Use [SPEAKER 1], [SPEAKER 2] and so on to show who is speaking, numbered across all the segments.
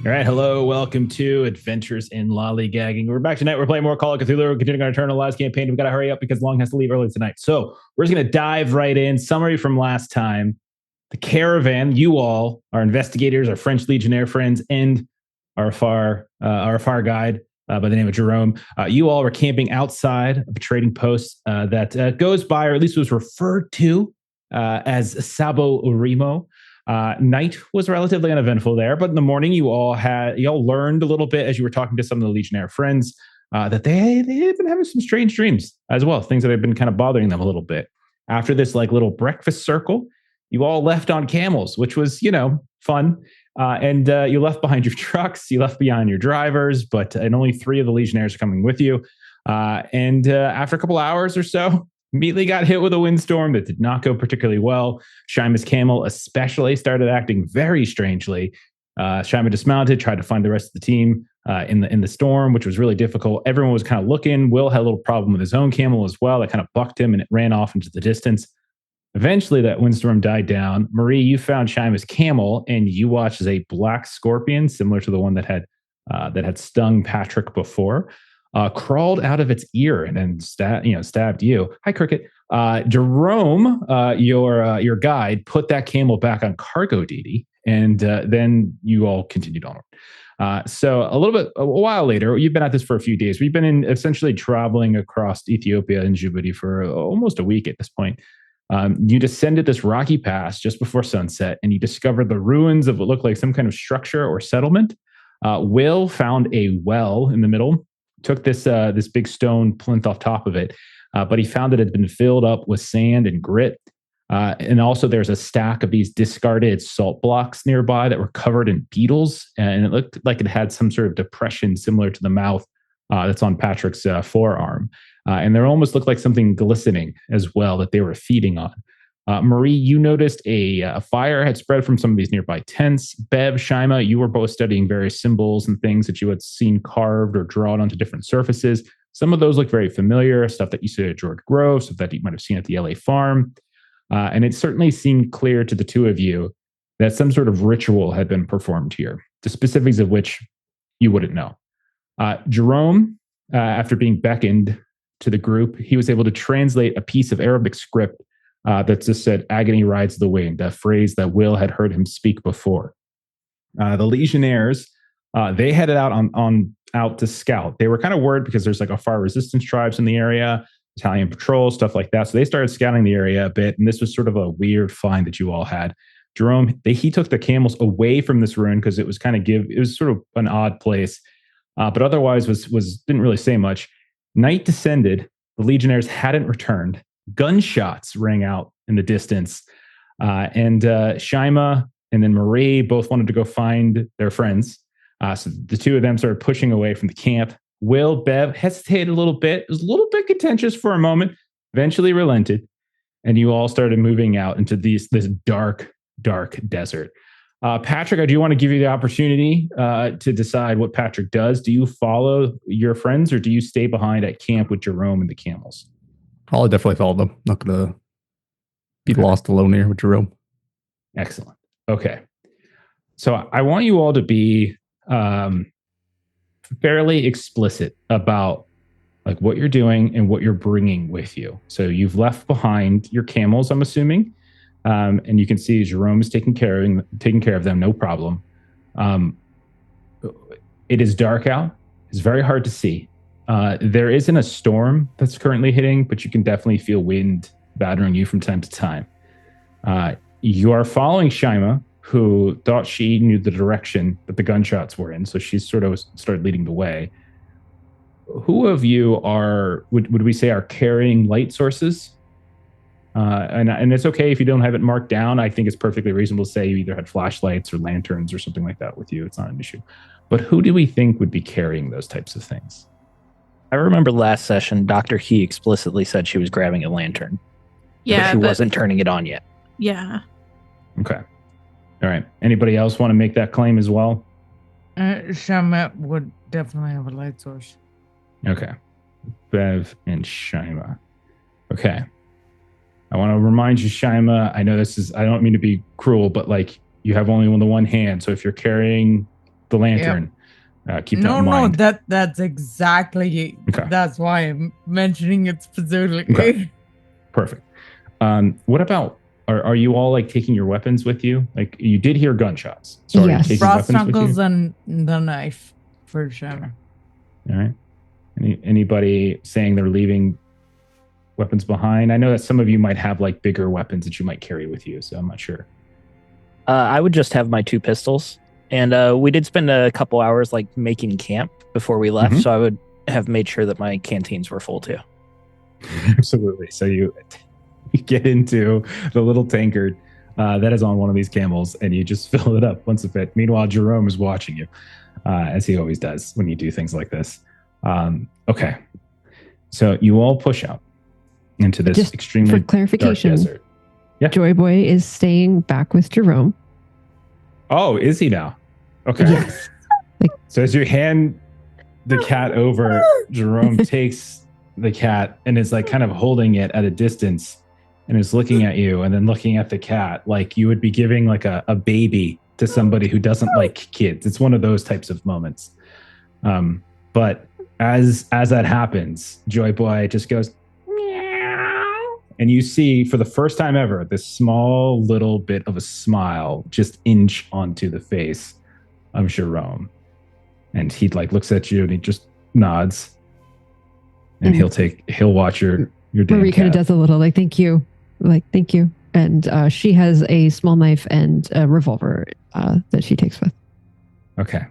[SPEAKER 1] All right, hello, welcome to Adventures in Lollygagging. We're back tonight. We're playing more Call of Cthulhu. We're continuing our Eternal Lives campaign. We've got to hurry up because Long has to leave early tonight. So we're just going to dive right in. Summary from last time. The caravan, you all, our investigators, our French Legionnaire friends, and our far guide by the name of Jerome. You all were camping outside of a trading post that goes by, or at least was referred to as Sabo Urimo. Night was relatively uneventful there, but in the morning you all learned a little bit as you were talking to some of the Legionnaire friends that they had been having some strange dreams as well, things that had been kind of bothering them a little bit. After this little breakfast circle, you all left on camels, which was, fun. And you left behind your trucks, you left behind your drivers, and only 3 of the Legionnaires are coming with you. And after a couple hours or so, immediately got hit with a windstorm that did not go particularly well. Shyma's camel especially started acting very strangely. Shyma dismounted, tried to find the rest of the team in the storm, which was really difficult. Everyone was kind of looking. Will had a little problem with his own camel as well. That kind of bucked him and it ran off into the distance. Eventually, that windstorm died down. Marie, you found Shyma's camel and you watched as a black scorpion, similar to the one that had stung Patrick before, crawled out of its ear and then stabbed you. Hi, Cricket. Jerome, your guide, put that camel back on cargo duty, and then you all continued onward. So a while later, you've been at this for a few days. We've been essentially traveling across Ethiopia and Djibouti for almost a week at this point. You descended this rocky pass just before sunset, and you discovered the ruins of what looked like some kind of structure or settlement. Will found a well in the middle. Took this big stone plinth off top of it, but he found that it had been filled up with sand and grit. And also there's a stack of these discarded salt blocks nearby that were covered in beetles. And it looked like it had some sort of depression similar to the mouth that's on Patrick's forearm. And they almost looked like something glistening as well that they were feeding on. Marie, you noticed a fire had spread from some of these nearby tents. Bev, Shyma, you were both studying various symbols and things that you had seen carved or drawn onto different surfaces. Some of those look very familiar, stuff that you saw at George Grove, stuff that you might have seen at the LA farm. And it certainly seemed clear to the two of you that some sort of ritual had been performed here, the specifics of which you wouldn't know. Jerome, after being beckoned to the group, he was able to translate a piece of Arabic script that just said, "Agony rides the wind," a phrase that Will had heard him speak before. The Legionnaires, they headed out to scout. They were kind of worried because there's like a fire resistance tribes in the area, Italian patrol, stuff like that. So they started scouting the area a bit, and this was sort of a weird find that you all had. Jerome, he took the camels away from this ruin because it was sort of an odd place, but otherwise didn't really say much. Night descended. The Legionnaires hadn't returned. Gunshots rang out in the distance. And Shyma and then Marie both wanted to go find their friends. So the two of them started pushing away from the camp. Will, Bev hesitated a little bit. It was a little bit contentious for a moment, eventually relented. And you all started moving out into this dark, dark desert. Patrick, I do want to give you the opportunity to decide what Patrick does. Do you follow your friends or do you stay behind at camp with Jerome and the camels?
[SPEAKER 2] I'll definitely follow them. Not going to be lost alone here with Jerome.
[SPEAKER 1] Excellent. Okay. So I want you all to be fairly explicit about like what you're doing and what you're bringing with you. So you've left behind your camels, I'm assuming, and you can see Jerome is taking care of them, no problem. It is dark out. It's very hard to see. There isn't a storm that's currently hitting, but you can definitely feel wind battering you from time to time. You are following Shyma, who thought she knew the direction that the gunshots were in, so she sort of started leading the way. Who of you would we say are carrying light sources? And it's okay if you don't have it marked down. I think it's perfectly reasonable to say you either had flashlights or lanterns or something like that with you. It's not an issue. But who do we think would be carrying those types of things?
[SPEAKER 3] I remember last session, Dr. He explicitly said she was grabbing a lantern.
[SPEAKER 4] Yeah,
[SPEAKER 3] but she wasn't turning it on yet.
[SPEAKER 4] Yeah.
[SPEAKER 1] Okay. All right. Anybody else want to make that claim as well?
[SPEAKER 5] Shyma would definitely have a light source.
[SPEAKER 1] Okay. Bev and Shyma. Okay. I want to remind you, Shyma, I know I don't mean to be cruel, but like you have only the one hand. So if you're carrying the lantern. Keep that
[SPEAKER 5] No,
[SPEAKER 1] in mind.
[SPEAKER 5] that's exactly.
[SPEAKER 1] Okay.
[SPEAKER 5] That's why I'm mentioning it specifically.
[SPEAKER 1] Okay. Perfect. What about? Are you all like taking your weapons with you? Like you did hear gunshots. So are you
[SPEAKER 4] Yes.
[SPEAKER 1] taking
[SPEAKER 5] Brass
[SPEAKER 1] weapons with you?
[SPEAKER 5] knuckles and the knife for Shyma.
[SPEAKER 1] All right. Anybody saying they're leaving weapons behind? I know that some of you might have like bigger weapons that you might carry with you, so I'm not sure.
[SPEAKER 3] I would just have my 2 pistols. And we did spend a couple hours like making camp before we left,
[SPEAKER 1] Mhm.
[SPEAKER 3] so I would have made sure that my canteens were full too.
[SPEAKER 1] Absolutely. So you get into the little tankard that is on one of these camels, and you just fill it up once a bit. Meanwhile, Jerome is watching you, as he always does when you do things like this. Okay. So you all push out into this
[SPEAKER 4] Just
[SPEAKER 1] extremely
[SPEAKER 4] for
[SPEAKER 1] dark
[SPEAKER 4] clarification,
[SPEAKER 1] desert. Yeah.
[SPEAKER 4] Joy Boy is staying back with Jerome.
[SPEAKER 1] Oh, is he now? Okay.
[SPEAKER 4] Yes.
[SPEAKER 1] So as you hand the cat over, Jerome takes the cat and is like kind of holding it at a distance and is looking at you and then looking at the cat like you would be giving like a baby to somebody who doesn't like kids. It's one of those types of moments. But as that happens, Joy Boy just goes, meow. And you see for the first time ever, this small little bit of a smile just inch onto the face of Jerome. And he like looks at you and he just nods. And he'll watch your damn
[SPEAKER 4] Marie kind of
[SPEAKER 1] cat.
[SPEAKER 4] does a little like, thank you. And she has a small knife and a revolver that she takes with.
[SPEAKER 1] Okay.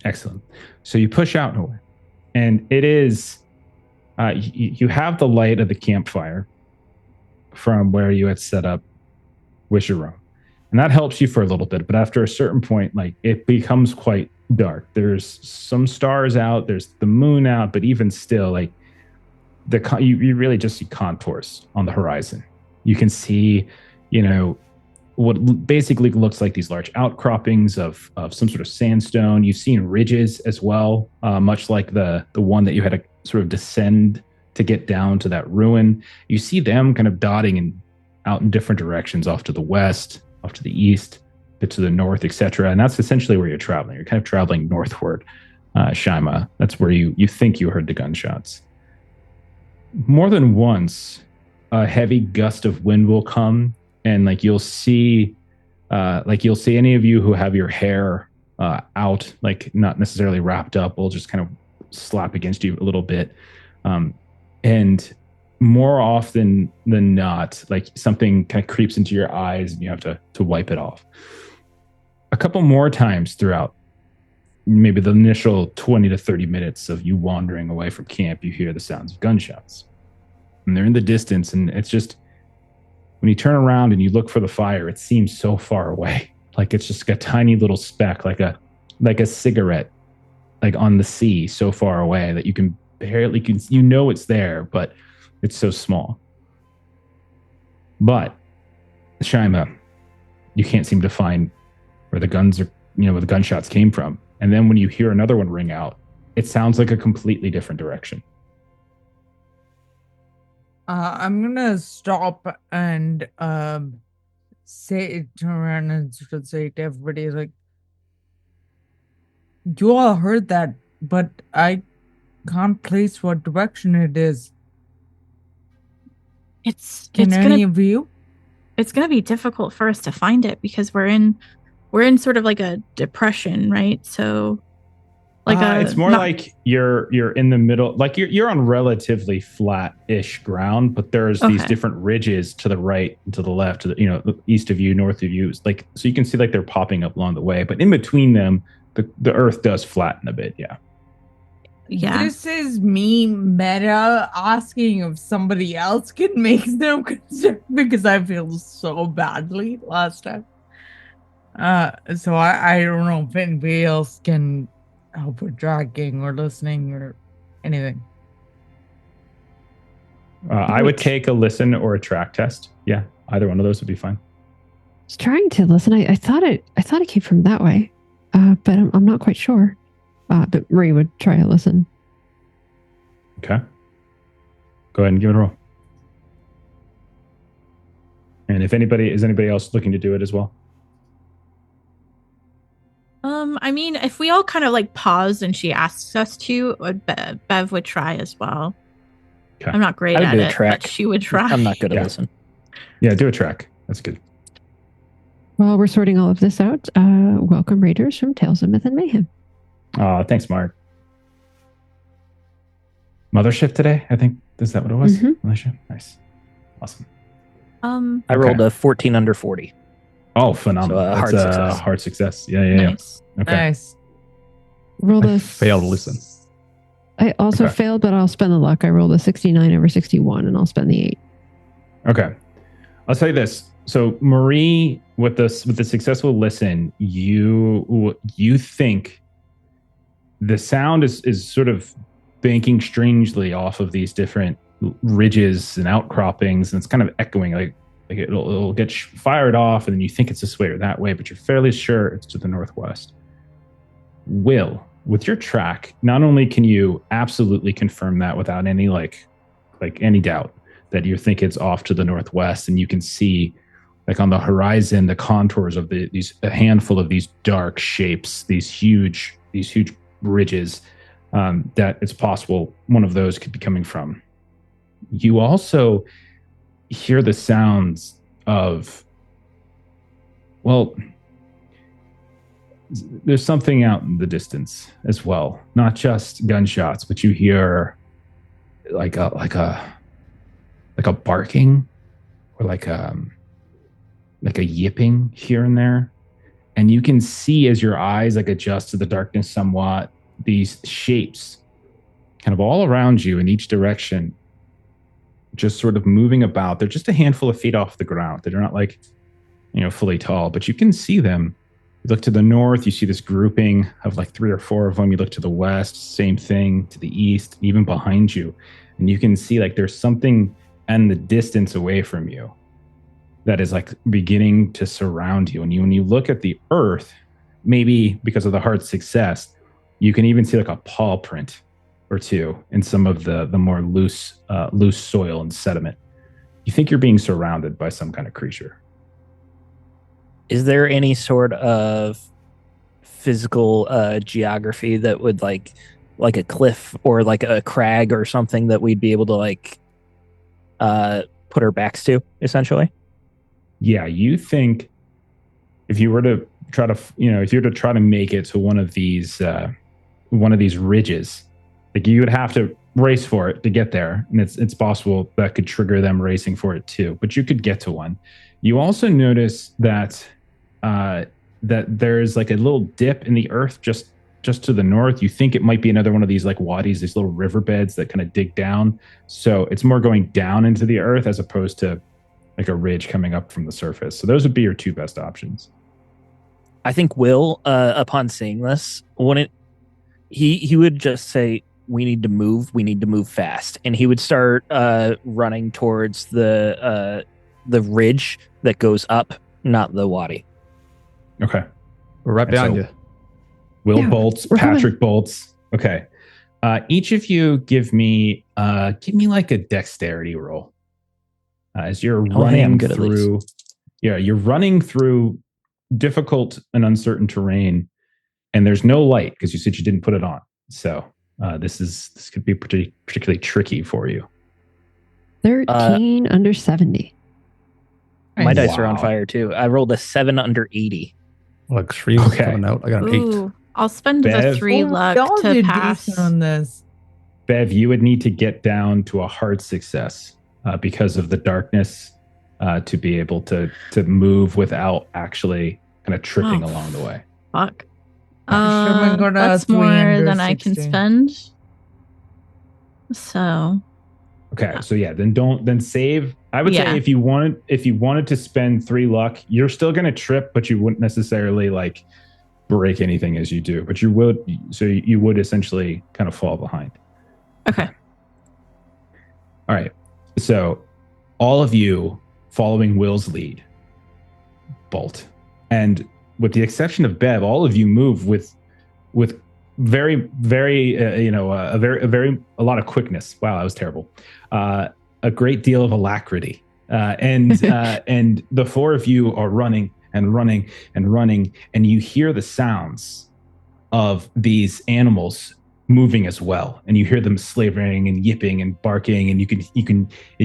[SPEAKER 1] Excellent. So you push out nowhere. And it is, you have the light of the campfire from where you had set up with Jerome. And that helps you for a little bit. But after a certain point, like it becomes quite dark. There's some stars out, there's the moon out, but even still, like you really just see contours on the horizon. You can see, what basically looks like these large outcroppings of some sort of sandstone. You've seen ridges as well, much like the one that you had to sort of descend to get down to that ruin. You see them kind of dotting out in different directions, off to the west, off to the east, bit to the north, etc. And that's essentially where you're traveling. You're kind of traveling northward, Shyma. That's where you think you heard the gunshots. More than once, a heavy gust of wind will come, and you'll see any of you who have your hair out, like not necessarily wrapped up, will just kind of slap against you a little bit. And more often than not, like something kind of creeps into your eyes and you have to wipe it off. A couple more times throughout maybe the initial 20 to 30 minutes of you wandering away from camp, you hear the sounds of gunshots. And they're in the distance, and it's just, when you turn around and you look for the fire, it seems so far away. Like it's just a tiny little speck, like a cigarette, like on the sea, so far away that you can barely, it's there, but it's so small. But Shyma, you can't seem to find where the guns are, where the gunshots came from. And then when you hear another one ring out, it sounds like a completely different direction.
[SPEAKER 5] I'm gonna stop and turn around and sort of say to everybody, like, you all heard that, but I can't place what direction it is. Can any of you?
[SPEAKER 6] It's gonna be difficult for us to find it because we're in sort of like a depression, right? So
[SPEAKER 1] it's more like you're in the middle, like you're on relatively flat-ish ground, but there's these different ridges to the right and to the left, to the east of you, north of you, like, so you can see like they're popping up along the way, but in between them, the earth does flatten a bit.
[SPEAKER 6] Yeah.
[SPEAKER 5] This is me meta asking if somebody else can make them concerned because I feel so badly last time. So I don't know if anybody else can help with tracking or listening or anything.
[SPEAKER 1] I would take a listen or a track test. Yeah, either one of those would be fine.
[SPEAKER 4] I was trying to listen. I thought it came from that way, but I'm not quite sure. But Marie would try a listen.
[SPEAKER 1] Okay. Go ahead and give it a roll. And is anybody else looking to do it as well?
[SPEAKER 6] I mean, if we all kind of like pause and she asks us to, Bev would try as well.
[SPEAKER 1] Okay.
[SPEAKER 6] I'm not great
[SPEAKER 3] I would
[SPEAKER 6] at
[SPEAKER 3] do a
[SPEAKER 6] it,
[SPEAKER 3] track.
[SPEAKER 6] but she would try.
[SPEAKER 3] I'm not good at
[SPEAKER 1] Yeah.
[SPEAKER 3] listen.
[SPEAKER 1] Yeah, do a track. That's good.
[SPEAKER 4] While we're sorting all of this out, welcome Raiders from Tales of Myth and Mayhem.
[SPEAKER 1] Thanks, Mark. Mothership today, I think. Is that what it was?
[SPEAKER 4] Mhm.
[SPEAKER 1] Mothership? Nice. Awesome.
[SPEAKER 3] I rolled a 14 under 40.
[SPEAKER 1] Oh, phenomenal.
[SPEAKER 3] So,
[SPEAKER 1] That's
[SPEAKER 3] hard success.
[SPEAKER 1] hard success. Yeah.
[SPEAKER 6] Nice.
[SPEAKER 1] Okay.
[SPEAKER 5] Nice.
[SPEAKER 4] Rolled
[SPEAKER 2] I
[SPEAKER 4] a
[SPEAKER 2] failed to listen.
[SPEAKER 4] I also
[SPEAKER 1] Okay.
[SPEAKER 4] failed, but I'll spend the luck. I rolled a 69 over 61, and I'll spend the 8.
[SPEAKER 1] Okay. I'll tell you this. So Marie, with the successful listen, you think the sound is sort of banking strangely off of these different ridges and outcroppings, and it's kind of echoing like it'll get fired off, and then you think it's this way or that way, but you're fairly sure it's to the northwest. Will, with your track, not only can you absolutely confirm that without any like any doubt that you think it's off to the northwest, and you can see like on the horizon the contours of a handful of these dark shapes, these huge ridges, that it's possible one of those could be coming from. You also hear the sounds of, well, there's something out in the distance as well, not just gunshots, but you hear like a barking or like a yipping here and there, and you can see as your eyes like adjust to the darkness somewhat, these shapes kind of all around you in each direction, just sort of moving about. They're just a handful of feet off the ground. They're not like, fully tall, but you can see them. You look to the north, you see this grouping of like 3 or 4 of them. You look to the west, same thing, to the east, even behind you. And you can see like there's something in the distance away from you that is like beginning to surround you. And when you look at the earth, maybe because of the hard success, you can even see like a paw print or two in some of the more loose soil and sediment. You think you're being surrounded by some kind of creature.
[SPEAKER 3] Is there any sort of physical geography that would like a cliff or like a crag or something that we'd be able to like put our backs to, essentially?
[SPEAKER 1] Yeah, you think if you were to try to make it to one of these ridges, like you would have to race for it to get there, and it's possible that could trigger them racing for it too. But you could get to one. You also notice that there's like a little dip in the earth just to the north. You think it might be another one of these like wadis, these little riverbeds that kind of dig down. So it's more going down into the earth as opposed to like a ridge coming up from the surface. So those would be your 2 best options.
[SPEAKER 3] I think Will, upon seeing this, he would just say, we need to move fast. And he would start running towards the ridge that goes up, not the wadi.
[SPEAKER 1] Okay.
[SPEAKER 2] We're right
[SPEAKER 1] And
[SPEAKER 2] behind
[SPEAKER 1] so-
[SPEAKER 2] you.
[SPEAKER 1] Will bolts,
[SPEAKER 4] we're coming.
[SPEAKER 1] Patrick bolts. Okay. Each of you give me like a dexterity roll. As you're
[SPEAKER 3] Oh, hey,
[SPEAKER 1] running
[SPEAKER 3] I'm good at
[SPEAKER 1] through, you're running through difficult and uncertain terrain, and there's no light because you said you didn't put it on. So this could be particularly tricky for you.
[SPEAKER 4] 13 under 70.
[SPEAKER 3] My dice are on
[SPEAKER 1] Wow.
[SPEAKER 3] fire too. I rolled a 7 under 80.
[SPEAKER 2] Like extreme
[SPEAKER 1] Okay.
[SPEAKER 2] coming out. I got an 8.
[SPEAKER 6] Ooh, I'll spend the
[SPEAKER 1] Bev?
[SPEAKER 6] 3 luck
[SPEAKER 5] Y'all
[SPEAKER 6] to
[SPEAKER 5] did
[SPEAKER 6] pass.
[SPEAKER 5] decent on this.
[SPEAKER 1] Bev, you would need to get down to a hard success because of the darkness to be able to move without actually kind of tripping
[SPEAKER 6] Oh,
[SPEAKER 1] along the way.
[SPEAKER 6] Fuck.
[SPEAKER 5] Shyma got a
[SPEAKER 6] That's
[SPEAKER 5] 3
[SPEAKER 6] more
[SPEAKER 5] under
[SPEAKER 6] than I can
[SPEAKER 5] 16.
[SPEAKER 6] spend. So
[SPEAKER 1] Okay, so yeah, then save. I would
[SPEAKER 6] Yeah.
[SPEAKER 1] say if you wanted to spend 3 luck, you're still going to trip, but you wouldn't necessarily like break anything as you do. But you would essentially kind of fall behind.
[SPEAKER 6] okay.
[SPEAKER 1] All right. So all of you following Will's lead, bolt, and with the exception of Bev, all of you move with very, very, a lot of quickness. Wow, that was terrible. A great deal of alacrity, and the 4 of you are running and running and running, and you hear the sounds of these animals moving as well, and you hear them slavering and yipping and barking, and you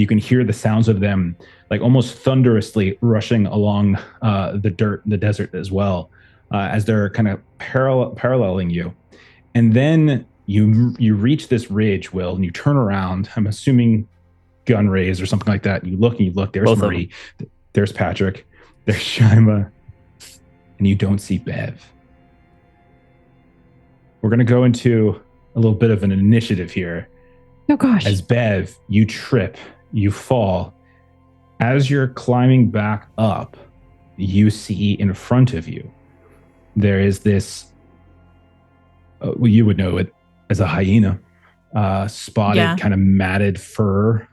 [SPEAKER 1] can hear the sounds of them like almost thunderously rushing along the dirt in the desert as well, as they're kind of paralleling you. And then you reach this ridge, Will, and you turn around. I'm assuming gun raise or something like that. And you look. There's
[SPEAKER 3] Both
[SPEAKER 1] Marie. There's Patrick. There's Shyma. And you don't see Bev. We're going to go into a little bit of an initiative here.
[SPEAKER 4] Oh, gosh.
[SPEAKER 1] As Bev, you trip, you fall. As you're climbing back up, you see in front of you, there is this, you would know it as a hyena, spotted, kind of matted fur.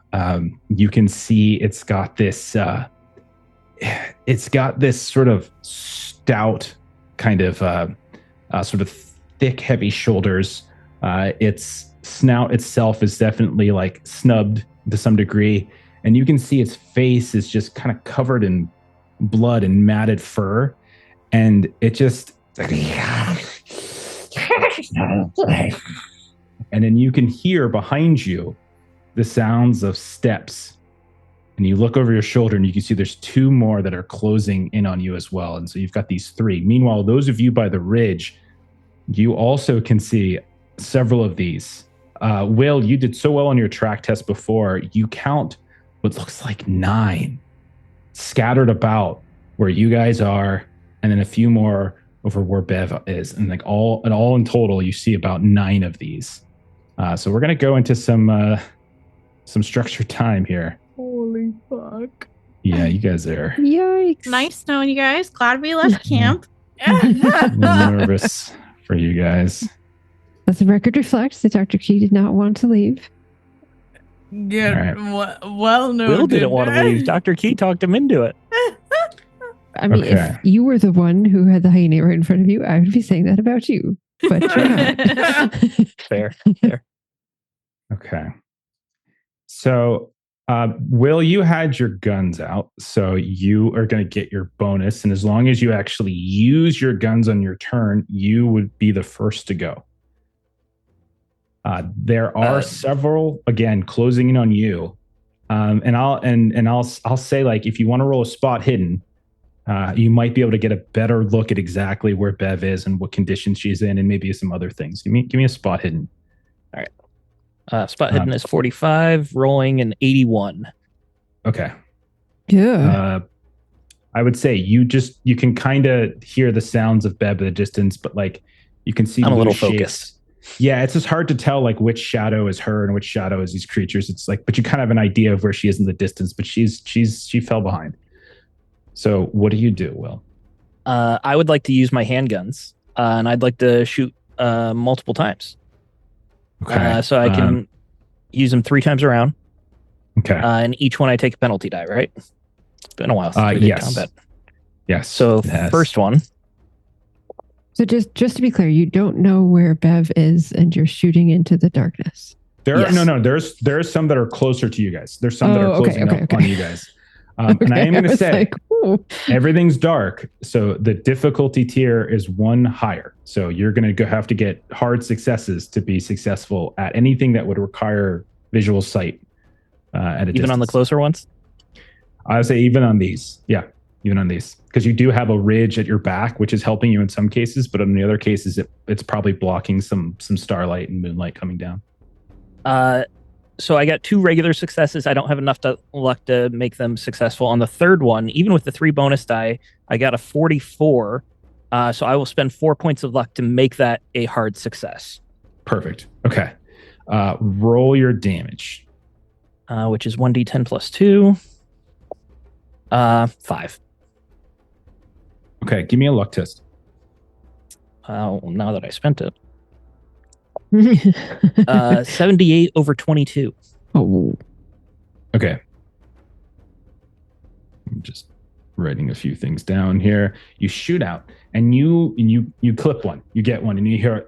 [SPEAKER 1] You can see it's got this sort of stout kind of sort of thick, heavy shoulders. Its snout itself is definitely like snubbed to some degree, and you can see its face is just kind of covered in blood and matted fur, and it just and then you can hear behind you the sounds of steps, and you look over your shoulder and you can see there's two more that are closing in on you as well, and so you've got these three. Meanwhile, those of you by the ridge, you also can see several of these. Will, you did so well on your track test before. You count what looks like 9 scattered about where you guys are, and then a few more over where Bev is, and like all in total, you see about 9 of these. So we're gonna go into some structured time here.
[SPEAKER 5] Holy fuck!
[SPEAKER 1] Yeah, you guys are
[SPEAKER 4] Yikes.
[SPEAKER 6] Nice knowing you guys. Glad we left camp.
[SPEAKER 1] I'm nervous for you guys.
[SPEAKER 4] As the record reflects, that Dr. Key did not want to leave.
[SPEAKER 5] Yeah, well noted.
[SPEAKER 3] Will didn't want to leave. Dr. Key talked him into it.
[SPEAKER 4] I mean,
[SPEAKER 1] Okay.
[SPEAKER 4] if you were the one who had the hyena right in front of you, I would be saying that about you. But you're not.
[SPEAKER 3] Fair.
[SPEAKER 1] Okay. So, Will, you had your guns out, so you are going to get your bonus. And as long as you actually use your guns on your turn, you would be the first to go. There are several, again, closing in on you. And I'll say, like, if you want to roll a spot hidden, you might be able to get a better look at exactly where Bev is and what condition she's in, and maybe some other things. Give me a spot hidden.
[SPEAKER 3] All right. Spot hidden is 45, rolling an 81.
[SPEAKER 1] Okay.
[SPEAKER 4] Yeah.
[SPEAKER 1] I would say you can kind of hear the sounds of Bev at a distance, but like you can see
[SPEAKER 3] I'm a little
[SPEAKER 1] shapes.
[SPEAKER 3] focused.
[SPEAKER 1] Yeah, it's just hard to tell like which shadow is her and which shadow is these creatures. It's like, but you kind of have an idea of where she is in the distance, but she fell behind. So what do you do, Will?
[SPEAKER 3] I would like to use my handguns, and I'd like to shoot multiple times.
[SPEAKER 1] Okay.
[SPEAKER 3] So I can use them 3 times around.
[SPEAKER 1] Okay.
[SPEAKER 3] And each one I take a penalty die, right? It's been a while since we did
[SPEAKER 1] yes.
[SPEAKER 3] combat.
[SPEAKER 1] Yes.
[SPEAKER 3] So
[SPEAKER 1] Yes.
[SPEAKER 3] first one.
[SPEAKER 4] So just to be clear, you don't know where Bev is, and you're shooting into the darkness.
[SPEAKER 1] There's some that are closer to you guys. There's some that are closing up on you guys. And I am going to say everything's dark, so the difficulty tier is 1 higher. So you're going to have to get hard successes to be successful at anything that would require visual sight at a
[SPEAKER 3] Even on the
[SPEAKER 1] distance.
[SPEAKER 3] closer ones?
[SPEAKER 1] I would say even on these. Yeah, even on these. Because you do have a ridge at your back, which is helping you in some cases, but in the other cases, it's probably blocking some starlight and moonlight coming down.
[SPEAKER 3] So I got 2 regular successes. I don't have enough luck to make them successful. On the third one, even with the 3 bonus die, I got a 44. So I will spend 4 points of luck to make that a hard success.
[SPEAKER 1] Perfect. Okay. Roll your damage.
[SPEAKER 3] Which is 1d10 plus 2. 5.
[SPEAKER 1] Okay, give me a luck test.
[SPEAKER 3] Now that I spent it. 78 over 22.
[SPEAKER 4] Oh.
[SPEAKER 1] Okay. I'm just writing a few things down here. You shoot out and you clip one. You get one and you hear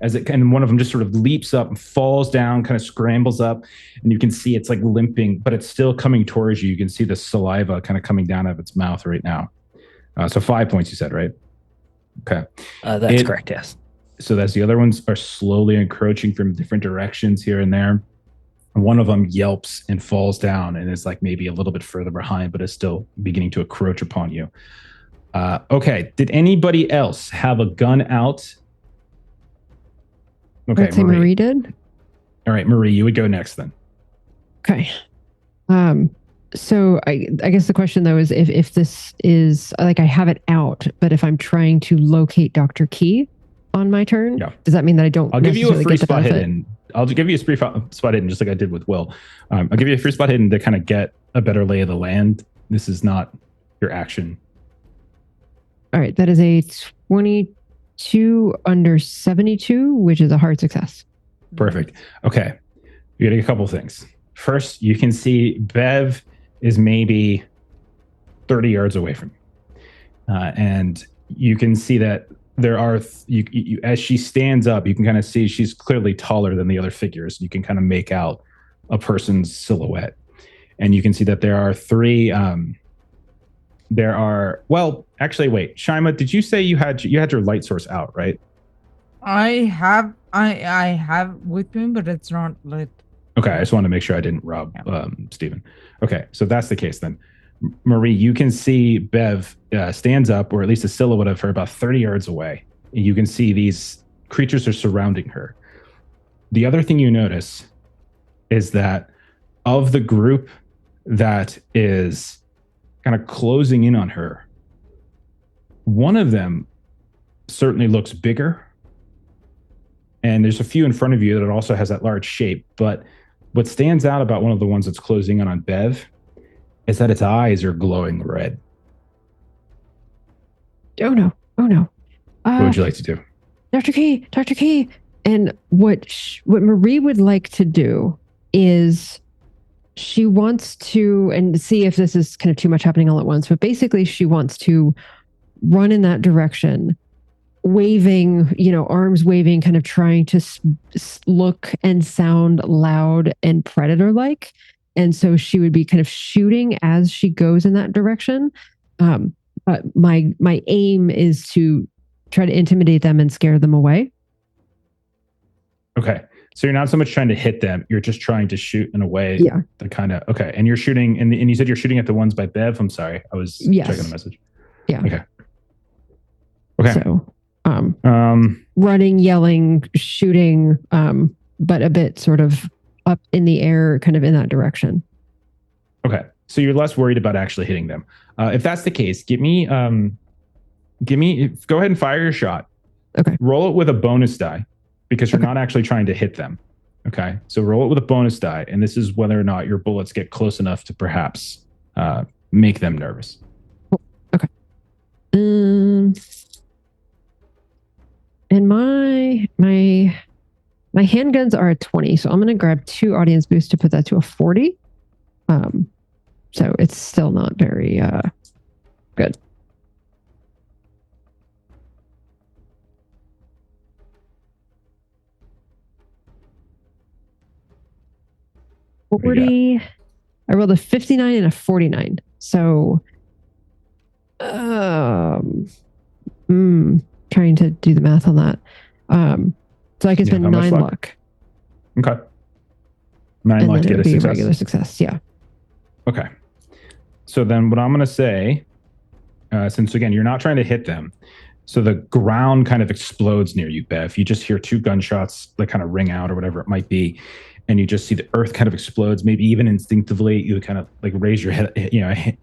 [SPEAKER 1] as it and one of them just sort of leaps up and falls down, kind of scrambles up, and you can see it's like limping, but it's still coming towards you. You can see the saliva kind of coming down out of its mouth right now. So 5 points, you said, right? Okay.
[SPEAKER 3] That's correct. Yes.
[SPEAKER 1] So that's the other ones are slowly encroaching from different directions here and there. One of them yelps and falls down and is like maybe a little bit further behind, but is still beginning to encroach upon you. Okay. Did anybody else have a gun out? Okay,
[SPEAKER 4] I'd say Marie did.
[SPEAKER 1] All right, Marie, you would go next then.
[SPEAKER 4] Okay. So I guess the question though is if this is like I have it out, but if I'm trying to locate Dr. Key on my turn, does that mean that I don't?
[SPEAKER 1] I'll give you a free spot hidden. I'll give you a free spot hidden, just like I did with Will. I'll give you a free spot hidden to kind of get a better lay of the land. This is not your action.
[SPEAKER 4] All right, that is a 22 under 72, which is a hard success.
[SPEAKER 1] Perfect. Okay, you're getting a couple things. First, you can see Bev is maybe 30 yards away from you. And you can see that there are, as she stands up, you can kind of see she's clearly taller than the other figures. You can kind of make out a person's silhouette. And you can see that there are three, well, actually, wait, Shyma, did you say you had your light source out, right?
[SPEAKER 5] I have with me, but it's not lit.
[SPEAKER 1] Okay, I just wanted to make sure I didn't rob Stephen. Okay, so that's the case then. Marie, you can see Bev stands up, or at least a silhouette of her, about 30 yards away. And you can see these creatures are surrounding her. The other thing you notice is that of the group that is kind of closing in on her, one of them certainly looks bigger. And there's a few in front of you that also has that large shape, but what stands out about one of the ones that's closing in on Bev is that its eyes are glowing red.
[SPEAKER 4] Oh no.
[SPEAKER 1] What would you like to do?
[SPEAKER 4] Dr. Key. And what Marie would like to do is she wants to, and see if this is kind of too much happening all at once, but basically she wants to run in that direction, waving, arms waving, kind of trying to look and sound loud and predator-like. And so she would be kind of shooting as she goes in that direction. But my aim is to try to intimidate them and scare them away.
[SPEAKER 1] Okay. So you're not so much trying to hit them. You're just trying to shoot in a way that kind of, okay. And you're shooting, and you said you're shooting at the ones by Bev. I'm sorry. I was checking the message.
[SPEAKER 4] Yeah.
[SPEAKER 1] Okay.
[SPEAKER 4] So, running, yelling, shooting, but a bit sort of up in the air, kind of in that direction.
[SPEAKER 1] Okay. So you're less worried about actually hitting them. If that's the case, go ahead and fire your shot.
[SPEAKER 4] Okay.
[SPEAKER 1] Roll it with a bonus die because you're not actually trying to hit them. Okay. So roll it with a bonus die. And this is whether or not your bullets get close enough to perhaps make them nervous.
[SPEAKER 4] Okay. And my handguns are a 20, so I'm going to grab 2 audience boosts to put that to a 40. So it's still not very good.
[SPEAKER 1] What do you got?
[SPEAKER 4] I rolled a 59 and a 49. So, trying to do the math on that. So I can spend 9 luck.
[SPEAKER 1] Okay. 9 luck to get a success.
[SPEAKER 4] Regular success, yeah.
[SPEAKER 1] Okay. So then what I'm going to say, since again, you're not trying to hit them, so the ground kind of explodes near you, Bev. You just hear 2 gunshots that kind of ring out or whatever it might be. And you just see the earth kind of explodes, maybe even instinctively. You kind of like raise your head,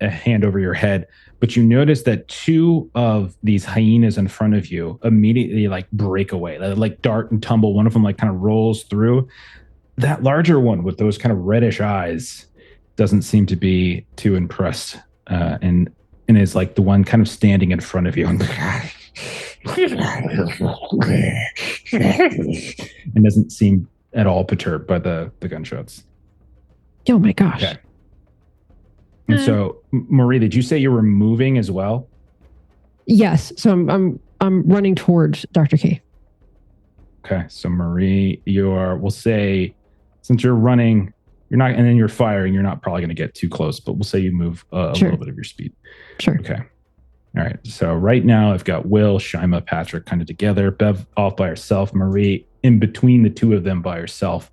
[SPEAKER 1] a hand over your head. But you notice that 2 of these hyenas in front of you immediately like break away, like dart and tumble. One of them like kind of rolls through. That larger one with those kind of reddish eyes doesn't seem to be too impressed, and is like the one kind of standing in front of you and doesn't seem at all perturbed by the gunshots.
[SPEAKER 4] Oh my gosh.
[SPEAKER 1] Okay. And so, Marie, did you say you were moving as well?
[SPEAKER 4] Yes. So I'm running towards Dr. K.
[SPEAKER 1] Okay. So Marie, we'll say, since you're running, you're not, and then you're firing, you're not probably going to get too close, but we'll say you move a little bit of your speed.
[SPEAKER 4] Sure.
[SPEAKER 1] Okay. All right. So right now I've got Will, Shyma, Patrick kind of together. Bev off by herself. Marie in between the two of them by herself.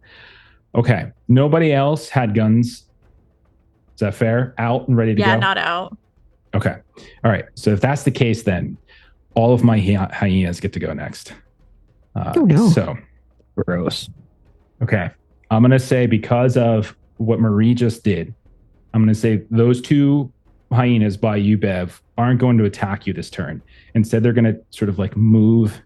[SPEAKER 1] Okay. Nobody else had guns. Is that fair? Out and ready to go?
[SPEAKER 6] Yeah, not out.
[SPEAKER 1] Okay. All right. So if that's the case, then all of my hyenas get to go next.
[SPEAKER 4] Oh, no.
[SPEAKER 1] So,
[SPEAKER 3] Gross.
[SPEAKER 1] okay. I'm going to say because of what Marie just did, I'm going to say those two hyenas by you, Bev, aren't going to attack you this turn. Instead, they're going to sort of like move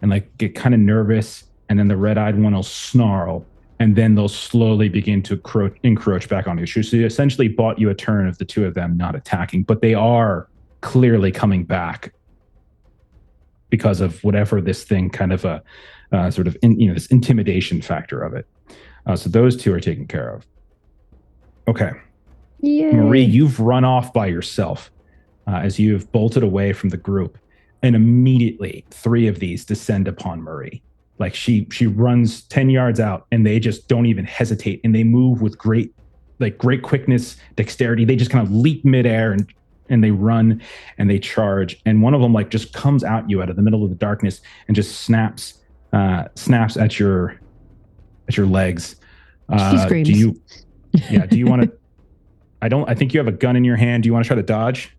[SPEAKER 1] and like get kind of nervous. And then the red-eyed one will snarl. And then they'll slowly begin to encroach back onto you. So you essentially bought you a turn of the two of them not attacking, but they are clearly coming back because of whatever this thing kind of sort of this intimidation factor of it. So those two are taken care of. Okay.
[SPEAKER 4] Yay.
[SPEAKER 1] Marie, you've run off by yourself as you've bolted away from the group, and immediately 3 of these descend upon Marie. Like she runs 10 yards out, and they just don't even hesitate, and they move with great quickness, dexterity. They just kind of leap midair and they run and they charge. And one of them like just comes at you out of the middle of the darkness and just snaps at your legs.
[SPEAKER 4] She screams.
[SPEAKER 1] Do you want to? I think you have a gun in your hand. Do you want to try to dodge?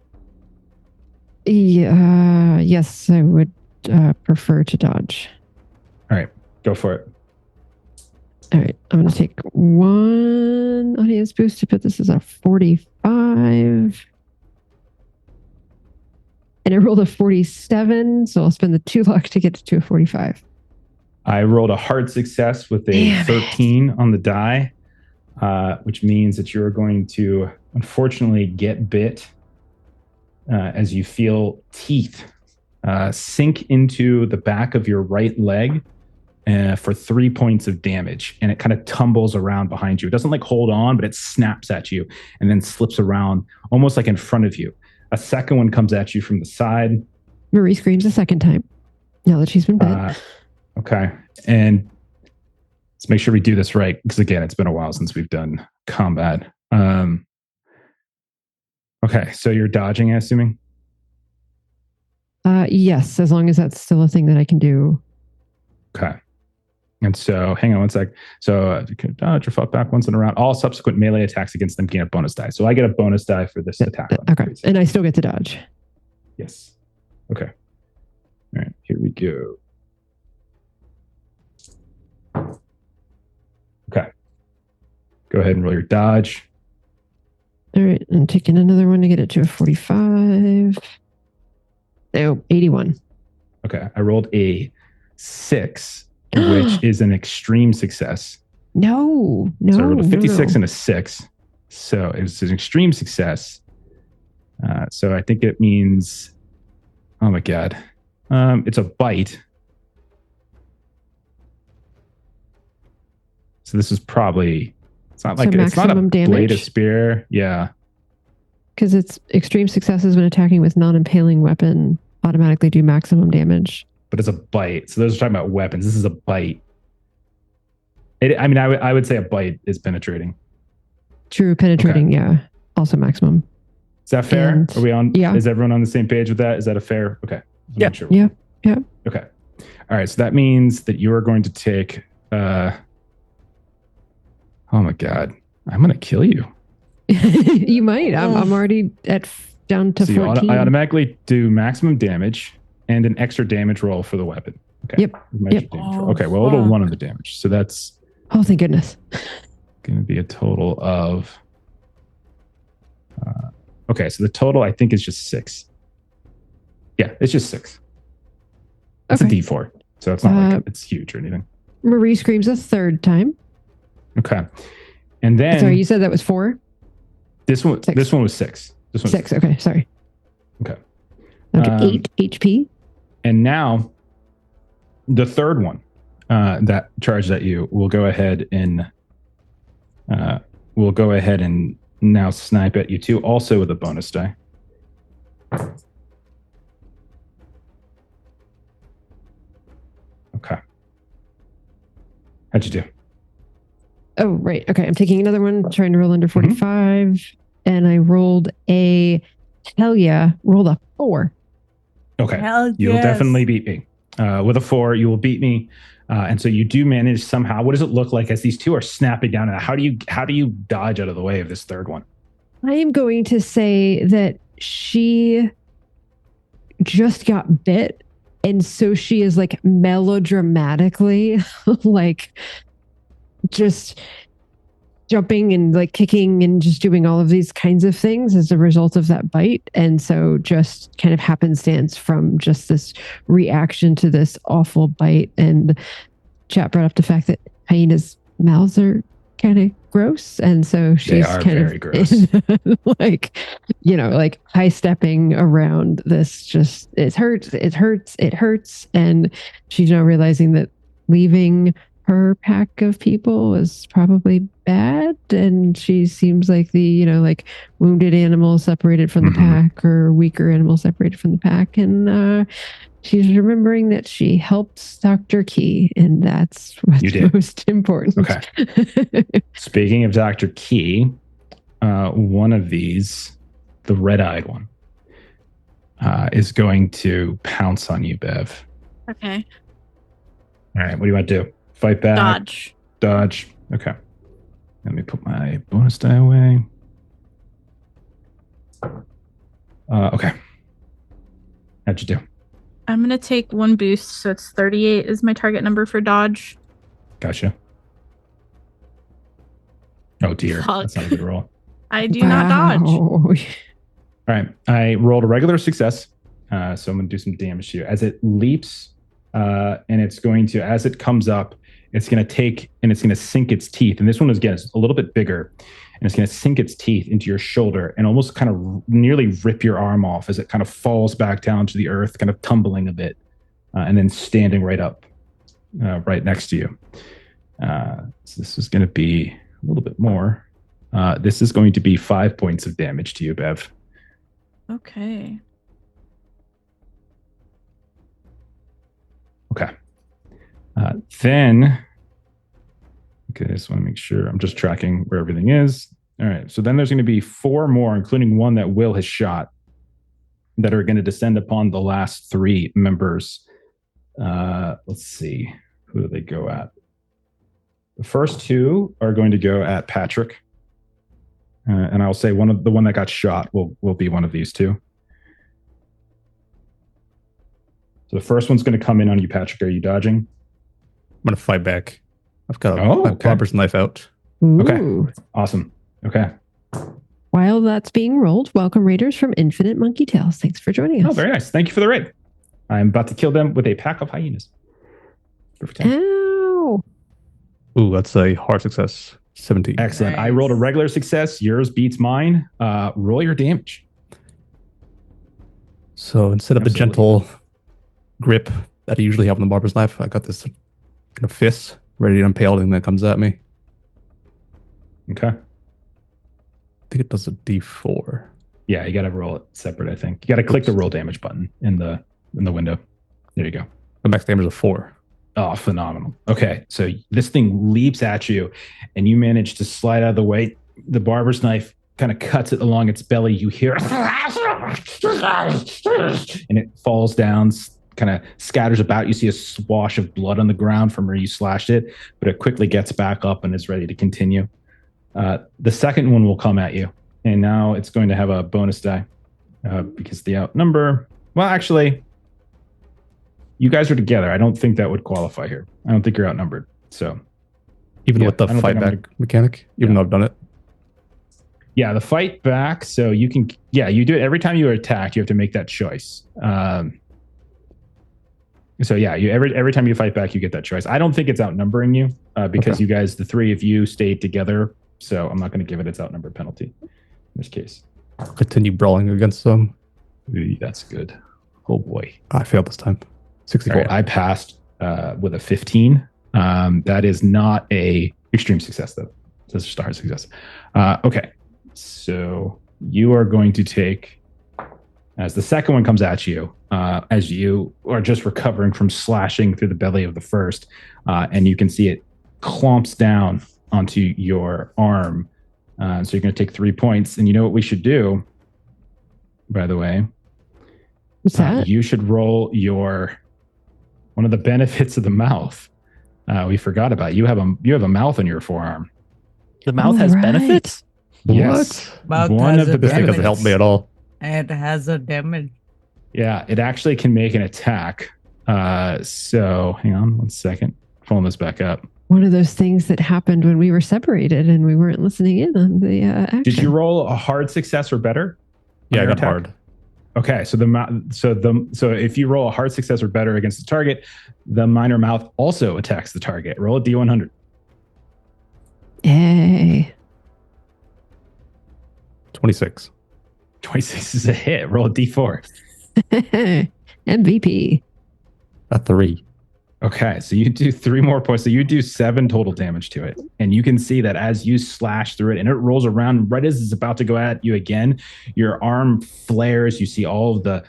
[SPEAKER 4] Yes, I would prefer to dodge.
[SPEAKER 1] All right, go for it.
[SPEAKER 4] All right, I'm going to take 1 audience boost to put this as a 45. And I rolled a 47, so I'll spend the 2 luck to get to a 45.
[SPEAKER 1] I rolled a hard success with a 13 on the die, which means that you're going to unfortunately get bit as you feel teeth sink into the back of your right leg for 3 points of damage. And it kind of tumbles around behind you. It doesn't like hold on, but it snaps at you and then slips around almost like in front of you. A second one comes at you from the side.
[SPEAKER 4] Marie screams a second time now that she's been bit.
[SPEAKER 1] Okay. And let's make sure we do this right, because again, it's been a while since we've done combat. Okay, so you're dodging, I'm assuming?
[SPEAKER 4] Yes, as long as that's still a thing that I can do.
[SPEAKER 1] Okay. And so, hang on one sec. So, you can dodge or fight back once in a round. All subsequent melee attacks against them gain a bonus die. So, I get a bonus die for this attack.
[SPEAKER 4] Okay. And I still get to dodge.
[SPEAKER 1] Yes. Okay. All right, here we go. Okay. Go ahead and roll your dodge.
[SPEAKER 4] All right, I'm taking another one to get it to a 45. No, 81.
[SPEAKER 1] Okay, I rolled a 6, which is an extreme success.
[SPEAKER 4] No.
[SPEAKER 1] So I rolled a 56
[SPEAKER 4] no.
[SPEAKER 1] and a 6. So it was an extreme success. So I think it means, oh my God, it's a bite. So this is probably, it's not like, it's not a blade of spear. Yeah.
[SPEAKER 4] Because it's extreme successes when attacking with non-impaling weapon automatically do maximum damage.
[SPEAKER 1] But it's a bite. So those are talking about weapons. This is a bite. I would say a bite is penetrating.
[SPEAKER 4] True, penetrating, okay. Yeah. Also maximum.
[SPEAKER 1] Is that fair?
[SPEAKER 4] And,
[SPEAKER 1] are we on?
[SPEAKER 4] Yeah.
[SPEAKER 1] Is everyone on the same page with that? Is that a fair? Okay.
[SPEAKER 3] Yeah.
[SPEAKER 1] Sure.
[SPEAKER 4] Yeah. Yeah.
[SPEAKER 1] Okay. All right. So that means that you are going to take, oh my God, I'm going to kill you.
[SPEAKER 4] You might. I'm already down to 14.
[SPEAKER 1] I automatically do maximum damage and an extra damage roll for the weapon. Okay.
[SPEAKER 4] Yep.
[SPEAKER 1] Okay. Well, it'll 1 on the damage. So that's.
[SPEAKER 4] Oh, thank goodness.
[SPEAKER 1] Going to be a total of. Okay. So the total I think is just 6. Yeah, it's just 6. It's
[SPEAKER 4] okay.
[SPEAKER 1] a D4. So it's not like it's huge or anything.
[SPEAKER 4] Marie screams a third time.
[SPEAKER 1] Okay. And then.
[SPEAKER 4] Sorry, you said that was 4?
[SPEAKER 1] This one was 6. This one
[SPEAKER 4] 6. Okay, sorry.
[SPEAKER 1] Okay.
[SPEAKER 4] 8 HP.
[SPEAKER 1] And now, the third one that charged at you will go ahead and now snipe at you too, also with a bonus die. Okay. How'd you do?
[SPEAKER 4] Oh, right. Okay, I'm taking another one, trying to roll under 45. And I rolled rolled a 4.
[SPEAKER 1] Okay.
[SPEAKER 5] Hell
[SPEAKER 1] You'll
[SPEAKER 5] yes.
[SPEAKER 1] definitely beat me. With a 4, you will beat me. And so you do manage somehow. What does it look like as these two are snapping down? How do you dodge out of the way of this third one?
[SPEAKER 4] I am going to say that she just got bit, and so she is like melodramatically like just jumping and like kicking and just doing all of these kinds of things as a result of that bite. And so just kind of happenstance from just this reaction to this awful bite. And chat brought up the fact that hyenas' mouths are kind of gross. And so she's
[SPEAKER 1] are
[SPEAKER 4] kind
[SPEAKER 1] very
[SPEAKER 4] of
[SPEAKER 1] gross.
[SPEAKER 4] like, like high stepping around this. Just it hurts. And she's now realizing that leaving her pack of people is probably bad, and she seems like the like wounded animal separated from the pack, or weaker animal separated from the pack, and she's remembering that she helped Dr. Key, and that's what's most important.
[SPEAKER 1] Okay. Speaking of Dr. Key, one of these, the red-eyed one, is going to pounce on you, Bev.
[SPEAKER 6] Okay.
[SPEAKER 1] All right, what do you want to do? Fight back? Dodge. Okay. Let me put my bonus die away. Okay. How'd you do?
[SPEAKER 6] I'm going to take 1 boost, so it's 38 is my target number for dodge.
[SPEAKER 1] Gotcha. Oh, dear.
[SPEAKER 6] Fuck.
[SPEAKER 1] That's not a good roll.
[SPEAKER 6] I do not dodge.
[SPEAKER 1] All right. I rolled a regular success, so I'm going to do some damage to you. As it leaps, and it's going to, as it comes up, it's going to take and it's going to sink its teeth. And this one is, again, a little bit bigger. And it's going to sink its teeth into your shoulder and almost kind of nearly rip your arm off as it kind of falls back down to the earth, kind of tumbling a bit, and then standing right up, right next to you. So this is going to be a little bit more. This is going to be 5 points of damage to you, Bev.
[SPEAKER 6] Okay.
[SPEAKER 1] Okay. Then, okay, I just want to make sure I'm just tracking where everything is. All right. So then there's going to be 4 more, including one that Will has shot, that are going to descend upon the last 3 members. Let's see. Who do they go at? The first 2 are going to go at Patrick. And I'll say the one that got shot will be one of these 2. So the first one's going to come in on you, Patrick. Are you dodging?
[SPEAKER 2] I'm going to fight back. I've got
[SPEAKER 1] my
[SPEAKER 2] barber's knife out.
[SPEAKER 4] Ooh.
[SPEAKER 1] Okay. Awesome. Okay.
[SPEAKER 4] While that's being rolled, welcome raiders from Infinite Monkey Tales. Thanks for joining us.
[SPEAKER 1] Oh, very nice. Thank you for the raid. I'm about to kill them with a pack of hyenas. Perfect time.
[SPEAKER 4] Ow.
[SPEAKER 2] Ooh, that's a hard success. 17.
[SPEAKER 1] Excellent.
[SPEAKER 5] Nice.
[SPEAKER 1] I rolled a regular success. Yours beats mine. Roll your damage.
[SPEAKER 2] So instead of the
[SPEAKER 1] Absolutely.
[SPEAKER 2] gentle grip that I usually have on the barber's knife, I got this kind of fist ready to impale anything that comes at me.
[SPEAKER 1] Okay.
[SPEAKER 2] I think it does a D4.
[SPEAKER 1] Yeah, you got to roll it separate, I think. You got to click the roll damage button in the window. There you go.
[SPEAKER 2] The max damage is a 4.
[SPEAKER 1] Oh, phenomenal. Okay, so this thing leaps at you, and you manage to slide out of the way. The barber's knife kind of cuts it along its belly. You hear and it falls down, kind of scatters about. You see a swash of blood on the ground from where you slashed it, but it quickly gets back up and is ready to continue. The second one will come at you, and now it's going to have a bonus die because the outnumber. Well, actually, you guys are together. I don't think that would qualify here. I don't think you're outnumbered. So,
[SPEAKER 2] Even
[SPEAKER 1] Yeah,
[SPEAKER 2] with the
[SPEAKER 1] I don't
[SPEAKER 2] fight
[SPEAKER 1] think I'm
[SPEAKER 2] back mechanic, even though I've done it.
[SPEAKER 1] yeah, the fight back. So you can, you do it every time you are attacked. You have to make that choice. So yeah, every time you fight back, you get that choice. I don't think it's outnumbering you because
[SPEAKER 2] Okay.
[SPEAKER 1] you guys, the 3 of you, stayed together. So I'm not going to give it its outnumbered penalty in this case.
[SPEAKER 2] Continue brawling against them.
[SPEAKER 1] Ooh, that's good. Oh boy.
[SPEAKER 2] I failed this time. 64.
[SPEAKER 1] All right, I passed with a 15. That is not a extreme success though. So it's just a hard success. Okay, so you are going to take, as the second one comes at you, as you are just recovering from slashing through the belly of the first, and you can see it clomps down onto your arm. So you're going to take 3 points. And you know what we should do, by the way,
[SPEAKER 4] What's that?
[SPEAKER 1] You should roll one of the benefits of the mouth. We forgot about you have a mouth on your forearm.
[SPEAKER 3] The mouth
[SPEAKER 4] Oh,
[SPEAKER 3] has
[SPEAKER 4] right.
[SPEAKER 3] benefits?
[SPEAKER 1] Yes.
[SPEAKER 5] Mouth
[SPEAKER 1] One
[SPEAKER 5] has
[SPEAKER 1] of
[SPEAKER 5] a
[SPEAKER 1] the
[SPEAKER 2] This thing doesn't help me at all.
[SPEAKER 5] It has a damage.
[SPEAKER 1] Yeah, it actually can make an attack. So hang on one second. Pulling this back up.
[SPEAKER 4] One of those things that happened when we were separated and we weren't listening in on the action.
[SPEAKER 1] Did you roll a hard success or better?
[SPEAKER 2] Yeah, I
[SPEAKER 1] on your
[SPEAKER 2] got hard.
[SPEAKER 1] Okay, so if you roll a hard success or better against the target, the minor mouth also attacks the target. Roll a D100.
[SPEAKER 4] Hey.
[SPEAKER 2] 26.
[SPEAKER 1] 26 is a hit. Roll a D4.
[SPEAKER 4] MVP.
[SPEAKER 2] A 3.
[SPEAKER 1] Okay, so you do 3 more points. So you do 7 total damage to it. And you can see that as you slash through it and it rolls around right as it's about to go at you again, your arm flares. You see all of the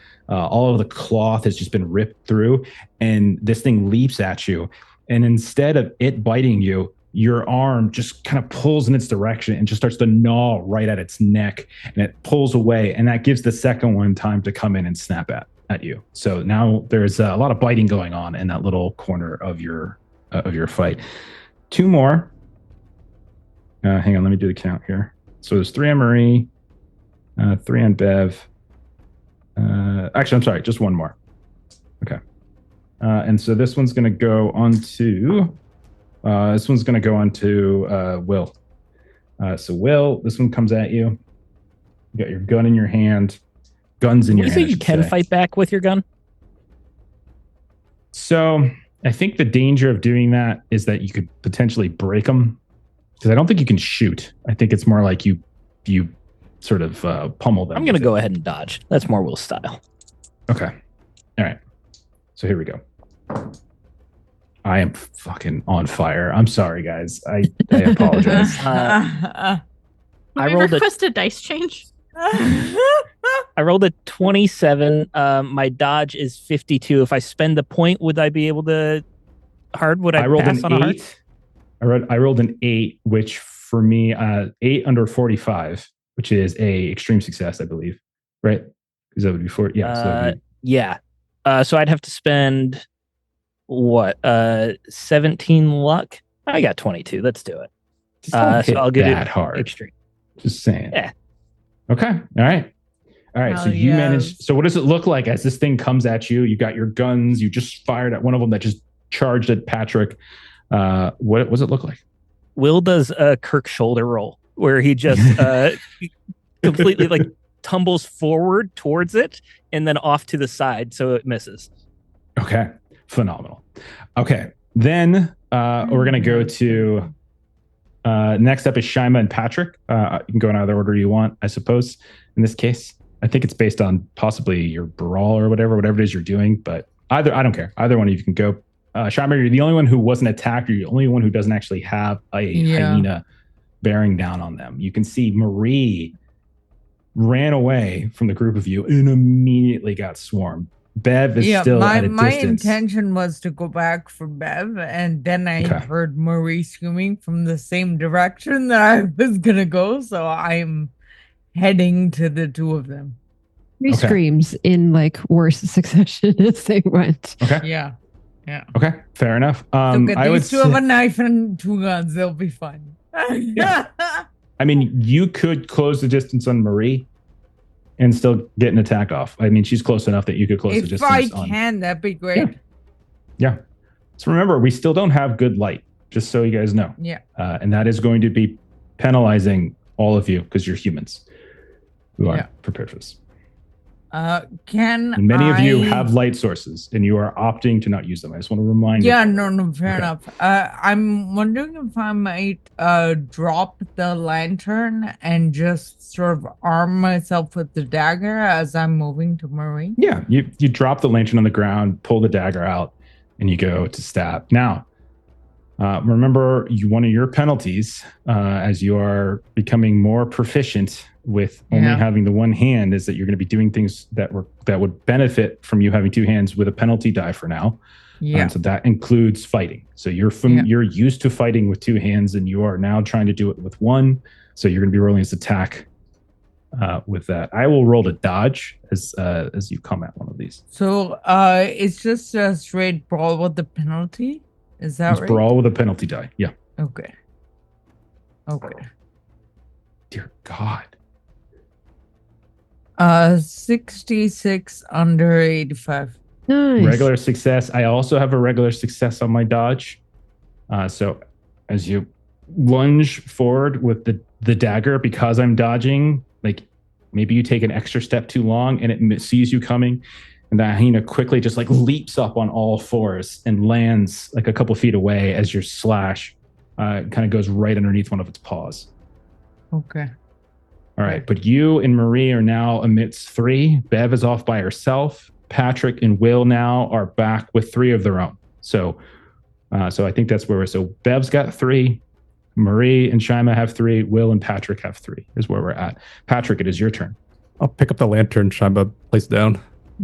[SPEAKER 1] cloth has just been ripped through, and this thing leaps at you. And instead of it biting you, your arm just kind of pulls in its direction and just starts to gnaw right at its neck, and it pulls away. And that gives the second one time to come in and snap at you. So now there's a lot of biting going on in that little corner of your fight. 2 more. Hang on, let me do the count here. So there's 3 on Marie, 3 on Bev. Actually, I'm sorry, just 1 more. Okay. And so this one's going to go on to Will. So Will, this one comes at you. You got your gun in your hand. Guns in your hand.
[SPEAKER 3] You think you can fight back with your gun?
[SPEAKER 1] So I think the danger of doing that is that you could potentially break them, because I don't think you can shoot. I think it's more like you sort of pummel them.
[SPEAKER 3] I'm going to go ahead and dodge. That's more Will's style.
[SPEAKER 1] Okay. All right. So here we go. I am fucking on fire. I'm sorry, guys. I apologize.
[SPEAKER 3] I
[SPEAKER 6] I
[SPEAKER 3] rolled
[SPEAKER 6] request a dice change.
[SPEAKER 3] I rolled a 27. My dodge is 52. If I spend the point, would I be able to hard? Would I
[SPEAKER 1] rolled
[SPEAKER 3] pass
[SPEAKER 1] an
[SPEAKER 3] on a hard?
[SPEAKER 1] 8. I rolled an 8, which for me, 8 under 45, which is a extreme success, I believe. Right? Because that would be 4. Yeah. So that'd be,
[SPEAKER 3] Yeah. So I'd have to spend 17 luck. I got 22. Let's do it.
[SPEAKER 1] just don't hit
[SPEAKER 3] so I'll get
[SPEAKER 1] that
[SPEAKER 3] it
[SPEAKER 1] hard.
[SPEAKER 3] extreme.
[SPEAKER 1] Just saying.
[SPEAKER 3] Yeah.
[SPEAKER 1] Okay. All right. All right.
[SPEAKER 5] Hell
[SPEAKER 1] So you
[SPEAKER 5] yes.
[SPEAKER 1] managed. So what does it look like as this thing comes at you? You got your guns. You just fired at one of them that just charged at Patrick. What does it look like?
[SPEAKER 3] Will does a Kirk shoulder roll where he just completely like tumbles forward towards it and then off to the side so it misses.
[SPEAKER 1] Okay. Phenomenal. Okay. Then we're going to go to next up is Shyma and Patrick. You can go in either order you want, I suppose, in this case. I think it's based on possibly your brawl or whatever it is you're doing, but I don't care. Either one of you can go. Shyma, you're the only one who wasn't attacked. You're the only one who doesn't actually have a hyena bearing down on them. You can see Marie ran away from the group of you and immediately got swarmed. Bev is still at a
[SPEAKER 5] my
[SPEAKER 1] distance.
[SPEAKER 5] intention was to go back for Bev, and then I heard Marie screaming from the same direction that I was gonna go, so I'm heading to the 2 of them.
[SPEAKER 4] 3 screams in like worse succession as they went.
[SPEAKER 1] Okay.
[SPEAKER 5] Yeah.
[SPEAKER 1] Okay. Fair enough.
[SPEAKER 5] Look at
[SPEAKER 1] I would
[SPEAKER 5] these 2 have a knife and 2 guns. They'll be fine.
[SPEAKER 1] Yeah. I mean, you could close the distance on Marie and still get an attack off. I mean, she's close enough that you could close the
[SPEAKER 5] If
[SPEAKER 1] distance.
[SPEAKER 5] I can, that'd be great.
[SPEAKER 1] Yeah. So remember, we still don't have good light, just so you guys know.
[SPEAKER 5] Yeah.
[SPEAKER 1] And that is going to be penalizing all of you because you're humans who aren't prepared for this. And many of you have light sources and you are opting to not use them. I just want to remind you.
[SPEAKER 5] Yeah, no, fair enough. I'm wondering if I might drop the lantern and just sort of arm myself with the dagger as I'm moving to Marie.
[SPEAKER 1] Yeah, you drop the lantern on the ground, pull the dagger out, and you go to stab. Now, remember, one of your penalties as you are becoming more proficient with only having the one hand is that you're going to be doing things that would benefit from you having 2 hands with a penalty die for now.
[SPEAKER 5] Yeah.
[SPEAKER 1] So that includes fighting. So you're used to fighting with 2 hands, and you are now trying to do it with 1. So you're going to be rolling this attack with that. I will roll to dodge as you come at one of these.
[SPEAKER 5] So it's just a straight brawl with the penalty. Is that
[SPEAKER 1] It's
[SPEAKER 5] right?
[SPEAKER 1] brawl with a penalty die. Yeah.
[SPEAKER 5] Okay.
[SPEAKER 1] Dear God.
[SPEAKER 5] 66 under 85.
[SPEAKER 4] Nice.
[SPEAKER 1] Regular success. I also have a regular success on my dodge. So as you lunge forward with the dagger, because I'm dodging, like maybe you take an extra step too long and it sees you coming, and the hyena quickly just like leaps up on all fours and lands like a couple feet away as your slash kind of goes right underneath one of its paws.
[SPEAKER 5] Okay.
[SPEAKER 1] All right, but you and Marie are now amidst 3. Bev is off by herself. Patrick and Will now are back with 3 of their own. So I think that's where we're. So Bev's got 3. Marie and Shyma have 3. Will and Patrick have 3 is where we're at. Patrick, it is your turn.
[SPEAKER 2] I'll pick up the lantern, Shyma, place it down,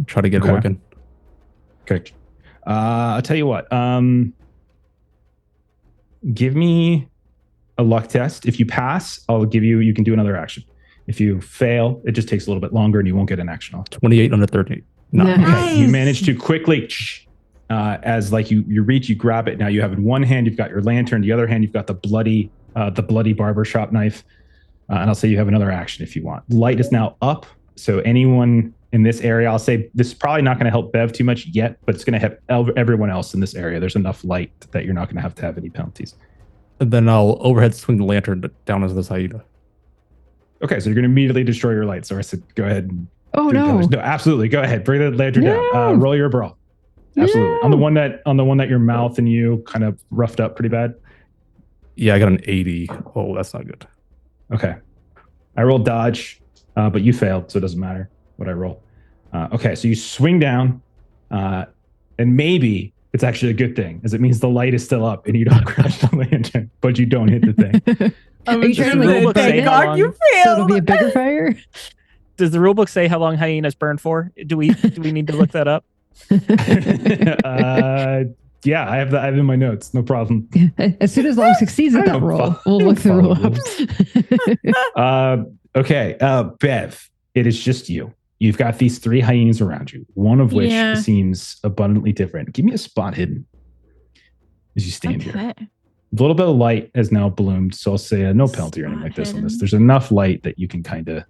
[SPEAKER 2] try to get it working.
[SPEAKER 1] Okay. I'll tell you what. Give me a luck test. If you pass, I'll give you can do another action. If you fail, it just takes a little bit longer and you won't get an action off.
[SPEAKER 2] 28 under 38.
[SPEAKER 4] Nice.
[SPEAKER 1] Okay. You manage to quickly, as like you reach, you grab it. Now you have in one hand, you've got your lantern. The other hand, you've got the bloody barbershop knife. And I'll say you have another action if you want. Light is now up. So anyone in this area, I'll say this is probably not going to help Bev too much yet, but it's going to help everyone else in this area. There's enough light that you're not going to have any penalties.
[SPEAKER 2] And then I'll overhead swing the lantern down into this hyena.
[SPEAKER 1] Okay, so you're going to immediately destroy your light. So I said, go ahead. And
[SPEAKER 4] Oh
[SPEAKER 1] do
[SPEAKER 4] no.
[SPEAKER 1] damage. No, absolutely. Go ahead. Bring the lantern
[SPEAKER 4] No.
[SPEAKER 1] down. Roll your brawl. Absolutely.
[SPEAKER 4] No.
[SPEAKER 1] On the one that your mouth and you kind of roughed up pretty bad.
[SPEAKER 2] Yeah, I got an 80. Oh, that's not good.
[SPEAKER 1] Okay. I rolled dodge, but you failed, so it doesn't matter what I roll. Okay, so you swing down, and maybe it's actually a good thing, as it means the light is still up and you don't crash the lantern, but you don't hit the thing.
[SPEAKER 5] I'm
[SPEAKER 4] Are you
[SPEAKER 5] just
[SPEAKER 4] trying to,
[SPEAKER 5] gonna
[SPEAKER 3] like,
[SPEAKER 5] thank
[SPEAKER 3] say how
[SPEAKER 5] God
[SPEAKER 3] long-
[SPEAKER 5] you
[SPEAKER 4] So it'll be a
[SPEAKER 5] failed.
[SPEAKER 4] bigger fire?
[SPEAKER 3] Does the rulebook say how long hyenas burn for? Do we need to look that up?
[SPEAKER 1] Yeah, I have that in my notes. No problem.
[SPEAKER 4] As soon as Long succeeds at
[SPEAKER 1] I
[SPEAKER 4] that
[SPEAKER 1] don't
[SPEAKER 4] roll,
[SPEAKER 1] follow-
[SPEAKER 4] we'll
[SPEAKER 1] I
[SPEAKER 4] look the
[SPEAKER 1] don't
[SPEAKER 4] rule up.
[SPEAKER 1] Okay, Bev, it is just you. You've got these 3 hyenas around you, one of which
[SPEAKER 6] Yeah.
[SPEAKER 1] seems abundantly different. Give me a spot hidden as you stand here.
[SPEAKER 6] Okay.
[SPEAKER 1] A little bit of light has now bloomed, so I'll say no penalty or anything like this on this.
[SPEAKER 6] Spot
[SPEAKER 1] There's enough light that you can kind of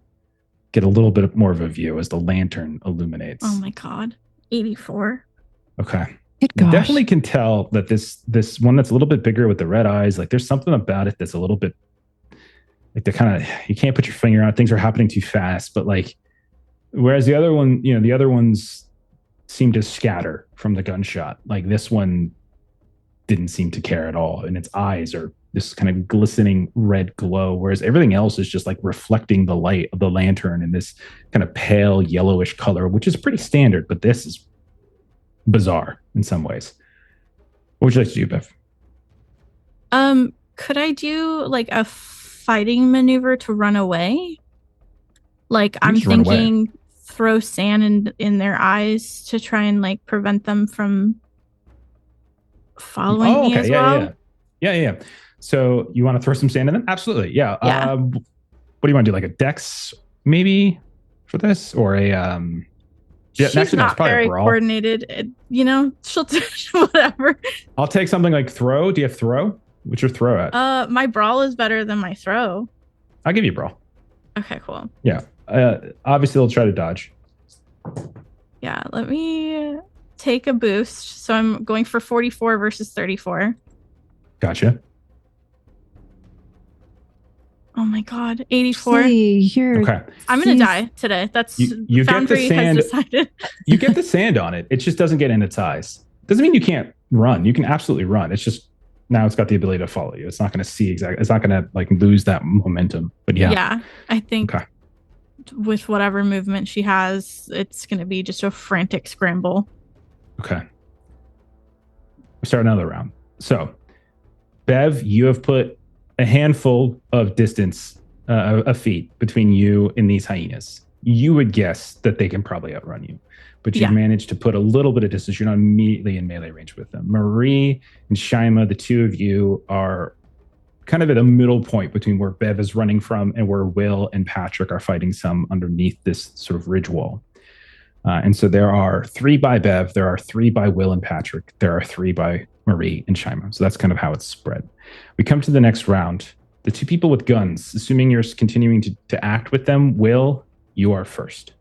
[SPEAKER 1] get a little bit more of a view as the lantern illuminates.
[SPEAKER 6] Oh my God. 84.
[SPEAKER 1] Okay.
[SPEAKER 4] Good
[SPEAKER 1] You
[SPEAKER 4] gosh.
[SPEAKER 1] definitely can tell that this one that's a little bit bigger with the red eyes, like there's something about it that's a little bit like the kind of, you can't put your finger on it. Things are happening too fast, but like, whereas the other one, the other ones seem to scatter from the gunshot. Like this one didn't seem to care at all. And its eyes are this kind of glistening red glow, whereas everything else is just like reflecting the light of the lantern in this kind of pale yellowish color, which is pretty standard, but this is bizarre in some ways. What would you like to do, Bev?
[SPEAKER 6] Could I do like a fighting maneuver to run away? Like I'm
[SPEAKER 1] just run away.
[SPEAKER 6] thinking throw sand in their eyes to try and like prevent them from following me as well.
[SPEAKER 1] Yeah. So you want to throw some sand in them? Absolutely. Yeah.
[SPEAKER 6] Yeah.
[SPEAKER 1] What do you want to do? Like a dex maybe for this, or a yeah?
[SPEAKER 6] She's
[SPEAKER 1] actually, no, it's
[SPEAKER 6] not
[SPEAKER 1] probably a
[SPEAKER 6] very
[SPEAKER 1] brawl.
[SPEAKER 6] coordinated. She'll do whatever.
[SPEAKER 1] I'll take something like throw. Do you have throw? What's your throw at?
[SPEAKER 6] My brawl is better than my throw.
[SPEAKER 1] I'll give you a brawl.
[SPEAKER 6] Okay, cool.
[SPEAKER 1] Yeah. Obviously, they'll try to dodge.
[SPEAKER 6] Yeah, let me take a boost. So I'm going for 44 versus 34.
[SPEAKER 1] Gotcha.
[SPEAKER 6] Oh my God, 84.
[SPEAKER 4] See, you're
[SPEAKER 1] Okay.
[SPEAKER 6] I'm gonna
[SPEAKER 4] Jeez.
[SPEAKER 6] die today. That's
[SPEAKER 1] You get the
[SPEAKER 6] Foundry
[SPEAKER 1] sand-
[SPEAKER 6] has decided.
[SPEAKER 1] You get the sand on it. It just doesn't get in its eyes. Doesn't mean you can't run. You can absolutely run. It's just now it's got the ability to follow you. It's not going to see exactly. It's not going to like lose that momentum. But yeah.
[SPEAKER 6] I think
[SPEAKER 1] Okay.
[SPEAKER 6] with whatever movement she has, it's gonna be just a frantic scramble.
[SPEAKER 1] Okay. We start another round. So, Bev, you have put a handful of distance, of feet between you and these hyenas. You would guess that they can probably outrun you, but you've
[SPEAKER 6] Yeah.
[SPEAKER 1] managed to put a little bit of distance. You're not immediately in melee range with them. Marie and Shyma, the two of you are kind of at a middle point between where Bev is running from and where Will and Patrick are fighting some underneath this sort of ridge wall. And so there are 3 by Bev, there are 3 by Will and Patrick, there are 3 by Marie and Shyma. So that's kind of how it's spread. We come to the next round. The 2 people with guns, assuming you're continuing to act with them, Will, you are first.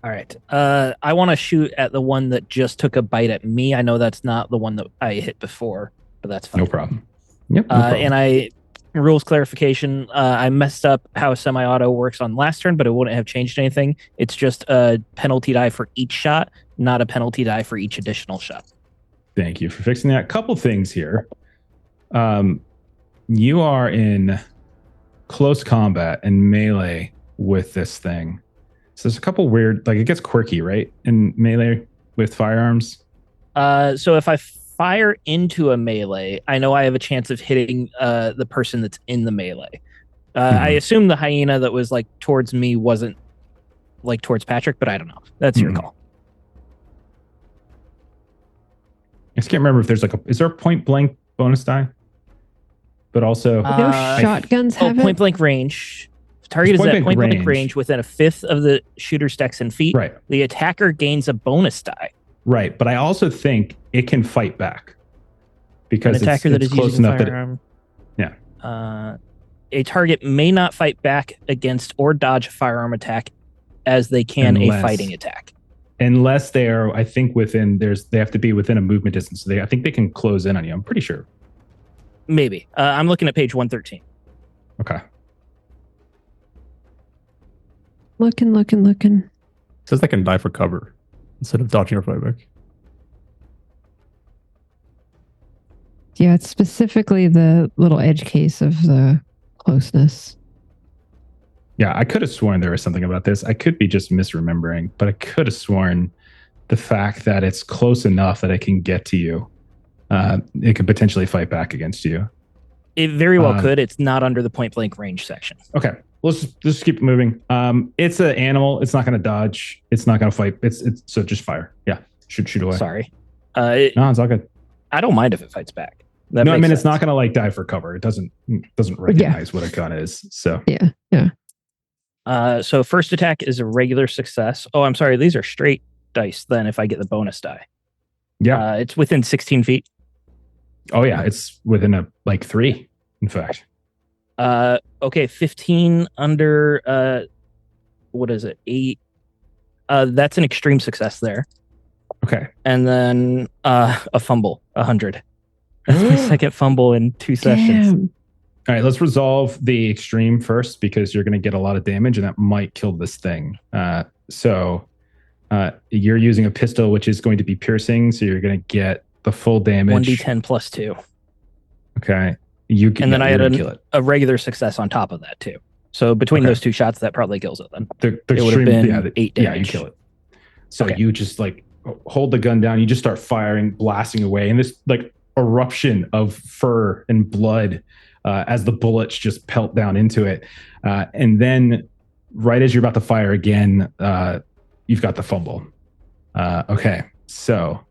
[SPEAKER 3] All right. I want to shoot at the one that just took a bite at me. I know that's not the one that I hit before, but that's fine.
[SPEAKER 1] No problem. Yep. No problem.
[SPEAKER 3] And rules clarification, I messed up how semi-auto works on last turn, but it wouldn't have changed anything. It's just a penalty die for each shot, not a penalty die for each additional shot.
[SPEAKER 1] Thank you for fixing that. Couple things here. You are in close combat and melee with this thing. So there's a couple weird, like it gets quirky, right? In melee with firearms.
[SPEAKER 3] So if I fire into a melee, I know I have a chance of hitting the person that's in the melee. I assume the hyena that was like towards me wasn't like towards Patrick, but I don't know. That's your call.
[SPEAKER 1] I just can't remember if there's is there a point blank bonus die? But also,
[SPEAKER 4] shotguns have
[SPEAKER 3] point blank range. Target is at point blank range within a fifth of the shooter's dex and feet.
[SPEAKER 1] Right.
[SPEAKER 3] The attacker gains a bonus die.
[SPEAKER 1] Right, but I also think it can fight back because
[SPEAKER 3] an attacker that is
[SPEAKER 1] close
[SPEAKER 3] using
[SPEAKER 1] enough
[SPEAKER 3] firearm.
[SPEAKER 1] Yeah.
[SPEAKER 3] A target may not fight back against or dodge a firearm attack as they can a fighting attack.
[SPEAKER 1] Unless they are, I think they have to be within a movement distance. So I think they can close in on you. I'm pretty sure.
[SPEAKER 3] Maybe. I'm looking at page 113.
[SPEAKER 1] Okay.
[SPEAKER 4] Looking.
[SPEAKER 2] It says they can die for cover instead of dodging or fight back.
[SPEAKER 4] Yeah, it's specifically the little edge case of the closeness.
[SPEAKER 1] Yeah, I could have sworn there was something about this. I could be just misremembering, but I could have sworn the fact that it's close enough that it can get to you, it could potentially fight back against you.
[SPEAKER 3] It very well could. It's not under the point blank range section.
[SPEAKER 1] Okay. Let's just keep moving. It's an animal. It's not going to dodge. It's not going to fight. It's so just fire. Yeah. Shoot away.
[SPEAKER 3] Sorry.
[SPEAKER 1] No, it's all good.
[SPEAKER 3] I don't mind if it fights back.
[SPEAKER 1] No, I mean, it's not going to die for cover. It doesn't recognize what a gun is. So
[SPEAKER 4] yeah.
[SPEAKER 3] So first attack is a regular success. Oh, I'm sorry. These are straight dice then if I get the bonus die.
[SPEAKER 1] Yeah.
[SPEAKER 3] It's within 16 feet.
[SPEAKER 1] Oh yeah. It's within 3, in fact.
[SPEAKER 3] Okay, 15 under what is it? 8. That's an extreme success there.
[SPEAKER 1] Okay.
[SPEAKER 3] And then a fumble, 100. That's my second fumble in 2 sessions.
[SPEAKER 4] Damn.
[SPEAKER 1] All right, let's resolve the extreme first because you're going to get a lot of damage and that might kill this thing. So you're using a pistol, which is going to be piercing, so you're going to get the full damage.
[SPEAKER 3] 1d10 plus 2.
[SPEAKER 1] Okay.
[SPEAKER 3] And then I had a regular success on top of that too. So between those 2 shots, that probably kills it then.
[SPEAKER 1] It would have been
[SPEAKER 3] 8 damage.
[SPEAKER 1] Yeah, you kill it. So you just hold the gun down. You just start firing, blasting away. And this eruption of fur and blood as the bullets just pelt down into it. And then right as you're about to fire again, you've got the fumble. Okay. So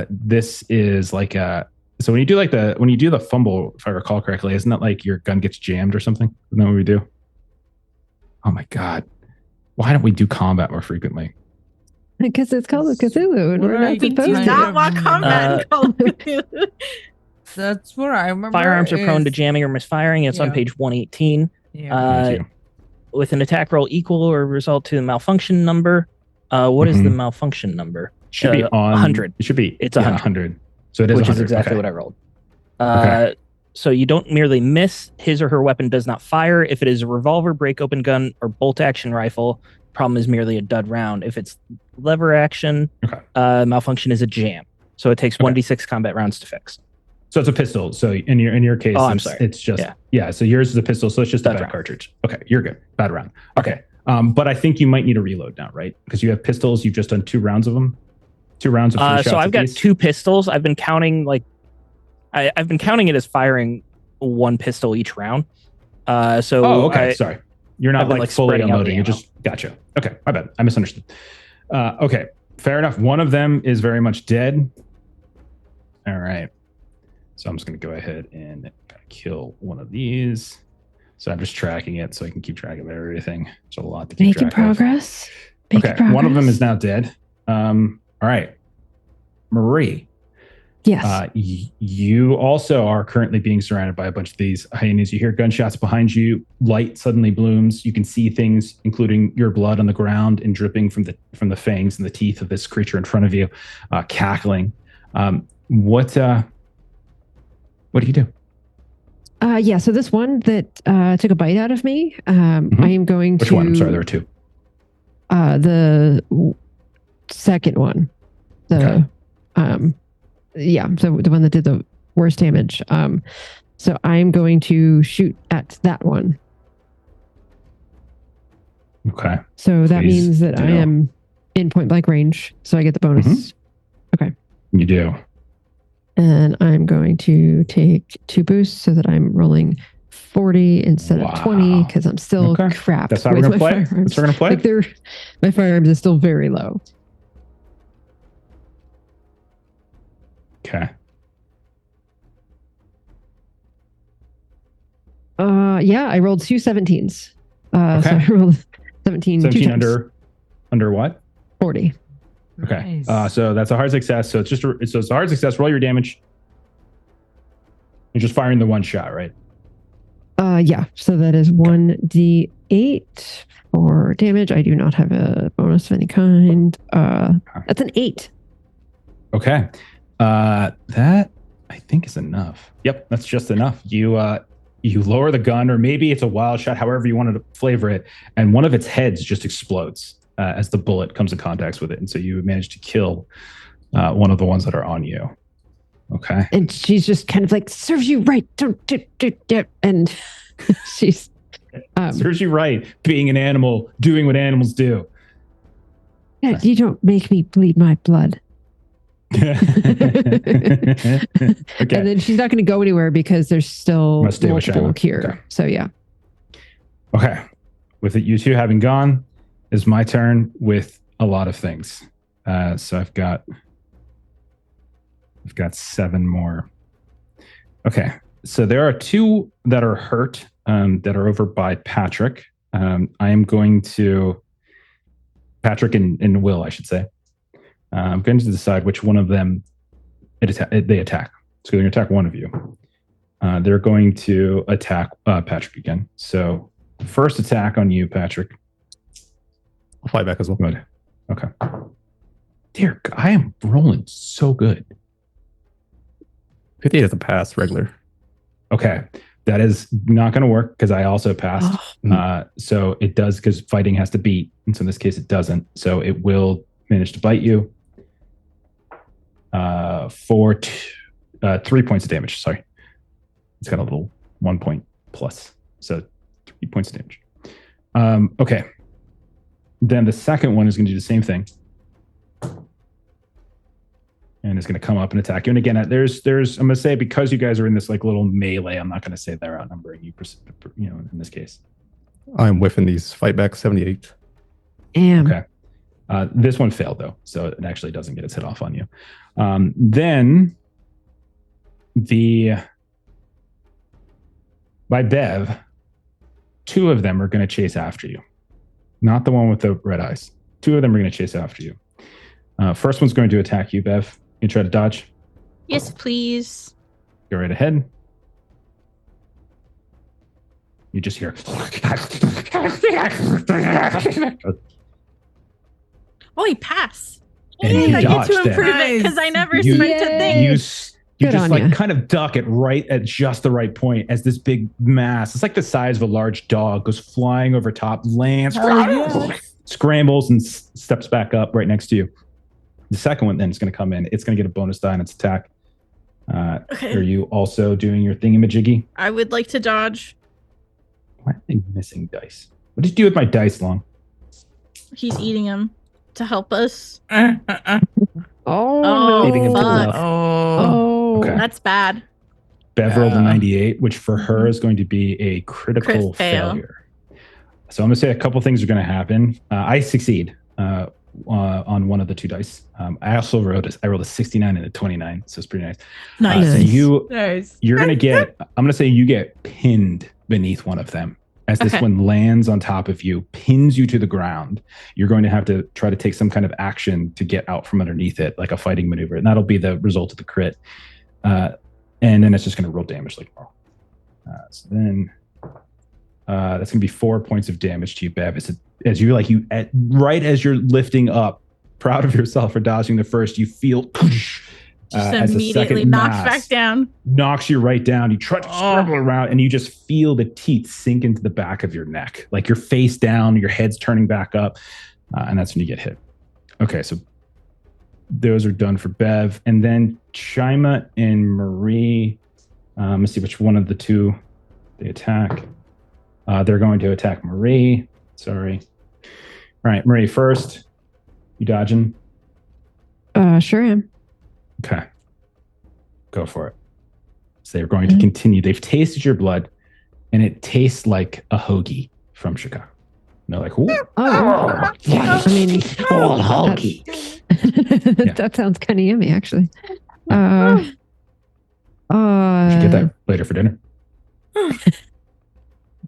[SPEAKER 1] this is so when you do the fumble, if I recall correctly, isn't that like your gun gets jammed or something? Isn't that what we do? Oh my God. Why don't we do combat more frequently?
[SPEAKER 4] Because it's Call of Cthulhu and we're not supposed to.
[SPEAKER 6] Not want combat in Call of Cthulhu.
[SPEAKER 5] That's what I remember.
[SPEAKER 3] Firearms are prone to jamming or misfiring. It's on page 118.
[SPEAKER 5] Yeah.
[SPEAKER 3] With an attack roll equal or result to the malfunction number. What is the malfunction number?
[SPEAKER 1] Should be on
[SPEAKER 3] 100.
[SPEAKER 1] It should be.
[SPEAKER 3] It's 100.
[SPEAKER 1] So it is
[SPEAKER 3] which
[SPEAKER 1] 100.
[SPEAKER 3] is exactly what I rolled. So you don't merely miss. His or her weapon does not fire. If it is a revolver, break open gun, or bolt action rifle, problem is merely a dud round. If it's lever action, malfunction is a jam. So it takes 1d6 combat rounds to fix.
[SPEAKER 1] So it's a pistol. So in your case,
[SPEAKER 3] I'm sorry.
[SPEAKER 1] It's just so yours is a pistol. So it's just a bad cartridge. Okay, you're good. Bad round. Okay. But I think you might need a reload now, right? Because you have pistols. You've just done 2 rounds of them. 2 rounds of 3 shots.
[SPEAKER 3] So I've got 2 pistols. I've been counting I've been counting it as firing 1 pistol each round.
[SPEAKER 1] Sorry. You're not fully unloading. You're just gotcha. Okay, my bad. I misunderstood. Okay, fair enough. One of them is very much dead. All right. So I'm just going to go ahead and kill one of these. So I'm just tracking it so I can keep track of everything. There's a lot to keep
[SPEAKER 4] Making
[SPEAKER 1] track
[SPEAKER 4] progress.
[SPEAKER 1] of.
[SPEAKER 4] Making
[SPEAKER 1] Okay,
[SPEAKER 4] progress.
[SPEAKER 1] one of them is now dead. All right. Marie.
[SPEAKER 4] Yes.
[SPEAKER 1] You also are currently being surrounded by a bunch of these hyenas. You hear gunshots behind you. Light suddenly blooms. You can see things, including your blood on the ground and dripping from the fangs and the teeth of this creature in front of you, cackling. What do you do?
[SPEAKER 4] Yeah. So this one that took a bite out of me, I am going
[SPEAKER 1] Which
[SPEAKER 4] to.
[SPEAKER 1] one? I'm sorry, there were two.
[SPEAKER 4] The second one. Yeah, so the one that did the worst damage. So I'm going to shoot at that one.
[SPEAKER 1] Okay.
[SPEAKER 4] So that
[SPEAKER 1] Please
[SPEAKER 4] means that I
[SPEAKER 1] do.
[SPEAKER 4] am in point blank range. So I get the bonus. Okay.
[SPEAKER 1] You do.
[SPEAKER 4] And I'm going to take 2 boosts so that I'm rolling 40 instead of 20 because I'm still crap.
[SPEAKER 1] That's how we're gonna play.
[SPEAKER 4] Firearms.
[SPEAKER 1] That's how we're gonna play.
[SPEAKER 4] Like my firearms is still very low.
[SPEAKER 1] Okay.
[SPEAKER 4] Yeah, I rolled 2 17s.
[SPEAKER 1] Okay.
[SPEAKER 4] So I rolled 17.
[SPEAKER 1] 17 under what?
[SPEAKER 4] 40.
[SPEAKER 1] Okay.
[SPEAKER 5] Nice.
[SPEAKER 1] So that's a hard success. So it's a hard success. Roll your damage. You're just firing the one shot, right?
[SPEAKER 4] Yeah. So that is 1d8 for damage. I do not have a bonus of any kind. That's an 8.
[SPEAKER 1] Okay. That I think is enough. Yep, that's just enough. You lower the gun, or maybe it's a wild shot, however you wanted to flavor it, and one of its heads just explodes as the bullet comes in contact with it, and so you manage to kill one of the ones that are on you. Okay.
[SPEAKER 4] And she's just kind of like, serves you right. Don't do. And she's
[SPEAKER 1] serves you right. Being an animal, doing what animals do.
[SPEAKER 4] Yeah, you don't make me bleed my blood.
[SPEAKER 1] Okay.
[SPEAKER 4] And then she's not going to go anywhere because there's still
[SPEAKER 1] Must stay with
[SPEAKER 4] multiple
[SPEAKER 1] Shyma.
[SPEAKER 4] here.
[SPEAKER 1] Okay.
[SPEAKER 4] So yeah.
[SPEAKER 1] Okay. With it, you two having gone, is my turn with a lot of things. So I've got 7 more. Okay. So there are 2 that are hurt that are over by Patrick. I am going to Patrick and Will, I should say. I'm going to decide which one of them they attack. So they're going to attack one of you. They're going to attack Patrick again. So first attack on you, Patrick.
[SPEAKER 2] I'll fight back as well.
[SPEAKER 1] Good. Okay. Dear, I am rolling so good.
[SPEAKER 2] 58 is a pass, regular.
[SPEAKER 1] Okay. That is not going to work because I also passed. So it does, because fighting has to beat. And so in this case, it doesn't. So it will manage to bite you for 3 points of damage. Sorry. It's got a little 1 point plus. So 3 points of damage. Okay. Then the second one is going to do the same thing. And it's going to come up and attack you. And again, there's I'm going to say, because you guys are in this like little melee, I'm not going to say they're outnumbering you, in this case.
[SPEAKER 2] I'm whiffing these fight back 78.
[SPEAKER 4] Damn.
[SPEAKER 1] Okay. This one failed though, so it actually doesn't get its hit off on you. Then by Bev, 2 of them are going to chase after you. Not the one with the red eyes. 2 of them are going to chase after you. First one's going to attack you, Bev. You try to dodge.
[SPEAKER 6] Yes, please.
[SPEAKER 1] Go right ahead. You just hear.
[SPEAKER 6] Oh, he passed.
[SPEAKER 1] And
[SPEAKER 6] Yay,
[SPEAKER 1] you
[SPEAKER 6] I get
[SPEAKER 1] dodged
[SPEAKER 6] to
[SPEAKER 1] it.
[SPEAKER 6] improve it because I never
[SPEAKER 1] You-
[SPEAKER 6] spent a thing.
[SPEAKER 1] You
[SPEAKER 4] Good
[SPEAKER 1] just
[SPEAKER 4] on
[SPEAKER 1] like
[SPEAKER 4] ya.
[SPEAKER 1] kind of duck it right at just the right point as this big mass, it's like the size of a large dog, goes flying over top, lands, scrambles, and steps back up right next to you. The second one then is going to come in. It's going to get a bonus die on its attack.
[SPEAKER 6] Okay.
[SPEAKER 1] Are you also doing your thingamajiggy?
[SPEAKER 6] I would like to dodge.
[SPEAKER 1] Why are they missing dice? What did you do with my dice, Long?
[SPEAKER 6] He's eating them to help us.
[SPEAKER 4] Oh,
[SPEAKER 6] Oh,
[SPEAKER 3] Leaving him to
[SPEAKER 6] fuck.
[SPEAKER 3] enough.
[SPEAKER 4] Oh.
[SPEAKER 1] Okay.
[SPEAKER 6] That's bad.
[SPEAKER 1] Bev rolled a 98, which for her is going to be a critical
[SPEAKER 6] Crit fail.
[SPEAKER 1] failure. So I'm going to say a couple things are going to happen. I succeed. on one of the two dice. I also rolled a 69 and a 29, so it's pretty nice.
[SPEAKER 6] Nice.
[SPEAKER 1] So
[SPEAKER 5] Nice.
[SPEAKER 1] you're gonna get. I'm gonna say you get pinned beneath one of them. As this
[SPEAKER 6] Okay.
[SPEAKER 1] one lands on top of you, pins you to the ground, you're going to have to try to take some kind of action to get out from underneath it, like a fighting maneuver. And that'll be the result of the crit. And then it's just going to roll damage like normal. So then that's going to be 4 points of damage to you, Bev. Right as you're lifting up, proud of yourself for dodging the first, you feel
[SPEAKER 6] Just
[SPEAKER 1] as the
[SPEAKER 6] immediately
[SPEAKER 1] second
[SPEAKER 6] knocked
[SPEAKER 1] mass
[SPEAKER 6] back down.
[SPEAKER 1] knocks you right down. You try to struggle around and you just feel the teeth sink into the back of your neck. Like you're face down, your head's turning back up. And that's when you get hit. Okay, so those are done for Bev. And then Shyma and Marie, let's see which one of the two they attack. They're going to attack Marie. Sorry. All right, Marie first. You dodging?
[SPEAKER 4] Sure am.
[SPEAKER 1] Okay. Go for it. So they're going to continue. They've tasted your blood, and it tastes like a hoagie from Chicago. And they're like, ooh.
[SPEAKER 4] Oh, I mean,
[SPEAKER 1] hoagie.
[SPEAKER 4] that sounds kind of yummy, actually.
[SPEAKER 1] We should get that later for dinner.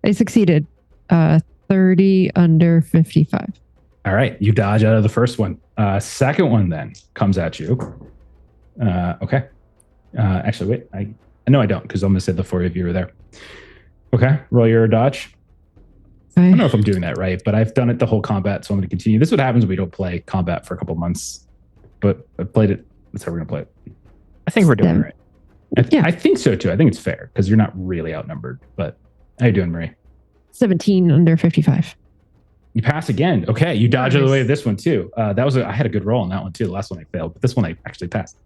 [SPEAKER 4] I succeeded. 30 under 55.
[SPEAKER 1] All right. You dodge out of the first one. Second one then comes at you. Okay. Actually, wait. No, I don't, because I'm going to say the four of you are there. Okay. Roll your dodge. I don't know if I'm doing that right, but I've done it the whole combat, so I'm going to continue. This is what happens when we don't play combat for a couple months, but I played it. That's how we're going to play it.
[SPEAKER 3] I think we're doing it right.
[SPEAKER 1] I think so, too. I think it's fair, because you're not really outnumbered, but how you doing, Marie?
[SPEAKER 4] 17 under 55.
[SPEAKER 1] You pass again. Okay, you dodge out of the way of this one too. I had a good roll on that one too. The last one I failed, but this one I actually passed.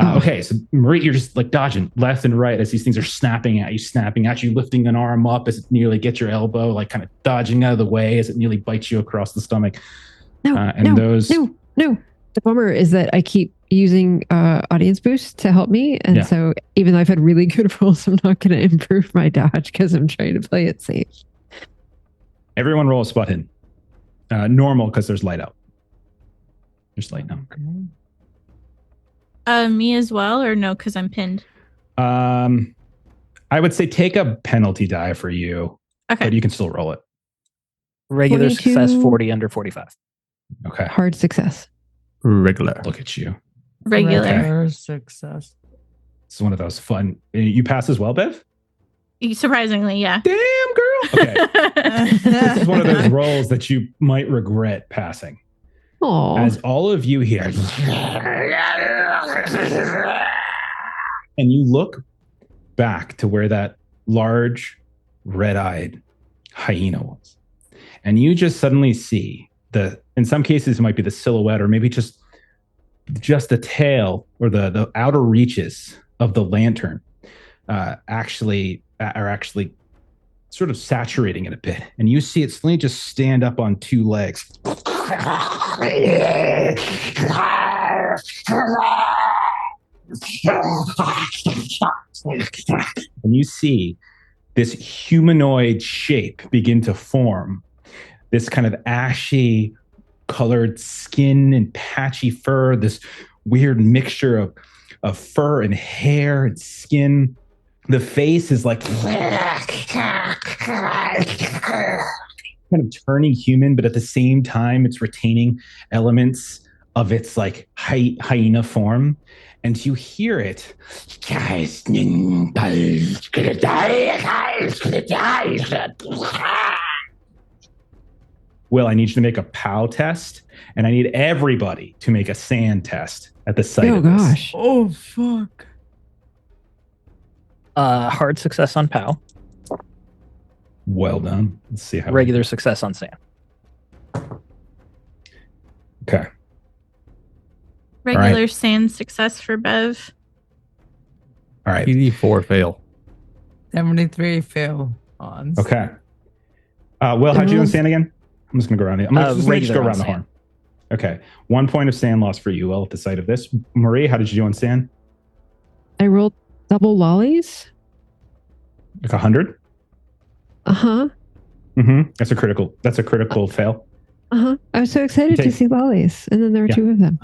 [SPEAKER 1] Okay, so Marie, you're just like dodging left and right as these things are snapping at you, lifting an arm up as it nearly gets your elbow, like kind of dodging out of the way as it nearly bites you across the stomach.
[SPEAKER 4] No. The bummer is that I keep using audience boost to help me, and so even though I've had really good rolls, I'm not going to improve my dodge because I'm trying to play it safe.
[SPEAKER 1] Everyone roll a spot hidden. Normal because there's light out. There's light now.
[SPEAKER 6] Me as well, or no? Because I'm pinned.
[SPEAKER 1] I would say take a penalty die for you, but you can still roll it.
[SPEAKER 3] Regular
[SPEAKER 4] 42.
[SPEAKER 3] success, 40 under 45.
[SPEAKER 1] Okay.
[SPEAKER 4] Hard success.
[SPEAKER 2] Regular.
[SPEAKER 1] Look at you.
[SPEAKER 6] Regular.
[SPEAKER 5] Success.
[SPEAKER 1] It's one of those fun. You pass as well, Bev?
[SPEAKER 6] Surprisingly, yeah.
[SPEAKER 1] Damn, girl. Okay. This is one of those rolls that you might regret passing.
[SPEAKER 4] Aww.
[SPEAKER 1] As all of you hear, and you look back to where that large, red-eyed hyena was, and you just suddenly see in some cases it might be the silhouette, or maybe just the tail or the outer reaches of the lantern are actually sort of saturating it a bit, and you see it suddenly just stand up on two legs. And you see this humanoid shape begin to form, this kind of ashy colored skin and patchy fur, this weird mixture of fur and hair and skin. The face is like kind of turning human, but at the same time, it's retaining elements of its like hyena form. And you hear it. Will, I need you to make a POW test, and I need everybody to make a sand test at the sight of this.
[SPEAKER 4] Gosh.
[SPEAKER 5] Oh, fuck.
[SPEAKER 3] Hard success on POW.
[SPEAKER 1] Well done. Let's see how
[SPEAKER 3] Regular success on SAM.
[SPEAKER 1] Okay.
[SPEAKER 6] Regular
[SPEAKER 1] right.
[SPEAKER 6] sand success for Bev.
[SPEAKER 1] All right.
[SPEAKER 2] PD4 fail.
[SPEAKER 5] 73 fail on.
[SPEAKER 1] Okay. Will, how'd you do on sand again? I'm just gonna go around it. I'm gonna just go
[SPEAKER 3] regular
[SPEAKER 1] around
[SPEAKER 3] on
[SPEAKER 1] the
[SPEAKER 3] sand.
[SPEAKER 1] horn. Okay. 1 point of sand loss for you, Will, at the sight of this. Marie, how did you do on sand?
[SPEAKER 4] I rolled double lollies.
[SPEAKER 1] Like 100?
[SPEAKER 4] Uh-huh.
[SPEAKER 1] Mm-hmm. That's a critical fail.
[SPEAKER 4] Uh-huh. I was so excited to
[SPEAKER 1] Take-
[SPEAKER 4] see lollies, and then there were
[SPEAKER 1] Yeah.
[SPEAKER 4] two of them.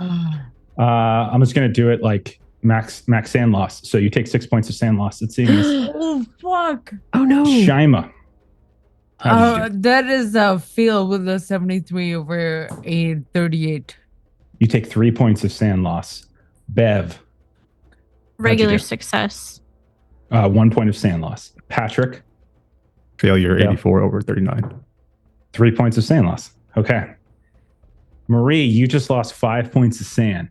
[SPEAKER 1] I'm just gonna do it like max sand loss. So you take 6 points of sand loss. It's seeing this.
[SPEAKER 5] Oh fuck!
[SPEAKER 4] Oh no!
[SPEAKER 1] Shyma. How did you do?
[SPEAKER 5] That is a fail with a 73 over a 38.
[SPEAKER 1] You take 3 points of sand loss. Bev,
[SPEAKER 6] Regular
[SPEAKER 1] do?
[SPEAKER 6] success.
[SPEAKER 1] 1 point of sand loss. Patrick,
[SPEAKER 2] Failure,
[SPEAKER 1] Yeah.
[SPEAKER 2] 84 over 39.
[SPEAKER 1] 3 points of sand loss. Okay. Marie, you just lost 5 points of sand.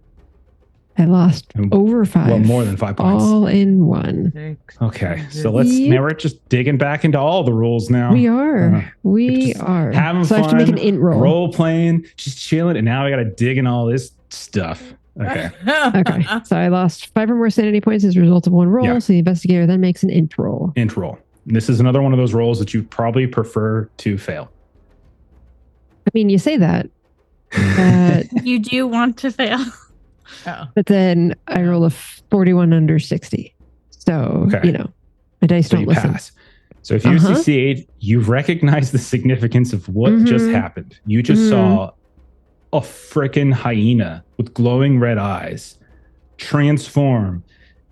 [SPEAKER 4] I lost over 5.
[SPEAKER 1] Well, more than 5 points.
[SPEAKER 4] All in one.
[SPEAKER 5] 6.
[SPEAKER 1] Okay, so
[SPEAKER 5] Yep.
[SPEAKER 1] now we're just digging back into all the rules now.
[SPEAKER 4] We are.
[SPEAKER 1] Uh,
[SPEAKER 4] we
[SPEAKER 1] just
[SPEAKER 4] are.
[SPEAKER 1] having
[SPEAKER 4] So I have to make an
[SPEAKER 1] fun,
[SPEAKER 4] int roll.
[SPEAKER 1] Role playing, just chilling, and now I gotta dig in all this stuff. Okay.
[SPEAKER 4] Okay. So I lost 5 or more sanity points as a result of one roll.
[SPEAKER 1] Yeah.
[SPEAKER 4] So the investigator then makes an int roll.
[SPEAKER 1] Int roll. This is another one of those rolls that you probably prefer to fail.
[SPEAKER 4] I mean, you say that,
[SPEAKER 6] You do want to fail.
[SPEAKER 5] Oh.
[SPEAKER 4] but then I roll a 41 under 60. So,
[SPEAKER 1] Okay.
[SPEAKER 4] my dice
[SPEAKER 1] So
[SPEAKER 4] don't
[SPEAKER 1] you
[SPEAKER 4] listen.
[SPEAKER 1] pass. So if you
[SPEAKER 4] Uh-huh.
[SPEAKER 1] succeed, you recognize the significance of what just
[SPEAKER 4] Mhm.
[SPEAKER 1] happened. You just
[SPEAKER 4] Mhm.
[SPEAKER 1] saw a freaking hyena with glowing red eyes transform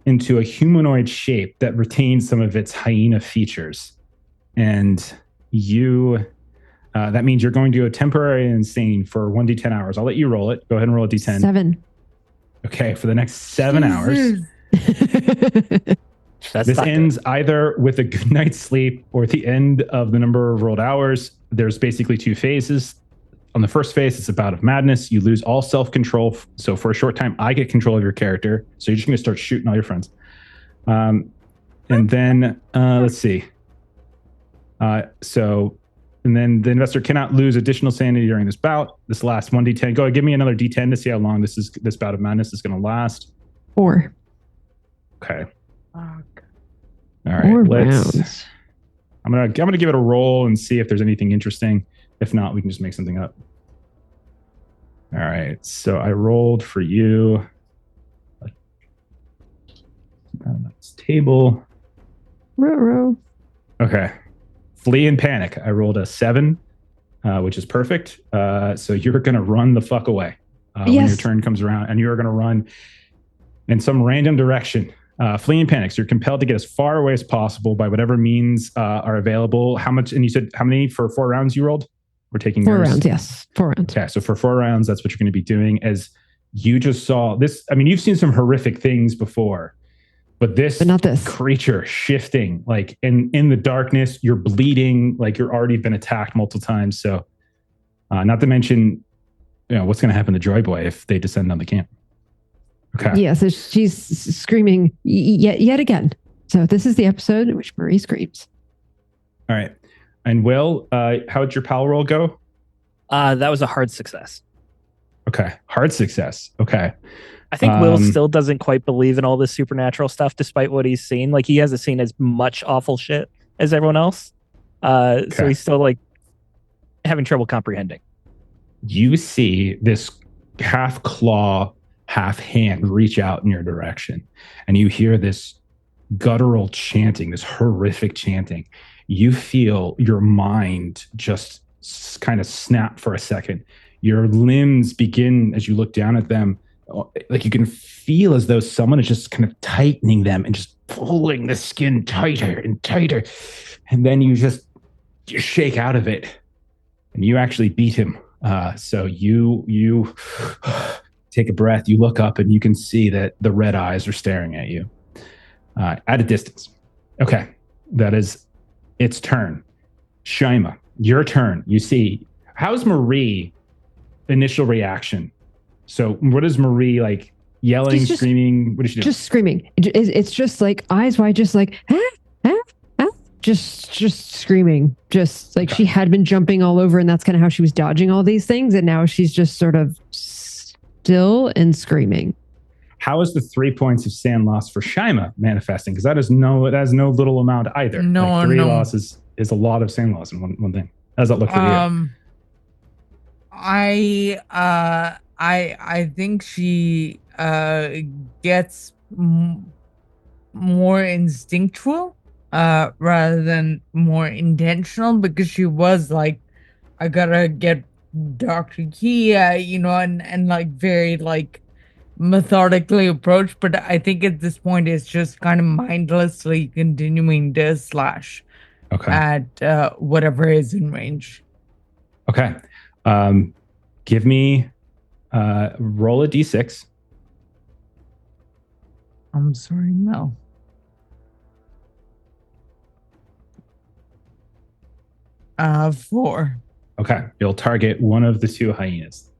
[SPEAKER 1] into a humanoid shape that retains some of its hyena features. And that means you're going to go temporary insane for 1d10 hours. I'll let you roll it. Go ahead and roll a d10.
[SPEAKER 4] 7.
[SPEAKER 1] Okay, for the next 7 hours.
[SPEAKER 5] Jesus.
[SPEAKER 3] That's
[SPEAKER 1] This
[SPEAKER 3] not good.
[SPEAKER 1] ends either with a good night's sleep or at the end of the number of rolled hours. There's basically 2 phases. On the first phase, it's a bout of madness. You lose all self-control. So for a short time, I get control of your character. So you're just going to start shooting all your friends. And then, let's see. And then the investor cannot lose additional sanity during this bout. This last 1d10. Go ahead, give me another d10 to see how long this bout of madness is going to last.
[SPEAKER 4] 4.
[SPEAKER 1] Okay.
[SPEAKER 5] Fuck.
[SPEAKER 1] All right.
[SPEAKER 4] 4 rounds.
[SPEAKER 1] I'm gonna give it a roll and see if there's anything interesting. If not, we can just make something up. All right. So I rolled for you. That's table.
[SPEAKER 4] Row.
[SPEAKER 1] Okay. Flee and panic. I rolled a 7, which is perfect. So you're gonna run the fuck away when your
[SPEAKER 4] Yes.
[SPEAKER 1] turn comes around, and you're gonna run in some random direction. Flee and panic. So you're compelled to get as far away as possible by whatever means are available. How much? And you said how many for 4 rounds you rolled? We're taking
[SPEAKER 4] 4
[SPEAKER 1] yours.
[SPEAKER 4] rounds, yes. 4 rounds.
[SPEAKER 1] Okay, so for 4 rounds, that's what you're going to be doing. As you just saw this, I mean, you've seen some horrific things before, but
[SPEAKER 4] But not this.
[SPEAKER 1] creature shifting, like in the darkness, you're bleeding, like you're already been attacked multiple times. So, not to mention, what's going to happen to Joy Boy if they descend on the camp. Okay.
[SPEAKER 4] Yeah, so she's screaming yet again. So this is the episode in which Marie screams.
[SPEAKER 1] All right. And Will, how'd your pal roll go?
[SPEAKER 3] That was a hard success.
[SPEAKER 1] Okay. Hard success. Okay.
[SPEAKER 3] I think Will
[SPEAKER 1] Um,
[SPEAKER 3] still doesn't quite believe in all this supernatural stuff, despite what he's seen. Like he hasn't seen as much awful shit as everyone else. So
[SPEAKER 1] Okay.
[SPEAKER 3] he's still like having trouble comprehending.
[SPEAKER 1] You see this half claw, half hand reach out in your direction, and you hear this guttural chanting, this horrific chanting. You feel your mind just kind of snap for a second. Your limbs begin, as you look down at them, like you can feel as though someone is just kind of tightening them and just pulling the skin tighter and tighter. And then you shake out of it, and you actually beat him. So you take a breath, you look up, and you can see that the red eyes are staring at you at a distance. Okay, that is its turn. Shyma, your turn. You see, how's Marie initial reaction? So what is Marie like? Yelling,
[SPEAKER 4] She's just-
[SPEAKER 1] screaming? What is she doing?
[SPEAKER 4] Just screaming. It's just like eyes wide, just like, just screaming. Just like
[SPEAKER 1] Okay.
[SPEAKER 4] she had been jumping all over, and that's kind of how she was dodging all these things. And now she's just sort of still and screaming.
[SPEAKER 1] How is the 3 points of sand loss for Shyma manifesting? Because that has no little amount either.
[SPEAKER 5] No,
[SPEAKER 1] like 3
[SPEAKER 5] no.
[SPEAKER 1] losses is a lot of sand loss in one thing. How does that look for you?
[SPEAKER 5] I think she gets more instinctual rather than more intentional, because she was like, I gotta get Dr. Kia, and like very like methodically approach, but I think at this point it's just kind of mindlessly continuing to slash
[SPEAKER 1] Okay.
[SPEAKER 5] at whatever is in range.
[SPEAKER 1] Okay. Give me roll a d6.
[SPEAKER 5] I'm sorry, no. Four.
[SPEAKER 1] Okay. You'll target one of the two hyenas.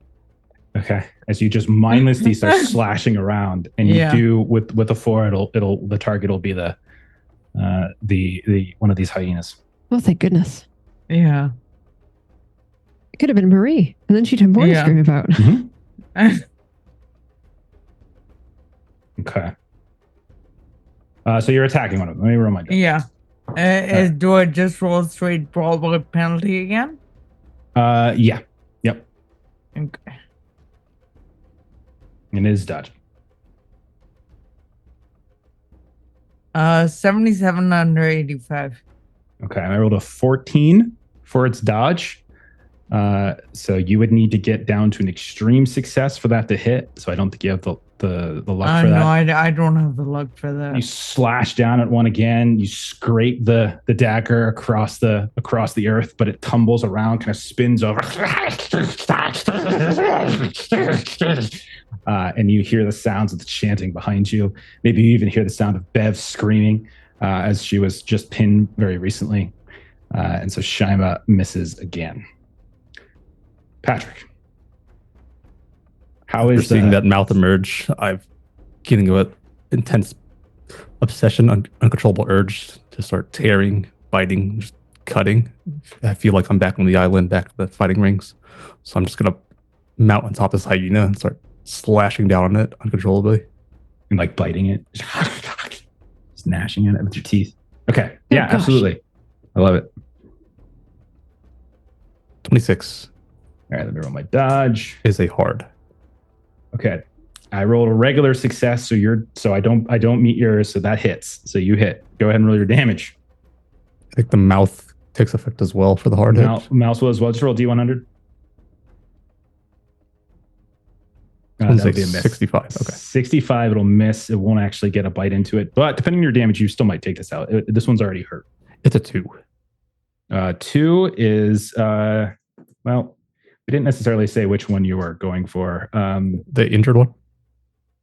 [SPEAKER 1] Okay. As you just mindlessly start slashing around, and you do with a 4, it'll the target will be the one of these hyenas.
[SPEAKER 4] Oh, thank goodness.
[SPEAKER 5] Yeah.
[SPEAKER 4] It could have been Marie, and then she'd have more to scream about.
[SPEAKER 1] Okay. So you're attacking one of them. Let me roll my dice.
[SPEAKER 5] Yeah. Do I just roll straight brawl with penalty again?
[SPEAKER 1] Yeah. Yep.
[SPEAKER 5] Okay.
[SPEAKER 1] And it is dodge.
[SPEAKER 5] 77 under 85.
[SPEAKER 1] Okay. I rolled a 14 for its dodge. So you would need to get down to an extreme success for that to hit. So I don't think you have the luck for that.
[SPEAKER 5] No, I don't have the luck for that.
[SPEAKER 1] You slash down at one again. You scrape the dagger across the earth, but it tumbles around, kind of spins over. And you hear the sounds of the chanting behind you. Maybe you even hear the sound of Bev screaming as she was just pinned very recently. And so Shyma misses again. Patrick, how is
[SPEAKER 2] seeing that mouth emerge? I'm getting an intense obsession, uncontrollable urge to start tearing, biting, just cutting. I feel like I'm back on the island, back at the fighting rings. So I'm just gonna mount on top of this hyena and start slashing down on it uncontrollably.
[SPEAKER 1] And like biting it, just gnashing at it with your teeth. Okay, yeah, absolutely. I love it.
[SPEAKER 2] 26.
[SPEAKER 1] All right, let me roll my dodge.
[SPEAKER 2] Is a hard.
[SPEAKER 1] Okay, I rolled a regular success, so I don't meet yours, so that hits. So you hit. Go ahead and roll your damage.
[SPEAKER 2] I think the mouth takes effect as well for the hard hit.
[SPEAKER 1] Mouse will as well. Just roll D100.
[SPEAKER 2] That'll be a miss. 65. Okay.
[SPEAKER 1] 65. It'll miss. It won't actually get a bite into it, but depending on your damage, you still might take this out. This one's already hurt.
[SPEAKER 2] It's a 2.
[SPEAKER 1] 2 is well. We didn't necessarily say which one you were going for.
[SPEAKER 2] The injured one?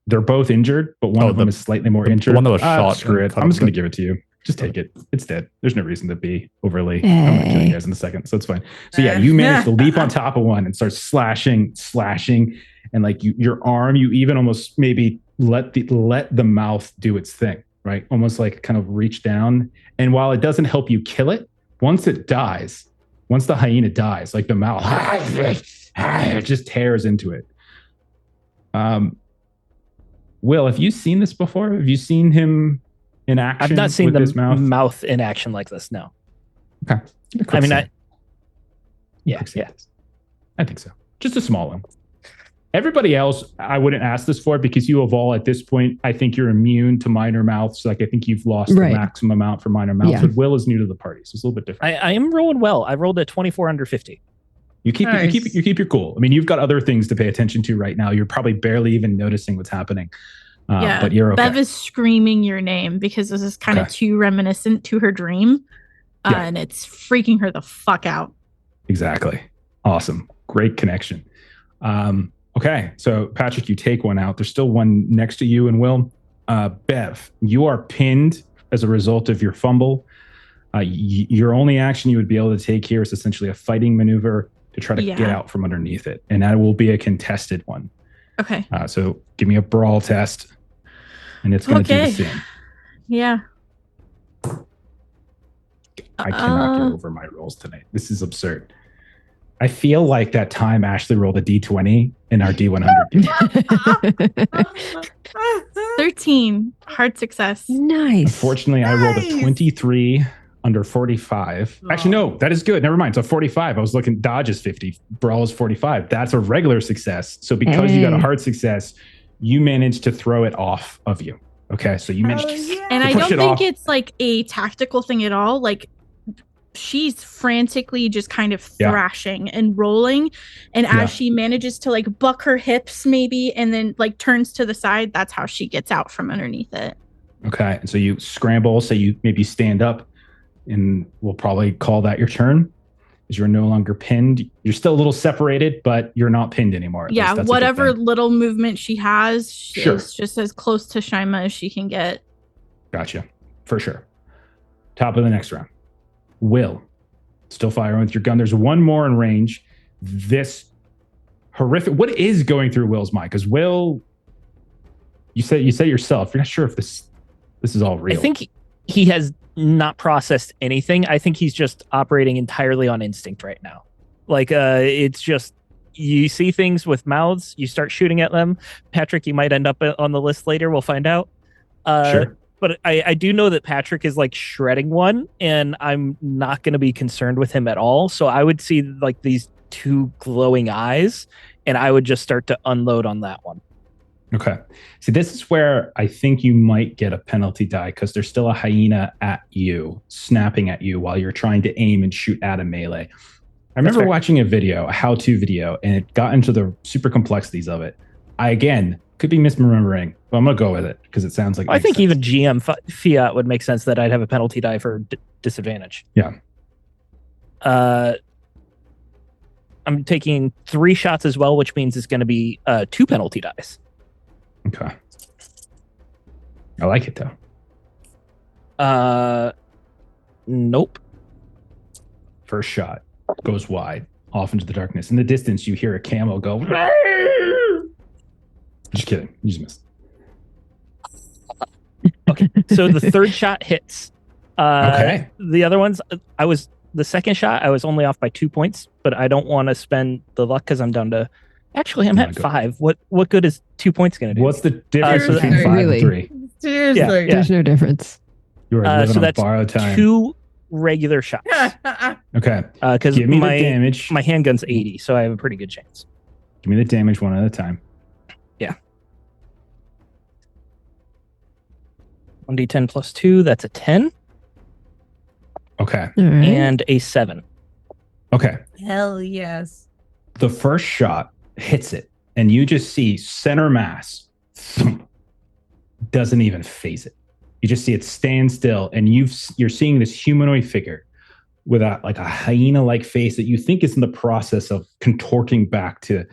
[SPEAKER 1] They're both injured, but one of them is slightly more injured.
[SPEAKER 2] One that was shot.
[SPEAKER 1] Screw it. I'm just going to give it to you. Just take it. It's dead. There's no reason to be overly. I'm going to kill you guys in a second, so it's fine. So yeah, you managed to leap on top of one and start slashing, and like your arm, you even almost maybe let the mouth do its thing, right? Almost like kind of reach down. And while it doesn't help you kill it, once the hyena dies, like the mouth just tears into it. Will, have you seen this before? Have you seen him in action?
[SPEAKER 3] I've not seen
[SPEAKER 1] with his
[SPEAKER 3] the mouth in action like this. No.
[SPEAKER 1] Okay.
[SPEAKER 3] I mean,
[SPEAKER 1] yeah. I think so. Just a small one. Everybody else, I wouldn't ask this for because you have all at this point, I think you're immune to minor mouths. Like I think you've lost the maximum amount for minor mouths. Yeah. But Will is new to the party, so it's a little bit different.
[SPEAKER 3] I am rolling well. I rolled a 24 under 50.
[SPEAKER 1] You keep your cool. I mean, you've got other things to pay attention to right now. You're probably barely even noticing what's happening. But you're okay.
[SPEAKER 6] Bev is screaming your name because this is kind of too reminiscent to her dream. And it's freaking her the fuck out.
[SPEAKER 1] Exactly. Awesome. Great connection. Okay, so Patrick, you take one out. There's still one next to you and Will. Bev, you are pinned as a result of your fumble. Your only action you would be able to take here is essentially a fighting maneuver to try to get out from underneath it. And that will be a contested one.
[SPEAKER 6] Okay.
[SPEAKER 1] So give me a brawl test. And it's going to do the same.
[SPEAKER 6] Yeah.
[SPEAKER 1] I cannot get over my rolls tonight. This is absurd. I feel like that time Ashley rolled a D20 in our D100.
[SPEAKER 6] 13. Hard success.
[SPEAKER 4] Nice.
[SPEAKER 1] Unfortunately, I rolled a 23 under 45. Actually, no, that is good. Never mind. So 45. I was looking, dodge is 50. Brawl is 45. That's a regular success. So because you got a hard success, you managed to throw it off of you. Okay. So you managed to
[SPEAKER 6] and I don't think it's like a tactical thing at all. Like, she's frantically just kind of thrashing and rolling, and as she manages to like buck her hips maybe and then like turns to the side, that's how she gets out from underneath it.
[SPEAKER 1] Okay, so you scramble, so you maybe stand up, and we'll probably call that your turn, as you're no longer pinned. You're still a little separated, but you're not pinned anymore.
[SPEAKER 6] Yeah, whatever little movement she has is just as close to Shyma as she can get.
[SPEAKER 1] Gotcha, for sure. Top of the next round. Will, still firing with your gun. There's one more in range. This horrific. What is going through Will's mind? Because Will, you say yourself, you're not sure if this is all real.
[SPEAKER 3] I think he has not processed anything. I think he's just operating entirely on instinct right now. Like, it's just, you see things with mouths, you start shooting at them. Patrick, you might end up on the list later. We'll find out.
[SPEAKER 1] Sure.
[SPEAKER 3] But I do know that Patrick is like shredding one, and I'm not going to be concerned with him at all. So I would see like these two glowing eyes, and I would just start to unload on that one.
[SPEAKER 1] Okay. See, this is where I think you might get a penalty die, because there's still a hyena at you, snapping at you while you're trying to aim and shoot at a melee. I remember watching a video, a how-to video, and it got into the super complexities of it. I, again, could be misremembering, but I'm going to go with it because it sounds like
[SPEAKER 3] I think even GM fiat would make sense that I'd have a penalty die for disadvantage.
[SPEAKER 1] Yeah.
[SPEAKER 3] I'm taking 3 shots as well, which means it's going to be 2 penalty dice.
[SPEAKER 1] Okay. I like it, though.
[SPEAKER 3] Nope.
[SPEAKER 1] First shot goes wide, off into the darkness. In the distance, you hear a camel go. Just kidding. You just missed.
[SPEAKER 3] Okay. So the third shot hits.
[SPEAKER 1] Okay.
[SPEAKER 3] The other ones, the second shot, I was only off by 2 points, but I don't want to spend the luck because I'm down to. Actually, I'm at 5. What good is 2 points going to do?
[SPEAKER 1] What's the difference between 5 and 3?
[SPEAKER 5] Seriously.
[SPEAKER 3] Yeah.
[SPEAKER 4] There's no difference.
[SPEAKER 1] You are living
[SPEAKER 3] so
[SPEAKER 1] on
[SPEAKER 3] that's
[SPEAKER 1] borrowed time.
[SPEAKER 3] 2 regular shots.
[SPEAKER 1] Okay.
[SPEAKER 3] Because
[SPEAKER 1] Give me the damage.
[SPEAKER 3] My handgun's 80, so I have a pretty good chance.
[SPEAKER 1] Give me the damage one at a time.
[SPEAKER 3] Yeah. 1d10 plus 2, that's a 10.
[SPEAKER 1] Okay.
[SPEAKER 4] All right.
[SPEAKER 3] And a 7.
[SPEAKER 1] Okay.
[SPEAKER 5] Hell yes.
[SPEAKER 1] The first shot hits it, and you just see center mass thump, doesn't even phase it. You just see it stand still, and you're seeing this humanoid figure with a hyena-like face that you think is in the process of contorting back to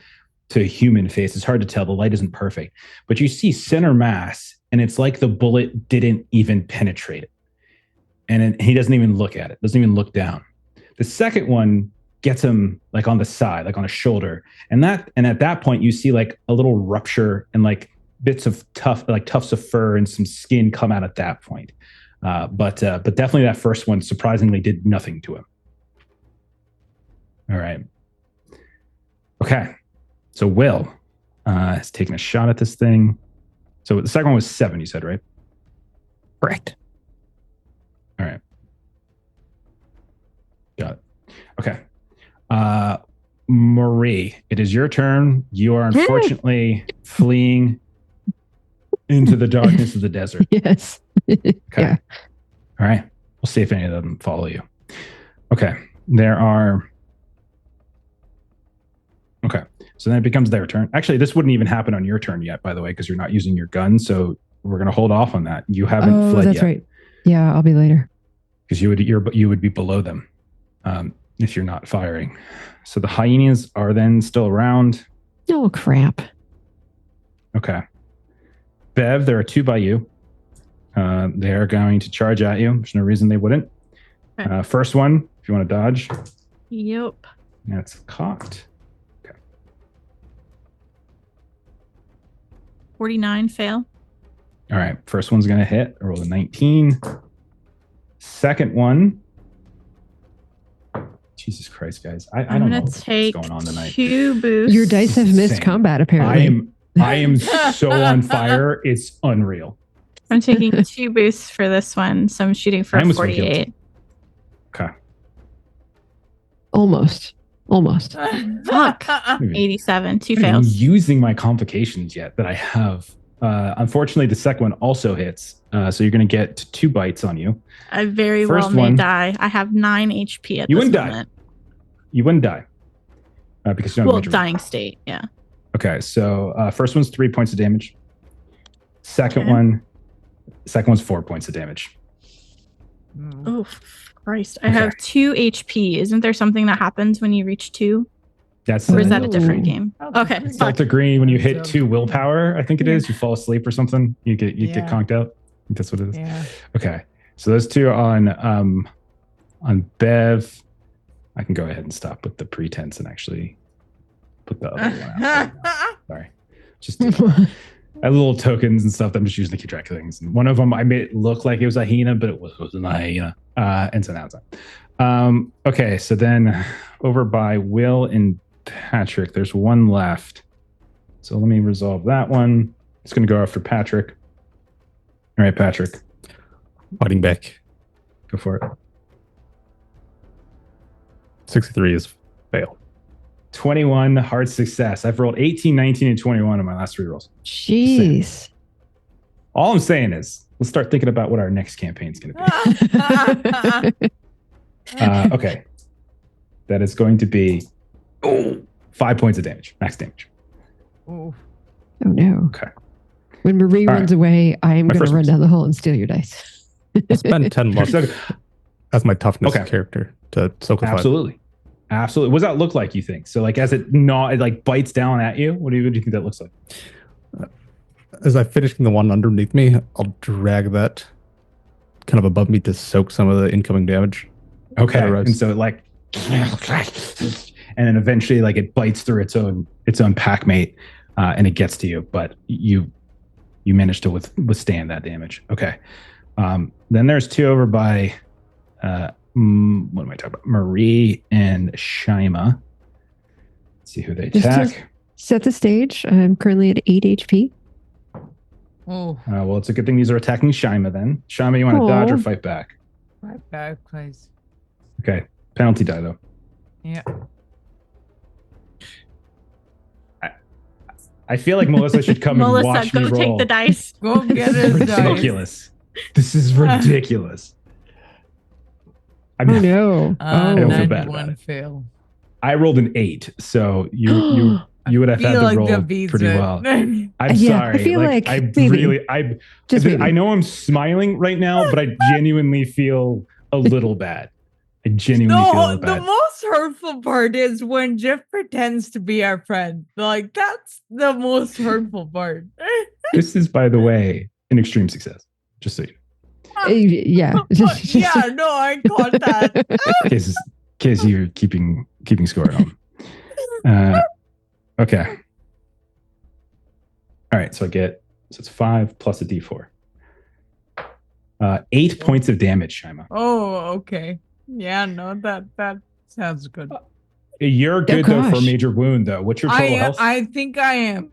[SPEAKER 1] a human face. It's hard to tell. The light isn't perfect, but you see center mass, and it's like the bullet didn't even penetrate it. And he doesn't even look at it, doesn't even look down. The second one gets him like on the side, like on a shoulder. And at that point, you see like a little rupture and like bits of tufts of fur and some skin come out at that point. But definitely that first one surprisingly did nothing to him. All right. Okay. So Will has taken a shot at this thing. So the second one was 7, you said, right?
[SPEAKER 3] Correct.
[SPEAKER 1] All right. Got it. Okay. Marie, it is your turn. You are unfortunately fleeing into the darkness of the desert.
[SPEAKER 4] Yes.
[SPEAKER 1] Okay.
[SPEAKER 4] Yeah.
[SPEAKER 1] All right. We'll see if any of them follow you. Okay. There are. Okay. So then it becomes their turn. Actually, this wouldn't even happen on your turn yet, by the way, because you're not using your gun. So we're going to hold off on that. You haven't fled
[SPEAKER 4] that's
[SPEAKER 1] yet.
[SPEAKER 4] right. Yeah, I'll be later.
[SPEAKER 1] Because you would be below them if you're not firing. So the hyenas are then still around.
[SPEAKER 4] Oh, crap.
[SPEAKER 1] Okay. Bev, there are 2 by you. They are going to charge at you. There's no reason they wouldn't.
[SPEAKER 6] Okay.
[SPEAKER 1] First one, if you want to dodge.
[SPEAKER 6] Yep.
[SPEAKER 1] That's cocked.
[SPEAKER 6] 49 fail.
[SPEAKER 1] All right. First one's going to hit. I rolled a 19. Second one. Jesus Christ, guys. I
[SPEAKER 6] I'm
[SPEAKER 1] don't know
[SPEAKER 6] gonna
[SPEAKER 1] what's
[SPEAKER 6] take
[SPEAKER 1] going on tonight.
[SPEAKER 6] 2 boosts.
[SPEAKER 4] Your dice have missed
[SPEAKER 1] Insane.
[SPEAKER 4] combat, apparently.
[SPEAKER 1] I am so on fire. It's unreal.
[SPEAKER 6] I'm taking 2 boosts for this one, so I'm shooting for
[SPEAKER 1] I almost went
[SPEAKER 6] 48.
[SPEAKER 1] Okay.
[SPEAKER 4] Almost.
[SPEAKER 6] Fuck. 87. 2
[SPEAKER 1] I'm
[SPEAKER 6] fails.
[SPEAKER 1] using my complications yet that I have Unfortunately, the second one also hits. So you're going to get 2 bites on you.
[SPEAKER 6] I very
[SPEAKER 1] First
[SPEAKER 6] well may
[SPEAKER 1] one-
[SPEAKER 6] die. I have 9 HP at
[SPEAKER 1] You
[SPEAKER 6] this
[SPEAKER 1] wouldn't die.
[SPEAKER 6] moment.
[SPEAKER 1] You wouldn't die. Because you don't
[SPEAKER 6] Well,
[SPEAKER 1] have major
[SPEAKER 6] dying state, yeah.
[SPEAKER 1] Okay, so first one's 3 points of damage. Second
[SPEAKER 6] Okay.
[SPEAKER 1] one's 4 points of damage.
[SPEAKER 6] Oh, Christ. I have 2 HP. Isn't there something that happens when you reach 2?
[SPEAKER 1] That's
[SPEAKER 6] Or is that a
[SPEAKER 4] Ooh.
[SPEAKER 6] different game? Okay.
[SPEAKER 5] It's
[SPEAKER 6] fuck.
[SPEAKER 1] Delta Green. When you hit
[SPEAKER 5] So-
[SPEAKER 1] 2 willpower, I think it
[SPEAKER 6] Yeah.
[SPEAKER 1] is. You fall asleep or something. You get
[SPEAKER 5] Yeah.
[SPEAKER 1] conked out. I think that's what it is.
[SPEAKER 5] Yeah.
[SPEAKER 1] Okay, so those 2 on Bev. I can go ahead and stop with the pretense and actually put the other one out. Sorry, just I have little tokens and stuff that I'm just using to keep track of things. And one of them I made it look like it was a hyena, but it wasn't a hyena. And so now it's not. Okay, so then over by Will and Patrick, there's one left. So let me resolve that one. It's going to go after Patrick. All right, Patrick,
[SPEAKER 2] Fighting back.
[SPEAKER 1] go for it.
[SPEAKER 2] 63 is fail.
[SPEAKER 1] 21, hard success. I've rolled 18, 19, and 21 on my last 3 rolls.
[SPEAKER 4] Jeez.
[SPEAKER 1] All I'm saying is, let's start thinking about what our next campaign's going to be. Okay. That is going to be 5 points of damage, max damage.
[SPEAKER 5] Ooh.
[SPEAKER 4] Oh no.
[SPEAKER 1] Okay.
[SPEAKER 4] When Marie
[SPEAKER 1] All
[SPEAKER 4] runs away, I am
[SPEAKER 1] My
[SPEAKER 4] going to
[SPEAKER 1] first
[SPEAKER 4] run
[SPEAKER 1] one's-
[SPEAKER 4] down the hole and steal your dice.
[SPEAKER 2] I'll spend 10 luck
[SPEAKER 1] So-
[SPEAKER 2] as my toughness
[SPEAKER 1] Okay.
[SPEAKER 2] character to soak a 5.
[SPEAKER 1] absolutely. Absolutely. What does that look like, you think? So, like, as it like bites down at you, what do you think that looks like?
[SPEAKER 2] As I finish the one underneath me, I'll drag that kind of above me to soak some of the incoming damage.
[SPEAKER 1] Okay.
[SPEAKER 2] That arrives.
[SPEAKER 1] And so, like, and then eventually, like, it bites through its own packmate, and it gets to you, but you manage to withstand that damage. Okay. Then there's 2 over by what am I talking about? Marie and Shyma. Let's see who they
[SPEAKER 4] Just to-
[SPEAKER 1] attack.
[SPEAKER 4] Set the stage. I'm currently at 8 HP.
[SPEAKER 5] Oh,
[SPEAKER 1] Well, it's a good thing these are attacking Shyma then. Shyma, you want to dodge or
[SPEAKER 4] Aw.
[SPEAKER 1] fight back?
[SPEAKER 5] my bad, please.
[SPEAKER 1] Okay. Penalty die, though.
[SPEAKER 5] Yeah.
[SPEAKER 1] I feel like Melissa should come and
[SPEAKER 6] Melissa,
[SPEAKER 1] watch
[SPEAKER 6] go
[SPEAKER 1] me roll.
[SPEAKER 6] take the dice.
[SPEAKER 5] Go get
[SPEAKER 1] This is
[SPEAKER 5] it, dice.
[SPEAKER 1] ridiculous. This is ridiculous. I
[SPEAKER 4] Oh
[SPEAKER 1] mean,
[SPEAKER 4] no.
[SPEAKER 1] I don't feel
[SPEAKER 4] Oh.
[SPEAKER 1] bad about
[SPEAKER 5] 91
[SPEAKER 1] it.
[SPEAKER 5] fail.
[SPEAKER 1] I rolled an 8, so you would have had
[SPEAKER 5] Feel
[SPEAKER 1] to
[SPEAKER 5] like
[SPEAKER 1] roll
[SPEAKER 5] that beats
[SPEAKER 1] pretty
[SPEAKER 5] it.
[SPEAKER 1] well. I'm
[SPEAKER 4] Yeah,
[SPEAKER 1] sorry.
[SPEAKER 4] I feel like
[SPEAKER 1] I
[SPEAKER 4] maybe.
[SPEAKER 1] really,
[SPEAKER 4] Just maybe.
[SPEAKER 1] I know I'm smiling right now, but I genuinely feel a little bad. I genuinely feel a
[SPEAKER 5] No,
[SPEAKER 1] little
[SPEAKER 5] the
[SPEAKER 1] bad.
[SPEAKER 5] most hurtful part is when Jeff pretends to be our friend. Like, that's the most hurtful part.
[SPEAKER 1] This is, by the way, an extreme success. Just so you
[SPEAKER 4] Yeah.
[SPEAKER 5] Yeah, no, I caught that.
[SPEAKER 1] in case you're keeping score at home. Okay. All right, so it's 5 plus a d4. 8 points of damage, Shyma.
[SPEAKER 5] Oh, okay. Yeah, no, that sounds good.
[SPEAKER 1] You're good though for a
[SPEAKER 4] gosh.
[SPEAKER 1] major wound though. What's your total health?
[SPEAKER 5] I think I am.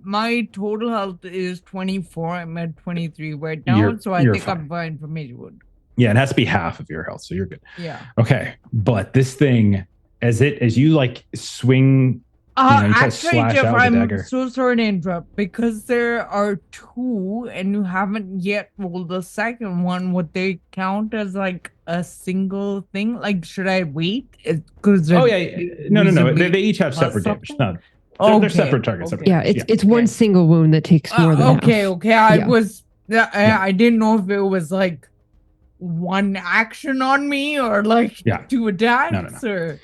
[SPEAKER 5] My total health is 24. I'm at 23 right now, so I
[SPEAKER 1] you're
[SPEAKER 5] think I'm
[SPEAKER 1] fine.
[SPEAKER 5] fine for major wound.
[SPEAKER 1] Yeah, it has to be half of your health, so you're good.
[SPEAKER 5] Yeah.
[SPEAKER 1] Okay, but this thing, as you like swing, you try to
[SPEAKER 5] Actually,
[SPEAKER 1] slash
[SPEAKER 5] Jeff,
[SPEAKER 1] out with a
[SPEAKER 5] I'm
[SPEAKER 1] dagger.
[SPEAKER 5] so sorry to interrupt because there are 2 and you haven't yet rolled the second one. Would they count as like a single thing? Like, should I wait? Because
[SPEAKER 1] Oh yeah, no. They each have
[SPEAKER 5] plus
[SPEAKER 1] separate damage.
[SPEAKER 5] something?
[SPEAKER 1] No, they're separate targets.
[SPEAKER 5] Okay.
[SPEAKER 1] separate
[SPEAKER 4] Yeah,
[SPEAKER 1] targets.
[SPEAKER 4] it's one single wound that takes more than
[SPEAKER 5] okay,
[SPEAKER 4] half.
[SPEAKER 5] okay. I
[SPEAKER 4] Yeah.
[SPEAKER 5] was.
[SPEAKER 1] Yeah.
[SPEAKER 5] I didn't know if it was like one action on me or like
[SPEAKER 1] Yeah.
[SPEAKER 5] 2 attacks
[SPEAKER 1] No.
[SPEAKER 5] or.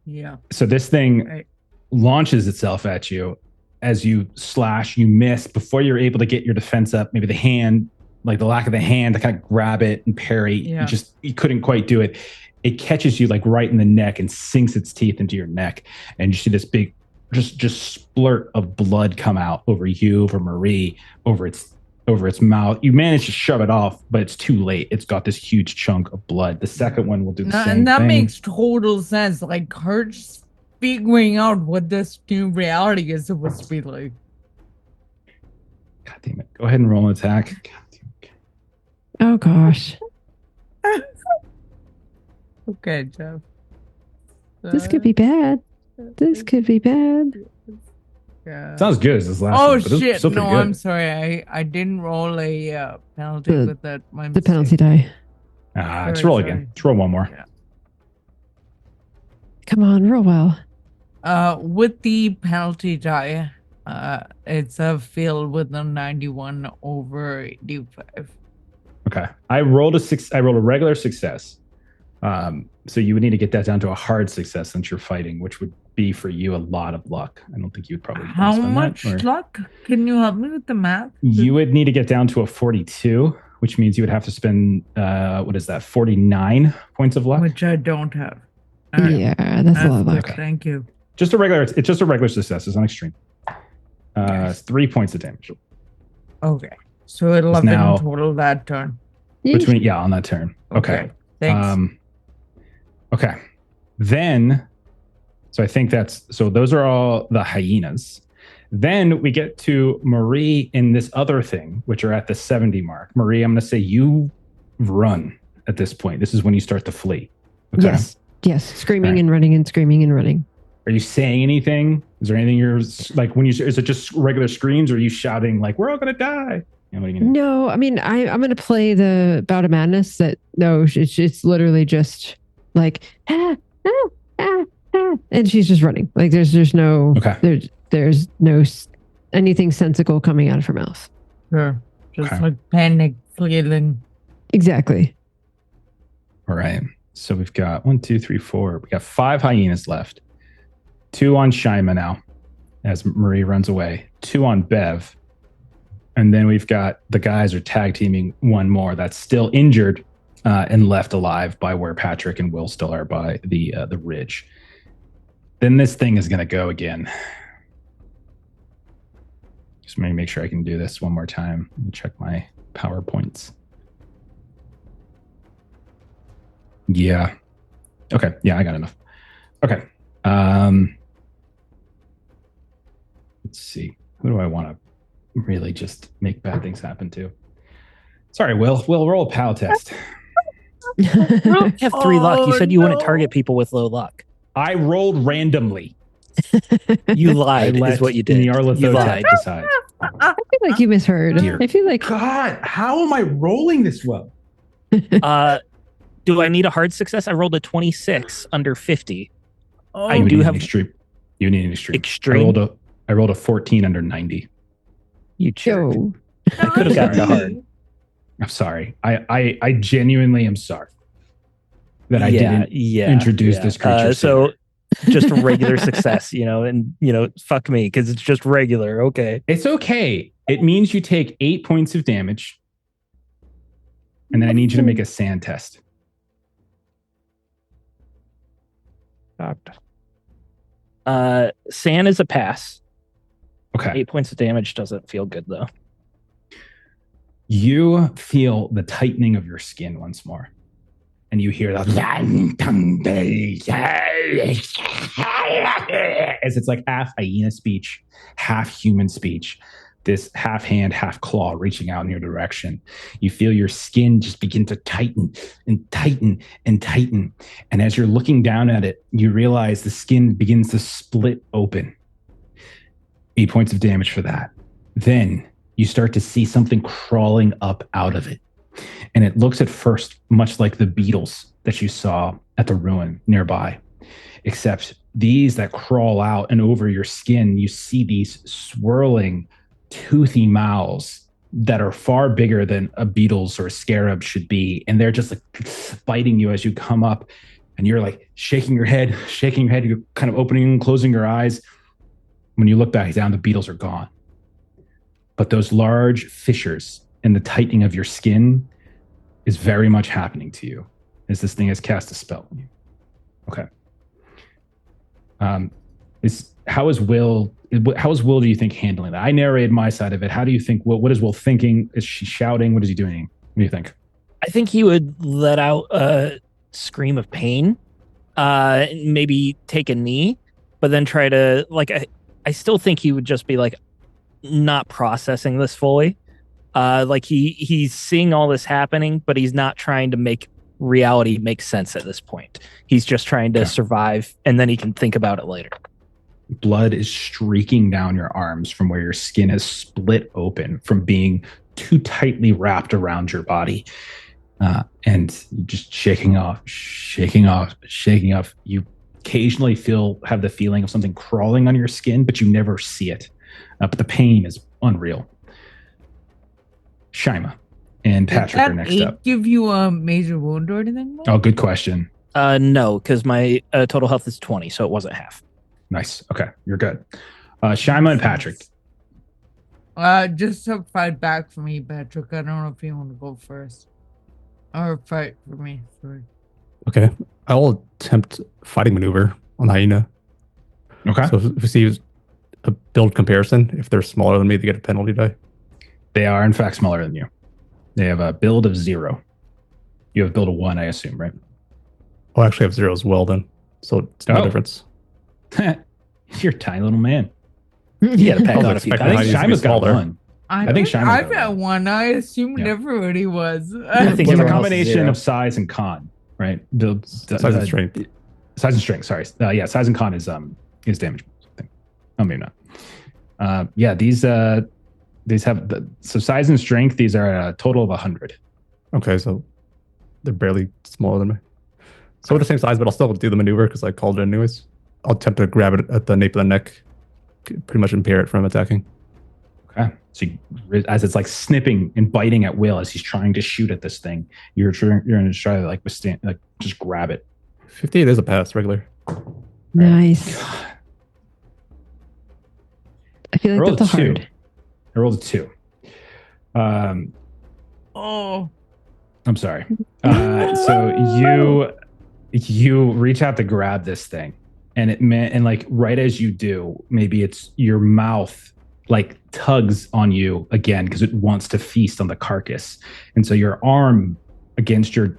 [SPEAKER 5] Yeah.
[SPEAKER 1] So this thing
[SPEAKER 5] Right.
[SPEAKER 1] launches itself at you. As you slash, you miss before you're able to get your defense up. Maybe the hand, like the lack of the hand to kind of grab it and parry,
[SPEAKER 5] Yeah.
[SPEAKER 1] you couldn't quite do it. It catches you like right in the neck and sinks its teeth into your neck, and you see this big, just splurt of blood come out over you, over Marie, over its mouth. You manage to shove it off, but it's too late. It's got this huge chunk of blood. The second one will do the
[SPEAKER 5] No,
[SPEAKER 1] same
[SPEAKER 5] and that
[SPEAKER 1] thing.
[SPEAKER 5] makes total sense. Like her figuring out what this new reality is supposed to be like.
[SPEAKER 1] God damn it! Go ahead and roll an attack. God damn it.
[SPEAKER 4] Oh gosh.
[SPEAKER 5] Okay, Jeff.
[SPEAKER 4] This could be bad. This could be bad.
[SPEAKER 5] Yeah.
[SPEAKER 1] Sounds good as this last
[SPEAKER 5] Oh
[SPEAKER 1] one. But
[SPEAKER 5] shit!
[SPEAKER 1] still pretty
[SPEAKER 5] No,
[SPEAKER 1] good.
[SPEAKER 5] I'm sorry. I didn't roll a penalty
[SPEAKER 4] The-
[SPEAKER 5] with that. My
[SPEAKER 4] The penalty
[SPEAKER 5] mistake.
[SPEAKER 4] die.
[SPEAKER 1] Just
[SPEAKER 5] Sorry,
[SPEAKER 1] roll
[SPEAKER 5] sorry.
[SPEAKER 1] again. Just roll one more.
[SPEAKER 5] Yeah.
[SPEAKER 4] Come on, roll well.
[SPEAKER 5] With the penalty die, it's a fail with a 91 over 85.
[SPEAKER 1] Okay. I rolled a regular success. So you would need to get that down to a hard success since you're fighting, which would be for you a lot of luck. I don't think you'd probably
[SPEAKER 5] How
[SPEAKER 1] spend
[SPEAKER 5] much
[SPEAKER 1] that, or-
[SPEAKER 5] luck? Can you help me with the math?
[SPEAKER 1] You would need to get down to a 42, which means you would have to spend what is that? 49 points of luck.
[SPEAKER 5] Which I don't have. All right.
[SPEAKER 4] Yeah, that's a lot of
[SPEAKER 5] good.
[SPEAKER 4] luck.
[SPEAKER 1] Okay.
[SPEAKER 5] Thank you.
[SPEAKER 1] It's just a regular success. It's not extreme. 3 points of damage.
[SPEAKER 5] Okay. So 11
[SPEAKER 1] now-
[SPEAKER 5] total that turn.
[SPEAKER 1] Between on that turn. Okay.
[SPEAKER 5] Thanks.
[SPEAKER 1] Okay. Then, so I think those are all the hyenas. Then we get to Marie in this other thing, which are at the 70 mark. Marie, I'm going to say you run at this point. This is when you start to flee. Okay.
[SPEAKER 4] Yes. Screaming
[SPEAKER 1] Okay.
[SPEAKER 4] and running and screaming and running.
[SPEAKER 1] Are you saying anything? Is there anything you're like is it just regular screams, or are you shouting like, we're all going to die? You know, what are you gonna do?
[SPEAKER 4] No, I mean, I'm going to play the Bout of Madness it's literally just like, and she's just running. Like there's no, there's no anything sensical coming out of her mouth.
[SPEAKER 5] Sure. Just
[SPEAKER 1] Okay.
[SPEAKER 5] like panic feeling.
[SPEAKER 4] Exactly.
[SPEAKER 1] All right. So we've got 1, 2, 3, 4. We got 5 hyenas left. 2 on Shyma now, as Marie runs away. 2 on Bev. And then we've got the guys are tag teaming one more that's still injured and left alive by where Patrick and Will still are by the ridge. Then this thing is going to go again. Just make sure I can do this one more time. Let me check my PowerPoints. Yeah. Okay. Yeah, I got enough. Okay. Let's see. Who do I want to really just make bad things happen to? Sorry, Will. Will, roll a PAL test.
[SPEAKER 3] You have 3 luck. You said you wouldn't
[SPEAKER 5] no.
[SPEAKER 3] target people with low luck.
[SPEAKER 1] I rolled randomly.
[SPEAKER 3] You lied, is what you did. You lied.
[SPEAKER 1] Decide.
[SPEAKER 4] I feel like you misheard.
[SPEAKER 1] Dear
[SPEAKER 4] I feel like
[SPEAKER 1] God, how am I rolling this well?
[SPEAKER 3] Do I need a hard success? I rolled a 26 under 50.
[SPEAKER 5] Oh,
[SPEAKER 3] I
[SPEAKER 1] You
[SPEAKER 3] do
[SPEAKER 1] need
[SPEAKER 3] have
[SPEAKER 1] an extreme. You need an extreme.
[SPEAKER 3] extreme.
[SPEAKER 1] I rolled a 14 under 90.
[SPEAKER 3] You jerk.
[SPEAKER 4] Joe.
[SPEAKER 3] I could have gotten a hard.
[SPEAKER 1] I'm sorry. I genuinely am sorry that I didn't introduce this creature.
[SPEAKER 3] So
[SPEAKER 1] sooner.
[SPEAKER 3] just a regular success, and fuck me because it's just regular. Okay.
[SPEAKER 1] It's okay. It means you take 8 points of damage, and then I need you to make a sand test.
[SPEAKER 3] Sand is a pass.
[SPEAKER 1] Okay.
[SPEAKER 3] 8 points of damage doesn't feel good though.
[SPEAKER 1] You feel the tightening of your skin once more. And you hear that as it's like half hyena speech, half human speech. This half hand, half claw reaching out in your direction. You feel your skin just begin to tighten and tighten and tighten. And as you're looking down at it, you realize the skin begins to split open. 8 points of damage for that. Then you start to see something crawling up out of it. And it looks at first much like the beetles that you saw at the ruin nearby, except these that crawl out and over your skin, you see these swirling, toothy mouths that are far bigger than a beetle's or a scarab should be. And they're just like biting you as you come up, and you're like shaking your head, you're kind of opening and closing your eyes. When you look back down, the beetles are gone. But those large fissures in the tightening of your skin is very much happening to you as this thing has cast a spell on you. Okay. How is Will, do you think, handling that? I narrated my side of it. How do you think, what is Will thinking? Is she shouting? What is he doing? What do you think?
[SPEAKER 3] I think he would let out a scream of pain, maybe take a knee, but then try to, I still think he would just be like not processing this fully. Like he's seeing all this happening, but he's not trying to make reality make sense at this point. He's just trying to survive, and then he can think about it later.
[SPEAKER 1] Blood is streaking down your arms from where your skin is split open from being too tightly wrapped around your body. And just shaking off. You occasionally have the feeling of something crawling on your skin, but you never see it. But the pain is unreal. Shyma and Patrick are next up.
[SPEAKER 5] Give you a major wound or anything?
[SPEAKER 1] Oh, good question.
[SPEAKER 3] No, because my total health is 20, so it wasn't half.
[SPEAKER 1] Nice. Okay, you're good. Shyma and Patrick.
[SPEAKER 5] Just to fight back for me, Patrick. I don't know if you want to go first. Or fight for me. Sorry.
[SPEAKER 2] Okay. I will attempt fighting maneuver on hyena.
[SPEAKER 1] Okay.
[SPEAKER 2] So if we see a build comparison, if they're smaller than me, they get a penalty die.
[SPEAKER 1] They are, in fact, smaller than you. They have a build of 0. You have a build of 1, I assume, right?
[SPEAKER 2] Oh, I actually have 0 as well then. So it's no difference.
[SPEAKER 1] You're a tiny little man.
[SPEAKER 3] Yeah, the
[SPEAKER 2] I was
[SPEAKER 3] on a few
[SPEAKER 2] expecting
[SPEAKER 3] times.
[SPEAKER 1] I think
[SPEAKER 2] Heidi's
[SPEAKER 1] Shyma's
[SPEAKER 2] to be
[SPEAKER 1] got
[SPEAKER 2] smaller.
[SPEAKER 1] 1.
[SPEAKER 5] I
[SPEAKER 1] think
[SPEAKER 5] think
[SPEAKER 1] Shyma's
[SPEAKER 5] I've
[SPEAKER 1] got
[SPEAKER 5] got one. I assumed
[SPEAKER 1] Yeah.
[SPEAKER 5] everybody was.
[SPEAKER 3] I think
[SPEAKER 1] It's a
[SPEAKER 3] everyone else is
[SPEAKER 1] combination
[SPEAKER 3] 0.
[SPEAKER 1] of size and con, right? The
[SPEAKER 2] Size and strength.
[SPEAKER 1] Size and strength. Sorry. Yeah, size and con is damage. Oh, maybe not. Yeah, these have so size and strength. These are a total of 100.
[SPEAKER 2] Okay, so they're barely smaller than me. So we're the same size, but I'll still do the maneuver because I called it anyways. I'll attempt to grab it at the nape of the neck, pretty much impair it from attacking.
[SPEAKER 1] Okay. So as it's like snipping and biting at will as he's trying to shoot at this thing, you're going to try to like withstand, like just grab it.
[SPEAKER 2] 58 is a pass, regular.
[SPEAKER 4] Nice. I feel like that's a hard.
[SPEAKER 1] I rolled a 2.
[SPEAKER 5] Oh.
[SPEAKER 1] I'm sorry. So you reach out to grab this thing, and like right as you do, maybe it's your mouth like tugs on you again because it wants to feast on the carcass, and so your arm against your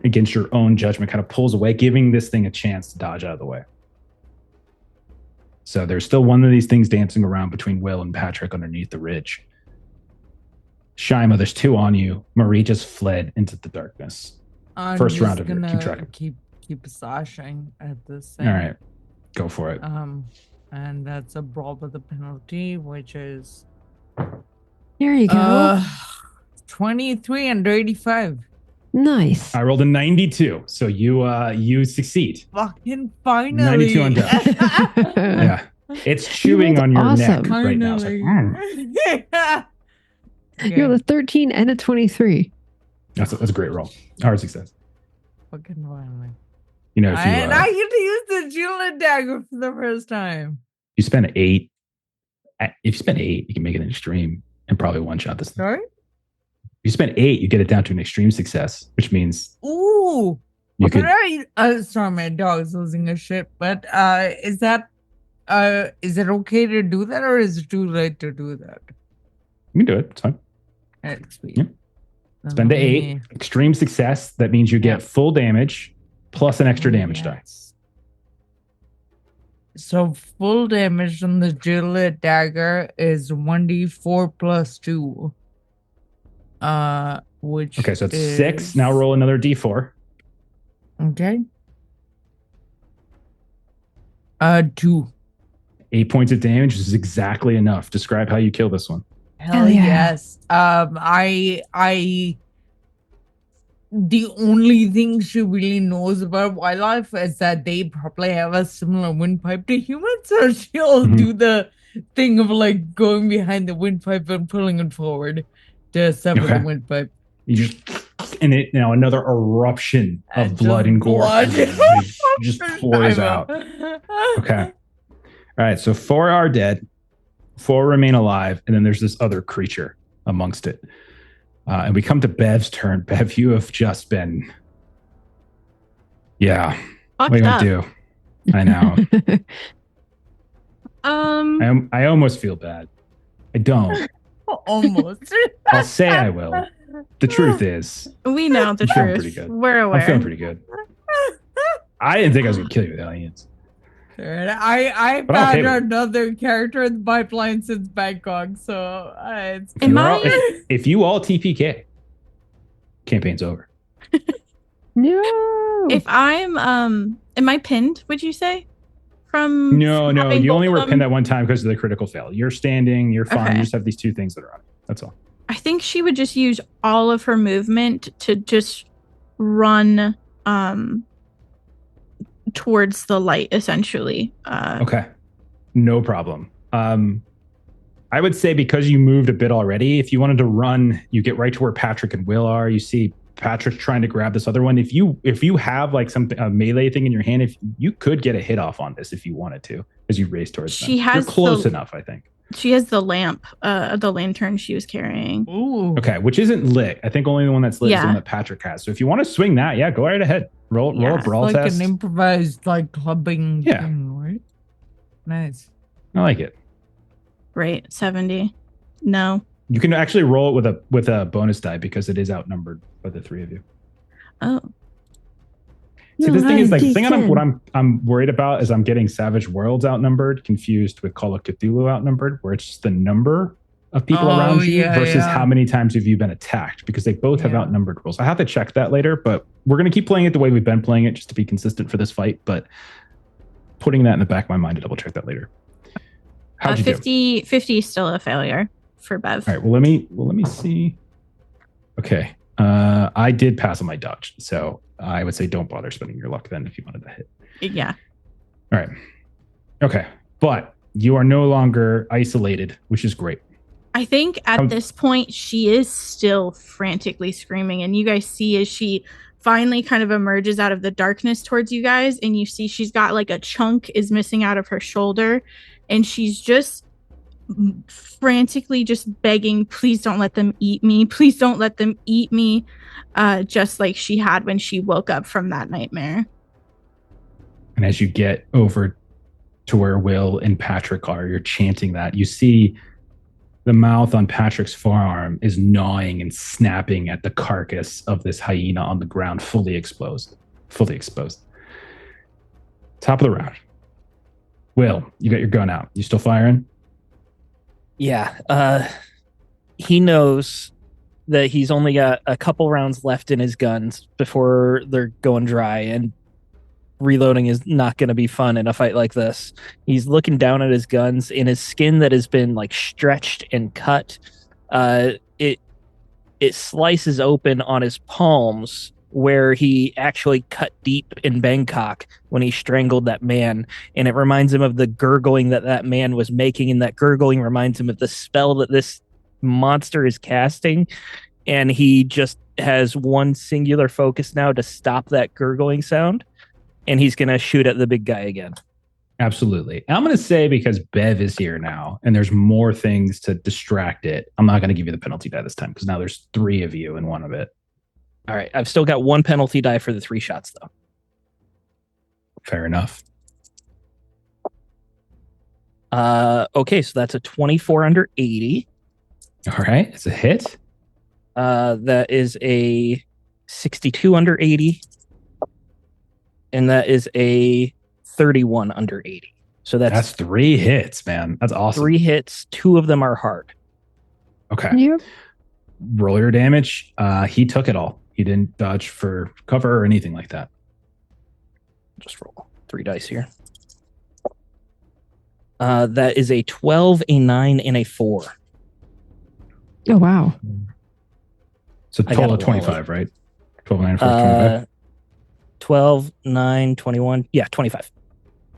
[SPEAKER 1] own judgment kind of pulls away, giving this thing a chance to dodge out of the way. So there's still one of these things dancing around between Will and Patrick underneath the ridge. Shyma, there's 2 on you. Marie just fled into the darkness.
[SPEAKER 5] I'm
[SPEAKER 1] First
[SPEAKER 5] just
[SPEAKER 1] round of your keep track of.
[SPEAKER 5] Keep slashing at this thing.
[SPEAKER 1] All right, go for it.
[SPEAKER 5] And that's a brawl with a penalty, which is
[SPEAKER 4] There you go.
[SPEAKER 5] 23 under 85.
[SPEAKER 4] Nice.
[SPEAKER 1] I rolled a 92, so you succeed.
[SPEAKER 5] Fucking finally.
[SPEAKER 1] 92 on death. Yeah, it's chewing on your neck right now. It's like,
[SPEAKER 4] You rolled a 13 and a 23.
[SPEAKER 1] that's a great roll. Hard success.
[SPEAKER 5] Fucking finally.
[SPEAKER 1] You know, if you,
[SPEAKER 5] And I get to use the Jewel Dagger for the first time.
[SPEAKER 1] you spend 8, if you spend 8, you can make it an extreme and probably one shot this thing.
[SPEAKER 5] Sorry?
[SPEAKER 1] If you spend 8, you get it down to an extreme success, which means
[SPEAKER 5] Ooh.
[SPEAKER 1] you could.
[SPEAKER 5] Sorry, my dog's losing his shit, but is it okay to do that or is it too late to do that?
[SPEAKER 1] You can do it. It's fine.
[SPEAKER 5] That's sweet.
[SPEAKER 1] Yeah. Spend the 8, extreme success. That means you get full damage plus an extra damage die.
[SPEAKER 5] So full damage from the Jewel Dagger is 1d4 plus 2. Which
[SPEAKER 1] Okay, so it's 6. Now roll another d4.
[SPEAKER 5] Okay. 2.
[SPEAKER 1] 8 points of damage is exactly enough. Describe how you kill this one.
[SPEAKER 5] Hell
[SPEAKER 4] yeah.
[SPEAKER 5] yes. The only thing she really knows about wildlife is that they probably have a similar windpipe to humans, so she'll
[SPEAKER 1] Mhm.
[SPEAKER 5] do the thing of like going behind the windpipe and pulling it forward to sever
[SPEAKER 1] Okay.
[SPEAKER 5] the windpipe.
[SPEAKER 1] You just another eruption of
[SPEAKER 5] And
[SPEAKER 1] blood and gore
[SPEAKER 5] blood.
[SPEAKER 1] just pours out. Okay. All right. So 4 are dead, 4 remain alive, and then there's this other creature amongst it. And we come to Bev's turn. Bev, you have just been. Yeah. What are you
[SPEAKER 6] Fucked
[SPEAKER 1] gonna
[SPEAKER 6] up.
[SPEAKER 1] do? I know. I almost feel bad. I don't.
[SPEAKER 5] Almost.
[SPEAKER 1] I'll say I will. The truth is,
[SPEAKER 6] We know the
[SPEAKER 1] I'm feeling
[SPEAKER 6] truth.
[SPEAKER 1] pretty good.
[SPEAKER 6] We're aware.
[SPEAKER 1] I'm feeling pretty good. I didn't think I was gonna kill you with aliens.
[SPEAKER 5] I've
[SPEAKER 1] But I'm
[SPEAKER 5] had
[SPEAKER 1] okay with it.
[SPEAKER 5] another character in the pipeline since Bangkok, so it's
[SPEAKER 6] Am
[SPEAKER 1] If you all TPK, campaign's over.
[SPEAKER 4] No.
[SPEAKER 6] If I'm am I pinned, would you say? from?
[SPEAKER 1] No,
[SPEAKER 6] having
[SPEAKER 1] you
[SPEAKER 6] both
[SPEAKER 1] only
[SPEAKER 6] of
[SPEAKER 1] were
[SPEAKER 6] them?
[SPEAKER 1] pinned at one time because of the critical fail. You're standing, you're fine.
[SPEAKER 6] Okay.
[SPEAKER 1] You just have these two things that are on you. That's all.
[SPEAKER 6] I think she would just use all of her movement to just run towards the light, essentially.
[SPEAKER 1] Okay. No problem. I would say because you moved a bit already, if you wanted to run, you get right to where Patrick and Will are. You see Patrick trying to grab this other one. If you have like something, a melee thing in your hand, if you could get a hit off on this if you wanted to, as you race towards them. You're close enough, I think.
[SPEAKER 6] She has the lamp, the lantern she was carrying.
[SPEAKER 5] Ooh.
[SPEAKER 1] Okay, which isn't lit. I think only the one that's lit is the one that Patrick has. So if you want to swing that, yeah, go right ahead. Roll a brawl
[SPEAKER 5] Like
[SPEAKER 1] test.
[SPEAKER 5] an improvised like clubbing
[SPEAKER 1] Yeah.
[SPEAKER 5] thing, right? Nice.
[SPEAKER 1] I like it.
[SPEAKER 6] Right, 70. No.
[SPEAKER 1] You can actually roll it with a bonus die because it is outnumbered by the three of you.
[SPEAKER 6] Oh.
[SPEAKER 1] See,
[SPEAKER 4] No,
[SPEAKER 1] this thing is like the
[SPEAKER 4] D10.
[SPEAKER 1] thing what I'm worried about is I'm getting Savage Worlds outnumbered, confused with Call of Cthulhu outnumbered, where it's just the number of people around you versus how many times have you been attacked, because they both have outnumbered rolls. I have to check that later, but we're going to keep playing it the way we've been playing it just to be consistent for this fight. But putting that in the back of my mind to double check that later. How'd you
[SPEAKER 6] 50 is still a failure for Bev.
[SPEAKER 1] All right. Well, let me see. Okay. I did pass on my dodge, so I would say don't bother spending your luck then if you wanted to hit.
[SPEAKER 6] Yeah.
[SPEAKER 1] All right. Okay. But you are no longer isolated, which is great.
[SPEAKER 6] I think at this point she is still frantically screaming, and you guys see as she finally kind of emerges out of the darkness towards you guys, and you see she's got like a chunk is missing out of her shoulder, and she's just frantically just begging, please don't let them eat me, please don't let them eat me, just like she had when she woke up from that nightmare.
[SPEAKER 1] And as you get over to where Will and Patrick are, you're chanting that. You see the mouth on Patrick's forearm is gnawing and snapping at the carcass of this hyena on the ground, fully exposed. Top of the round. Will, you got your gun out. You still firing?
[SPEAKER 3] Yeah. He knows that he's only got a couple rounds left in his guns before they're going dry, and reloading is not going to be fun in a fight like this. He's looking down at his guns, in his skin that has been like stretched and cut. It slices open on his palms where he actually cut deep in Bangkok when he strangled that man. And it reminds him of the gurgling that man was making. And that gurgling reminds him of the spell that this monster is casting. And he just has one singular focus now to stop that gurgling sound. And he's going to shoot at the big guy again.
[SPEAKER 1] Absolutely. And I'm going to say, because Bev is here now and there's more things to distract it, I'm not going to give you the penalty die this time, because now there's three of you and one of it.
[SPEAKER 3] All right. I've still got one penalty die for the 3 shots, though.
[SPEAKER 1] Fair enough.
[SPEAKER 3] Okay, so that's a 24 under 80.
[SPEAKER 1] All right. It's a hit.
[SPEAKER 3] That is a 62 under 80. And that is a 31 under 80. So that's
[SPEAKER 1] 3 hits, man. That's awesome.
[SPEAKER 3] 3 hits. 2 of them are hard.
[SPEAKER 1] Okay.
[SPEAKER 4] Yep.
[SPEAKER 1] Roll your damage. He took it all. He didn't dodge for cover or anything like that.
[SPEAKER 3] Just roll 3 dice here. That is a 12, a 9, and a 4.
[SPEAKER 4] Oh, wow.
[SPEAKER 1] It's a total of 25, right? 12, 9, 4, 25.
[SPEAKER 3] 12, 9, 21. Yeah, 25.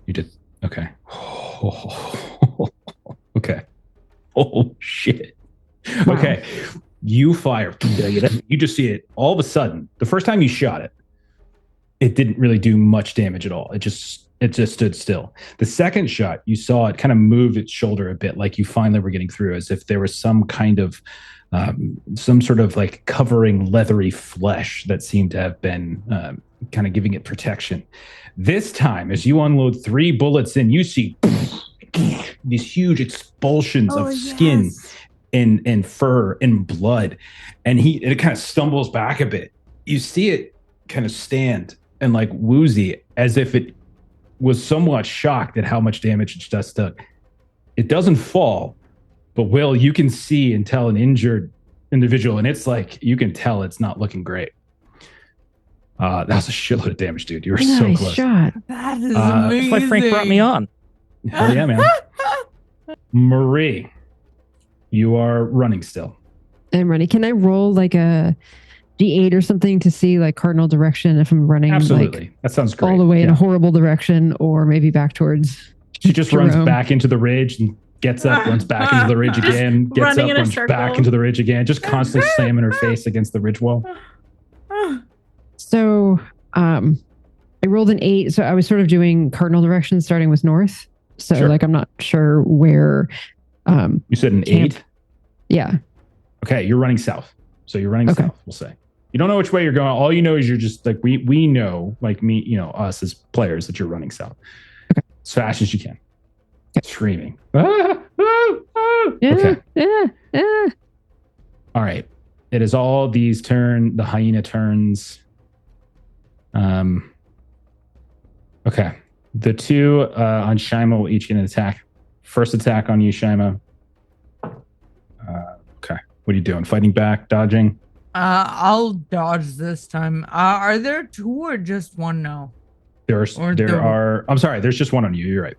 [SPEAKER 1] You did. Okay. Okay. Oh, shit.
[SPEAKER 4] Wow.
[SPEAKER 1] Okay. You fire.
[SPEAKER 3] Did I get it?
[SPEAKER 1] You just see it all of a sudden. The first time you shot it, it didn't really do much damage at all. It just stood still. The second shot, you saw it kind of moved its shoulder a bit, like you finally were getting through, as if there was some kind of some sort of like covering leathery flesh that seemed to have been kind of giving it protection. This time, as you unload 3 bullets in, you see these huge expulsions of skin and fur and blood, and it kind of stumbles back a bit. You see it kind of stand and like woozy, as if it was somewhat shocked at how much damage it just took. It doesn't fall, but Will, you can see and tell an injured individual, and it's like you can tell it's not looking great. That was a shitload of damage, dude. You were so
[SPEAKER 4] Nice
[SPEAKER 1] close.
[SPEAKER 4] shot.
[SPEAKER 5] That is
[SPEAKER 1] That's
[SPEAKER 5] amazing.
[SPEAKER 3] That's why Frank brought me on.
[SPEAKER 1] Hell yeah, man. Marie, you are running still.
[SPEAKER 4] I'm ready. Can I roll like a D8 or something to see like cardinal direction if I'm running
[SPEAKER 1] Absolutely.
[SPEAKER 4] like
[SPEAKER 1] That sounds great.
[SPEAKER 4] all the way in
[SPEAKER 1] Yeah.
[SPEAKER 4] a horrible direction or maybe back towards
[SPEAKER 1] She just runs
[SPEAKER 4] Jerome.
[SPEAKER 1] back into the ridge and gets up, runs back into the ridge
[SPEAKER 6] Just
[SPEAKER 1] again, gets
[SPEAKER 6] running
[SPEAKER 1] up,
[SPEAKER 6] in a
[SPEAKER 1] runs
[SPEAKER 6] circle.
[SPEAKER 1] back into the ridge again, just constantly slamming her face against the ridge wall.
[SPEAKER 4] So I rolled an 8. So I was sort of doing cardinal direction starting with north. So
[SPEAKER 1] Sure.
[SPEAKER 4] like I'm not sure where
[SPEAKER 1] You said an
[SPEAKER 4] Camp.
[SPEAKER 1] 8?
[SPEAKER 4] yeah.
[SPEAKER 1] Okay, you're running south. So you're running
[SPEAKER 4] Okay.
[SPEAKER 1] south, we'll say. You don't know which way you're going. All you know is you're just like, we know, like me, us as players, that you're running south.
[SPEAKER 4] Okay.
[SPEAKER 1] As fast as you can.
[SPEAKER 4] Okay.
[SPEAKER 1] Screaming. Ah, ah, ah.
[SPEAKER 4] Yeah,
[SPEAKER 1] Okay.
[SPEAKER 4] yeah.
[SPEAKER 1] All right. It is all these the hyena turns. Okay. The two on Shyma will each get an attack. First attack on you, Shyma. Okay. What are you doing? Fighting back, dodging?
[SPEAKER 5] I'll dodge this time. Are there 2 or just 1 now?
[SPEAKER 1] There
[SPEAKER 5] Or
[SPEAKER 1] are. I'm sorry. There's just one on you. You're right.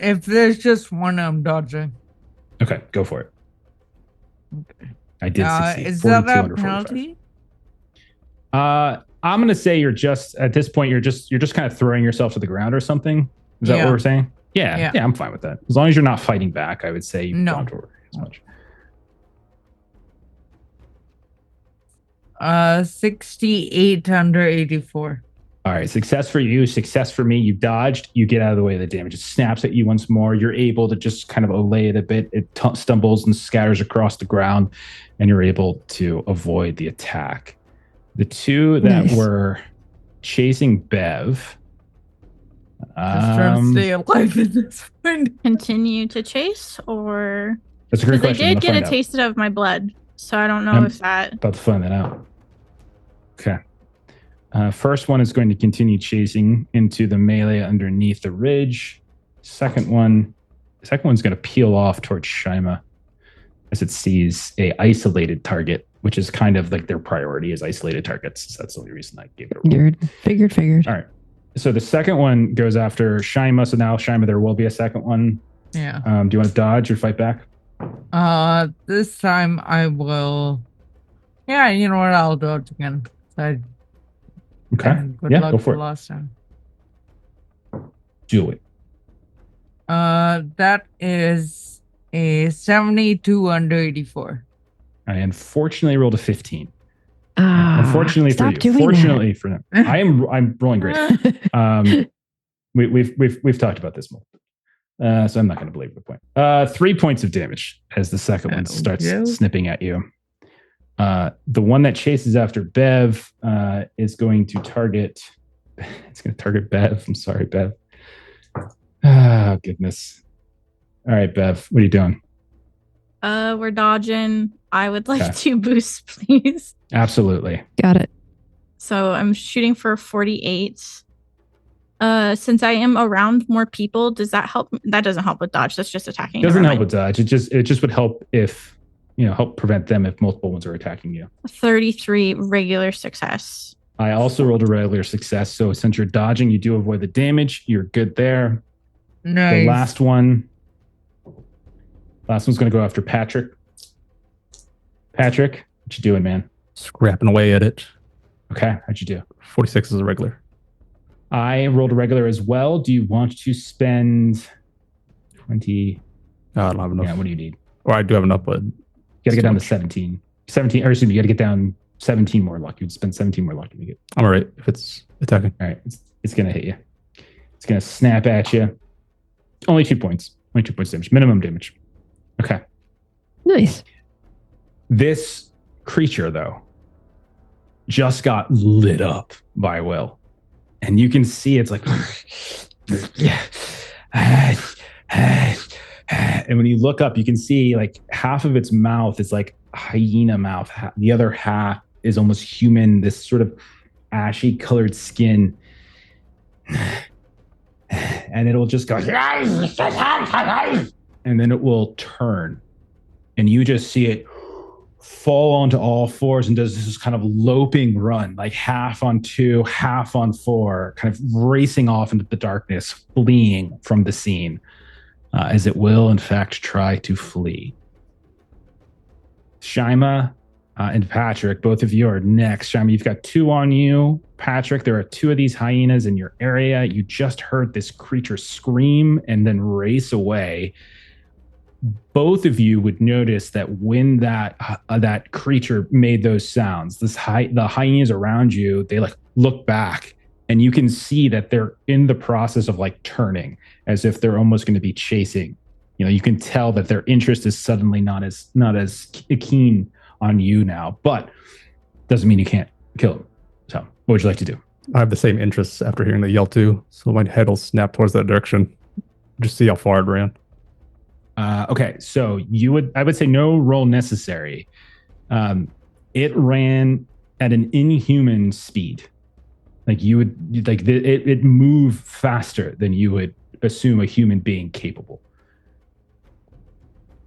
[SPEAKER 5] If there's just 1, I'm dodging.
[SPEAKER 1] Okay, go for it.
[SPEAKER 5] Okay.
[SPEAKER 1] I did succeed.
[SPEAKER 5] Is that
[SPEAKER 1] 42
[SPEAKER 5] a
[SPEAKER 1] under 45.
[SPEAKER 5] penalty?
[SPEAKER 1] I'm gonna say you're just at this point. You're just kind of throwing yourself to the ground or something. Is that
[SPEAKER 5] Yeah.
[SPEAKER 1] what we're saying? Yeah,
[SPEAKER 5] Yeah.
[SPEAKER 1] I'm fine with that. As long as you're not fighting back, I would say you
[SPEAKER 5] No.
[SPEAKER 1] don't have to worry as much.
[SPEAKER 5] 68 under 84.
[SPEAKER 1] All right, success for you, success for me. You dodged. You get out of the way of the damage. It snaps at you once more. You're able to just kind of allay it a bit. It stumbles and scatters across the ground, and you're able to avoid the attack. The two that
[SPEAKER 4] Nice.
[SPEAKER 1] were chasing Bev.
[SPEAKER 5] Just trying to stay alive at this point.
[SPEAKER 6] Continue to chase, or
[SPEAKER 1] That's a great
[SPEAKER 6] because they
[SPEAKER 1] question. I'm
[SPEAKER 6] did
[SPEAKER 1] gonna
[SPEAKER 6] get a
[SPEAKER 1] find out.
[SPEAKER 6] taste of my blood, so I don't know
[SPEAKER 1] I'm
[SPEAKER 6] if that.
[SPEAKER 1] About to find that out. Okay. First one is going to continue chasing into the melee underneath the ridge. Second one's going to peel off towards Shyma as it sees a isolated target, which is kind of like their priority is isolated targets. So that's the only reason I gave it a roll.
[SPEAKER 4] Figured.
[SPEAKER 1] All right. So the second one goes after Shyma. So now Shyma, there will be a second one.
[SPEAKER 5] Yeah.
[SPEAKER 1] Do you want to dodge or fight back?
[SPEAKER 5] This time I will. Yeah, you know what? I'll dodge again.
[SPEAKER 1] Okay.
[SPEAKER 5] Good
[SPEAKER 1] Yeah,
[SPEAKER 5] luck
[SPEAKER 1] go for it.
[SPEAKER 5] last time.
[SPEAKER 1] Julie.
[SPEAKER 5] That is a 72 under 84.
[SPEAKER 1] I unfortunately rolled a 15.
[SPEAKER 4] Unfortunately
[SPEAKER 1] Unfortunately for you. Fortunately for them. I'm rolling great. We've talked about this more. So I'm not going to belabor the point. 3 points of damage as the second one starts snipping at you. The one that chases after Bev is going to target. It's going to target Bev. I'm sorry, Bev. Oh, goodness. All right, Bev, what are you doing?
[SPEAKER 6] We're dodging. I would like
[SPEAKER 1] Okay.
[SPEAKER 6] 2 boosts, please.
[SPEAKER 1] Absolutely.
[SPEAKER 4] Got it.
[SPEAKER 6] So I'm shooting for 48. Since I am around more people, does that help? That doesn't help with dodge. That's just attacking.
[SPEAKER 1] Doesn't
[SPEAKER 6] Never
[SPEAKER 1] help with
[SPEAKER 6] mind.
[SPEAKER 1] dodge. It just would help if help prevent them if multiple ones are attacking you.
[SPEAKER 6] 33 regular success.
[SPEAKER 1] I also rolled a regular success. So since you're dodging, you do avoid the damage. You're good there.
[SPEAKER 5] Nice.
[SPEAKER 1] The last one's going to go after Patrick. Patrick, what you doing, man?
[SPEAKER 2] Scrapping away at it.
[SPEAKER 1] Okay, how'd you do?
[SPEAKER 2] 46 is a regular.
[SPEAKER 1] I rolled a regular as well. Do you want to spend 20?
[SPEAKER 2] I don't have enough.
[SPEAKER 1] Yeah, what do you need?
[SPEAKER 2] Or I do have enough, but
[SPEAKER 1] You got to get down to
[SPEAKER 2] Storage.
[SPEAKER 1] 17. 17, or excuse me, you got to get down 17 more luck. You'd spend 17 more luck to get.
[SPEAKER 2] I'm all right if it's attacking.
[SPEAKER 1] All right, it's going to hit you. It's going to snap at you. Only 2 points. Only 2 points damage. Minimum damage. Okay.
[SPEAKER 4] Nice.
[SPEAKER 1] This creature, though, just got lit up by Will. And you can see it's like, and when you look up, you can see like half of its mouth is like hyena mouth. The other half is almost human, this sort of ashy colored skin. And it'll just go, and then it will turn. And you just see it fall onto all fours and does this kind of loping run, like half on 2, half on 4, kind of racing off into the darkness, fleeing from the scene, as it will, in fact, try to flee. Shyma and Patrick, both of you are next. Shyma, you've got 2 on you. Patrick, there are 2 of these hyenas in your area. You just heard this creature scream and then race away. Both of you would notice that when that creature made those sounds, the hyenas around you, they like look back, and you can see that they're in the process of like turning, as if they're almost going to be chasing. You can tell that their interest is suddenly not as keen on you now, but doesn't mean you can't kill them. So, what would you like to do?
[SPEAKER 2] I have the same interests after hearing the yell too, so my head will snap towards that direction. Just see how far it ran.
[SPEAKER 1] Okay, so I would say no roll necessary. It ran at an inhuman speed. Like it moved faster than you would assume a human being capable.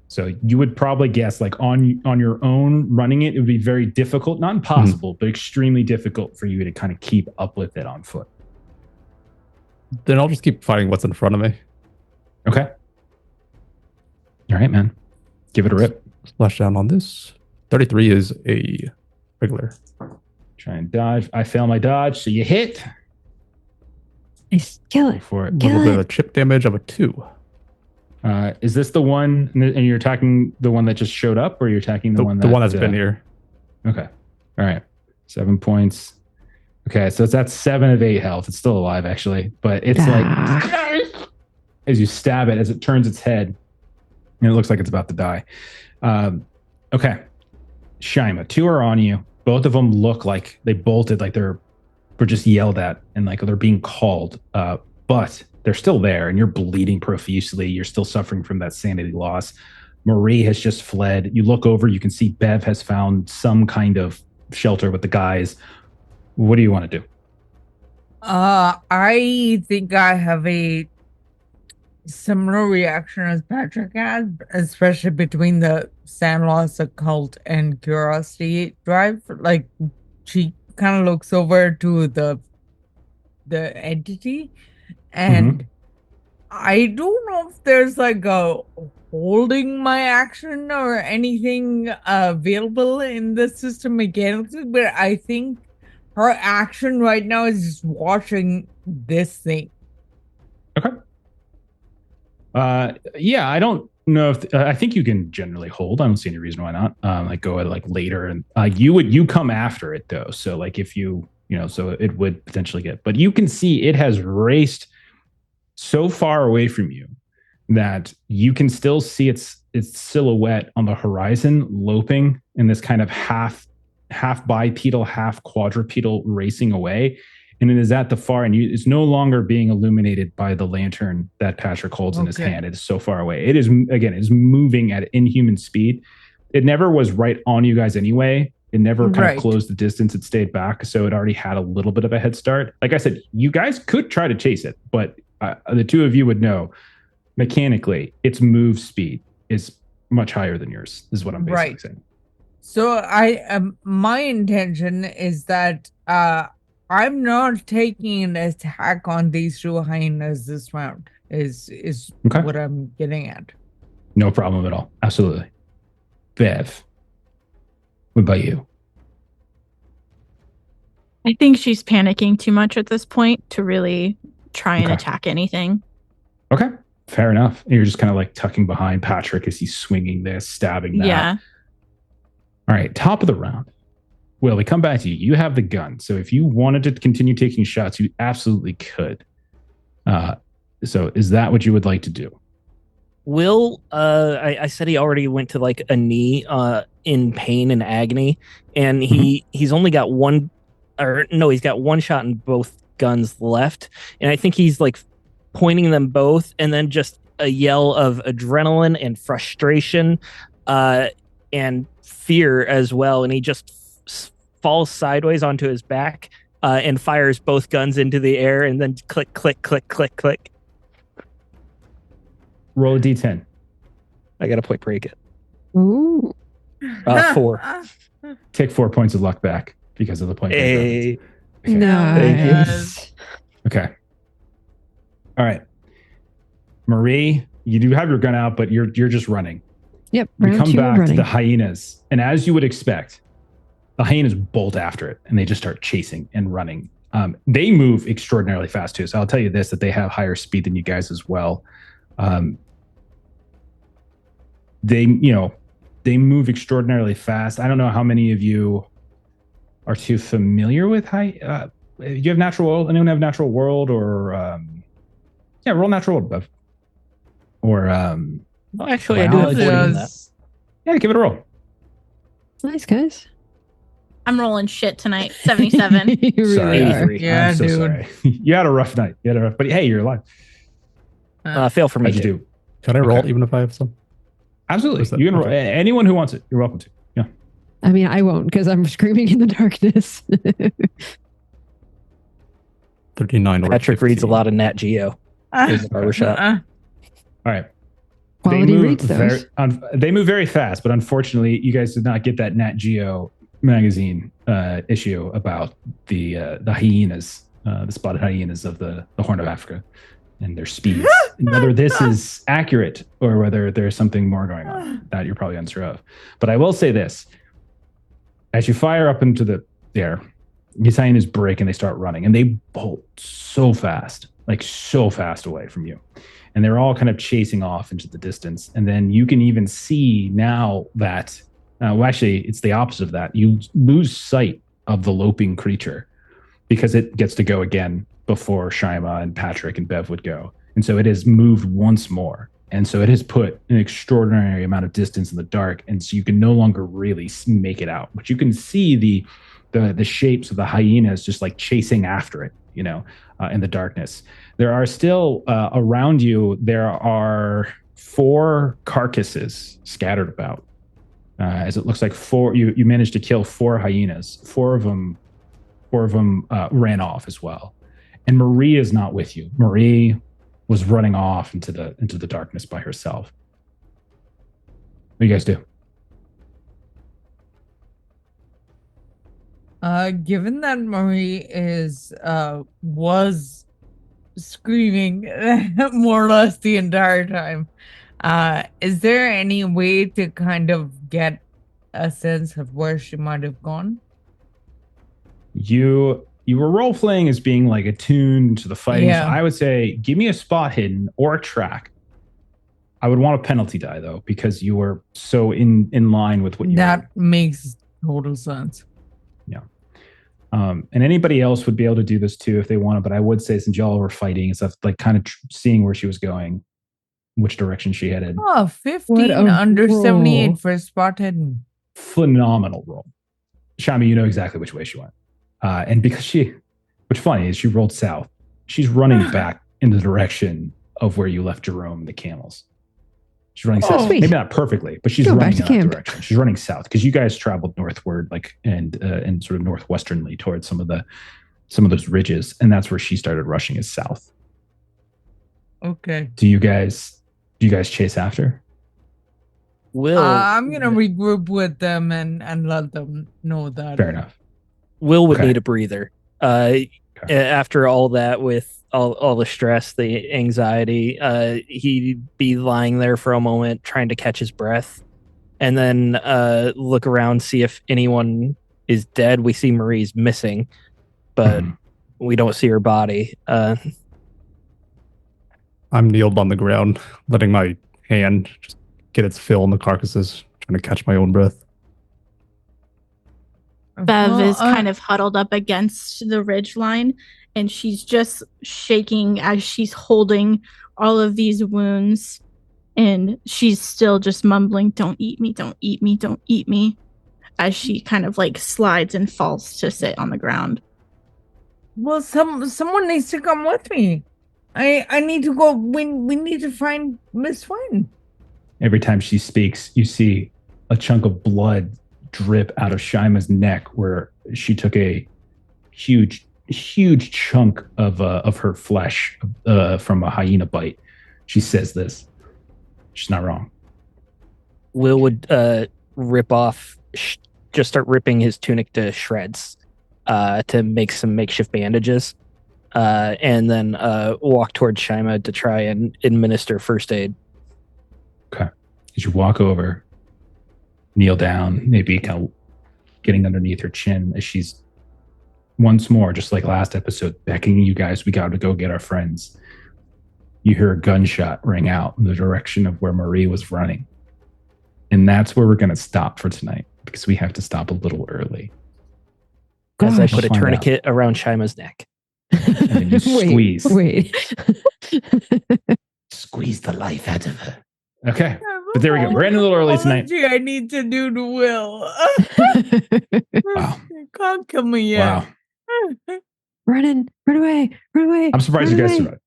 [SPEAKER 1] So you would probably guess, like on your own running it would be very difficult, not impossible, but extremely difficult for you to kind of keep up with it on foot.
[SPEAKER 2] Then I'll just keep fighting what's in front of me.
[SPEAKER 1] Okay. All right, man. Give it a rip.
[SPEAKER 2] Splash down on this. 33 is a regular.
[SPEAKER 1] Try and dodge. I fail my dodge, so you hit.
[SPEAKER 4] Nice. Kill it.
[SPEAKER 1] For it.
[SPEAKER 2] A little bit of a chip damage of a 2.
[SPEAKER 1] Is this the one, and you're attacking the one that just showed up, or you're attacking the one
[SPEAKER 2] that's been here?
[SPEAKER 1] Okay. All right. 7 points. Okay, so it's at 7 of 8 health. It's still alive, actually, but it's like as you stab it, as it turns its head, and it looks like it's about to die. Okay. Shyma, 2 are on you. Both of them look like they bolted, like were just yelled at, and like they're being called. But they're still there, and you're bleeding profusely. You're still suffering from that sanity loss. Marie has just fled. You look over, you can see Bev has found some kind of shelter with the guys. What do you want to do?
[SPEAKER 5] I think I have a similar reaction as Patrick had, especially between the Sandloss occult and curiosity drive. Like, she kind of looks over to the entity, and I don't know if there's like a holding my action or anything available in the system mechanically, but I think her action right now is just watching this thing.
[SPEAKER 1] Okay. Yeah, I don't know if I think you can generally hold. I don't see any reason why not. Like go at like later, and you come after it though. So like if so it would potentially get, but you can see it has raced so far away from you that you can still see its silhouette on the horizon, loping in this kind of half bipedal, half quadrupedal racing away. And it is at the far end. It's no longer being illuminated by the lantern that Patrick holds in his hand. It is so far away. It is moving at inhuman speed. It never was right on you guys anyway. It never kind of closed the distance. It stayed back. So it already had a little bit of a head start. Like I said, you guys could try to chase it, but the 2 of you would know mechanically its move speed is much higher than yours, is what I'm basically saying.
[SPEAKER 5] So my intention is that I'm not taking an attack on these 2 hyenas this round. Is what I'm getting at.
[SPEAKER 1] No problem at all. Absolutely. Bev, what about you?
[SPEAKER 6] I think she's panicking too much at this point to really try and attack anything.
[SPEAKER 1] Okay, fair enough. You're just kind of like tucking behind Patrick as he's swinging this, stabbing that.
[SPEAKER 6] Yeah.
[SPEAKER 1] All right, top of the round. Will, we come back to you. You have the gun. So if you wanted to continue taking shots, you absolutely could. So is that what you would like to do?
[SPEAKER 3] Will, I said he already went to like a knee in pain and agony, and he's only got he's got one shot in both guns left, and I think he's like pointing them both, and then just a yell of adrenaline and frustration and fear as well, and he just falls sideways onto his back and fires both guns into the air, and then click, click, click, click, click.
[SPEAKER 1] Roll a d10.
[SPEAKER 3] I gotta point break it.
[SPEAKER 4] Ooh.
[SPEAKER 3] 4.
[SPEAKER 1] Take 4 points of luck back because of the point.
[SPEAKER 3] Hey.
[SPEAKER 1] Okay.
[SPEAKER 4] Nice.
[SPEAKER 1] Okay. All right. Marie, you do have your gun out, but you're just running.
[SPEAKER 4] Yep.
[SPEAKER 1] We
[SPEAKER 4] Round
[SPEAKER 1] come
[SPEAKER 4] 2
[SPEAKER 1] back to
[SPEAKER 4] running.
[SPEAKER 1] the hyenas, and as you would expect, the hyenas bolt after it, and they just start chasing and running. They move extraordinarily fast too. So I'll tell you this: that they have higher speed than you guys as well. They move extraordinarily fast. I don't know how many of you are too familiar with do you have natural world? Anyone have natural world or roll natural world, Bev. Or
[SPEAKER 3] Oh, actually, I do have 40 in that.
[SPEAKER 1] yeah, give it a roll.
[SPEAKER 4] Nice, guys.
[SPEAKER 6] I'm rolling shit tonight. 77.
[SPEAKER 4] You really
[SPEAKER 1] Sorry.
[SPEAKER 4] are.
[SPEAKER 3] 83.
[SPEAKER 5] Yeah,
[SPEAKER 1] I'm so
[SPEAKER 5] dude.
[SPEAKER 1] sorry. You had a rough night. But hey, you're alive.
[SPEAKER 3] Fail for me.
[SPEAKER 1] How'd you
[SPEAKER 3] too.
[SPEAKER 1] do?
[SPEAKER 2] Can I roll
[SPEAKER 1] Okay.
[SPEAKER 2] even if I have some?
[SPEAKER 1] Absolutely.
[SPEAKER 2] What's that?
[SPEAKER 1] You can roll.
[SPEAKER 2] Okay.
[SPEAKER 1] Anyone who wants it, you're welcome to. Yeah.
[SPEAKER 4] I mean, I won't because I'm screaming in the darkness.
[SPEAKER 2] 39 or
[SPEAKER 3] Patrick reads a
[SPEAKER 2] 15.
[SPEAKER 3] lot of Nat Geo. There's a barbershop.
[SPEAKER 1] All right.
[SPEAKER 4] Quality reads those.
[SPEAKER 1] They move very fast, but unfortunately, you guys did not get that Nat Geo magazine issue about the hyenas, the spotted hyenas of the Horn of Africa, and their speeds. And whether this is accurate or whether there's something more going on that you're probably unsure of. But I will say this: as you fire up into the air, these hyenas break and they start running, and they bolt so fast away from you. And they're all kind of chasing off into the distance. And then you can even see now that, actually, it's the opposite of that. You lose sight of the loping creature because it gets to go again before Shyma and Patrick and Bev would go. And so it has moved once more. And so it has put an extraordinary amount of distance in the dark. And so you can no longer really make it out. But you can see the shapes of the hyenas just like chasing after it, in the darkness. There are still around you, there are 4 carcasses scattered about. As it looks like you managed to kill 4 hyenas. 4 of them ran off as well. And Marie is not with you. Marie was running off into the darkness by herself. What do you guys do?
[SPEAKER 5] Given that Marie was screaming more or less the entire time, is there any way to kind of get a sense of where she might have gone?
[SPEAKER 1] You were role playing as being like attuned to the fighting.
[SPEAKER 5] Yeah.
[SPEAKER 1] So I would say, give me a spot hidden or a track. I would want a penalty die though, because you were so in line with what you.
[SPEAKER 5] That makes total sense.
[SPEAKER 1] Yeah. And anybody else would be able to do this too if they wanted. But I would say, since y'all were fighting and stuff, like kind of seeing where she was going, which direction she headed.
[SPEAKER 5] Oh, 15
[SPEAKER 4] What a
[SPEAKER 5] under
[SPEAKER 4] roll.
[SPEAKER 5] 78 for spot hidden.
[SPEAKER 1] Phenomenal roll. Shami, you know exactly which way she went. And because what's funny is she rolled south. She's running back in the direction of where you left Jerome and the camels. She's running south.
[SPEAKER 4] sweet.
[SPEAKER 1] Maybe not perfectly, but she's
[SPEAKER 4] Go back
[SPEAKER 1] running
[SPEAKER 4] to
[SPEAKER 1] in that
[SPEAKER 4] camp.
[SPEAKER 1] direction. She's running south because you guys traveled northward, and sort of northwesternly towards some of those ridges, and that's where she started rushing is south.
[SPEAKER 5] Okay.
[SPEAKER 1] Do you guys chase after?
[SPEAKER 3] Will
[SPEAKER 5] I'm going to regroup with them and let them know that.
[SPEAKER 1] Fair enough.
[SPEAKER 3] Will would
[SPEAKER 1] Okay.
[SPEAKER 3] need a breather. After all that, with all the stress, the anxiety, he'd be lying there for a moment trying to catch his breath, and then look around, see if anyone is dead. We see Marie's missing, but we don't see her body.
[SPEAKER 2] I'm kneeled on the ground, letting my hand just get its fill in the carcasses, trying to catch my own breath.
[SPEAKER 6] Bev is kind of huddled up against the ridge line, and she's just shaking as she's holding all of these wounds, and she's still just mumbling, "Don't eat me, don't eat me, don't eat me," as she kind of like slides and falls to sit on the ground.
[SPEAKER 5] Well, someone needs to come with me. I need to go. We need to find Miss Wynn.
[SPEAKER 1] Every time she speaks, you see a chunk of blood drip out of Shyma's neck, where she took a huge chunk of her flesh from a hyena bite. She says this. She's not wrong.
[SPEAKER 3] Will would just start ripping his tunic to shreds to make some makeshift bandages, and then walk towards Shyma to try and administer first aid.
[SPEAKER 1] Okay. As you walk over, kneel down, maybe kind of getting underneath her chin as she's once more, just like last episode, beckoning you guys, we got to go get our friends. You hear a gunshot ring out in the direction of where Marie was running. And that's where we're going to stop for tonight because we have to stop a little early.
[SPEAKER 3] As I
[SPEAKER 4] Gosh.
[SPEAKER 3] put a tourniquet around Shyma's neck.
[SPEAKER 1] And then you squeeze.
[SPEAKER 4] Wait.
[SPEAKER 2] Squeeze the life out of her.
[SPEAKER 1] Okay. But there we go. We're ending a little early tonight.
[SPEAKER 5] I need to do to Will.
[SPEAKER 1] Wow.
[SPEAKER 5] Can't kill me yet.
[SPEAKER 1] Wow.
[SPEAKER 4] Run away.
[SPEAKER 1] I'm surprised you guys survived.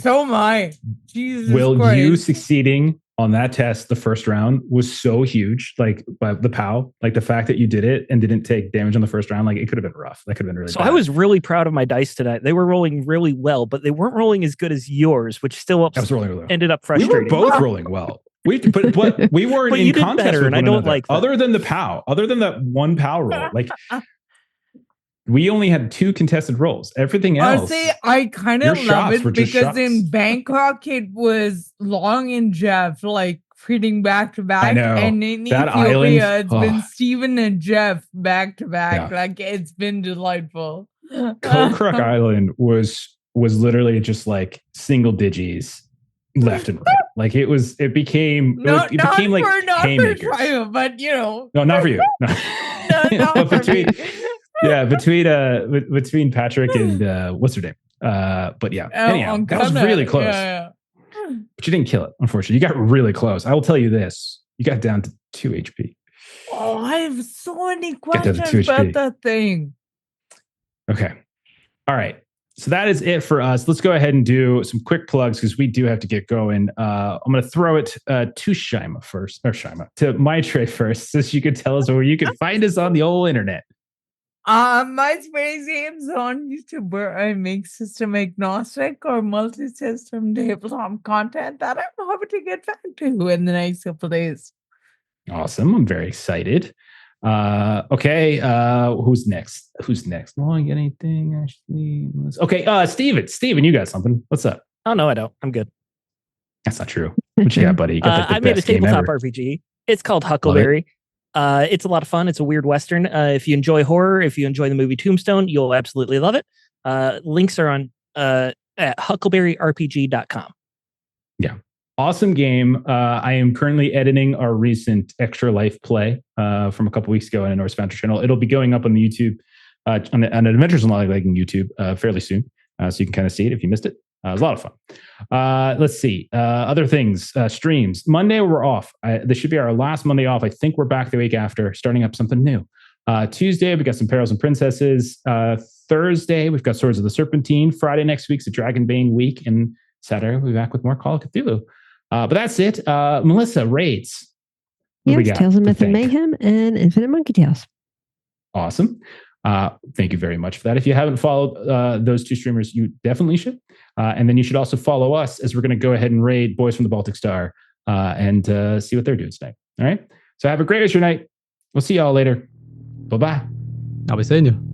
[SPEAKER 5] So am I. Jesus
[SPEAKER 1] Will,
[SPEAKER 5] Christ.
[SPEAKER 1] you succeeding on that test the first round was so huge. Like by the POW, like the fact that you did it and didn't take damage on the first round, like it could have been rough. That could have been really
[SPEAKER 3] So
[SPEAKER 1] bad.
[SPEAKER 3] I was really proud of my dice tonight. They were rolling really well, but they weren't rolling as good as yours, which still
[SPEAKER 1] I was rolling really well.
[SPEAKER 3] ended up
[SPEAKER 1] We
[SPEAKER 3] frustrating.
[SPEAKER 1] were both rolling well. But we weren't
[SPEAKER 3] But
[SPEAKER 1] in
[SPEAKER 3] you did
[SPEAKER 1] contest
[SPEAKER 3] better,
[SPEAKER 1] with
[SPEAKER 3] and I
[SPEAKER 1] one
[SPEAKER 3] don't
[SPEAKER 1] another.
[SPEAKER 3] like that.
[SPEAKER 1] Other than the POW, other than that one POW roll, like we only had 2 contested rolls. Everything else.
[SPEAKER 5] Honestly, I kind
[SPEAKER 1] your
[SPEAKER 5] of love
[SPEAKER 1] shots were
[SPEAKER 5] it
[SPEAKER 1] just
[SPEAKER 5] because
[SPEAKER 1] shots.
[SPEAKER 5] in Bangkok it was Long and Jeff like feeding back to back,
[SPEAKER 1] know.
[SPEAKER 5] and in
[SPEAKER 1] That
[SPEAKER 5] Ethiopia
[SPEAKER 1] island,
[SPEAKER 5] it's been
[SPEAKER 1] oh.
[SPEAKER 5] Steven and Jeff back to back.
[SPEAKER 1] Yeah.
[SPEAKER 5] Like it's been delightful.
[SPEAKER 1] Kokrak Island was literally just like single digits left and right. Like it became
[SPEAKER 5] Not
[SPEAKER 1] like
[SPEAKER 5] for
[SPEAKER 1] haymakers.
[SPEAKER 5] Triumph, but you know.
[SPEAKER 1] No, not for you. No.
[SPEAKER 5] Not
[SPEAKER 1] But
[SPEAKER 5] for
[SPEAKER 1] between
[SPEAKER 5] me.
[SPEAKER 1] between Patrick and what's her name? But yeah.
[SPEAKER 5] Oh,
[SPEAKER 1] Anyhow, that was
[SPEAKER 5] Ghana.
[SPEAKER 1] really close.
[SPEAKER 5] Yeah.
[SPEAKER 1] But you didn't kill it, unfortunately. You got really close. I will tell you this. You got down to 2 HP.
[SPEAKER 5] Oh, I have so many
[SPEAKER 1] Get down to
[SPEAKER 5] questions
[SPEAKER 1] 2 HP.
[SPEAKER 5] about that thing.
[SPEAKER 1] Okay. All right. So that is it for us. Let's go ahead and do some quick plugs because we do have to get going. I'm going to throw it to Shyma first, or Shyma, to Maitreyi first, so you could tell us where you can find us on the old internet.
[SPEAKER 5] My space games on YouTube where I make system agnostic or multi-system tabletop content that I'm hoping to get back to in the next couple days.
[SPEAKER 1] Awesome. I'm very excited. Okay. Who's next? No, I get anything, Ashley? Okay. Steven, you got something. What's up?
[SPEAKER 3] Oh, no, I don't. I'm good.
[SPEAKER 1] That's not true. What you got, buddy? You got like, the
[SPEAKER 3] I made a
[SPEAKER 1] best game
[SPEAKER 3] tabletop
[SPEAKER 1] ever.
[SPEAKER 3] RPG. It's called Huckleberry. It's a lot of fun. It's a weird Western. If you enjoy horror, if you enjoy the movie Tombstone, you'll absolutely love it. Links are on at huckleberryrpg.com.
[SPEAKER 1] Yeah. Awesome game. I am currently editing our recent Extra Life play from a couple weeks ago on a Norse Bouncer channel. It'll be going up on the YouTube, on Adventures in Lollygagging YouTube fairly soon. So you can kind of see it if you missed it. It was a lot of fun. Let's see. Other things, streams. Monday, we're off. This should be our last Monday off. I think we're back the week after, starting up something new. Tuesday, we got some Perils and Princesses. Thursday, we've got Swords of the Serpentine. Friday next week's a Dragonbane week. And Saturday, we'll be back with more Call of Cthulhu. But that's it. Melissa, raids. What do we
[SPEAKER 4] Yes,
[SPEAKER 1] got
[SPEAKER 4] Tales of
[SPEAKER 1] to
[SPEAKER 4] Myth and
[SPEAKER 1] thank?
[SPEAKER 4] Mayhem and Infinite Monkey Tales.
[SPEAKER 1] Awesome. Thank you very much for that. If you haven't followed those 2 streamers, you definitely should. And then you should also follow us as we're going to go ahead and raid Boys from the Baltic Star and see what they're doing tonight. All right. So have a great rest of your night. We'll see y'all later. Bye-bye.
[SPEAKER 2] I'll be seeing you.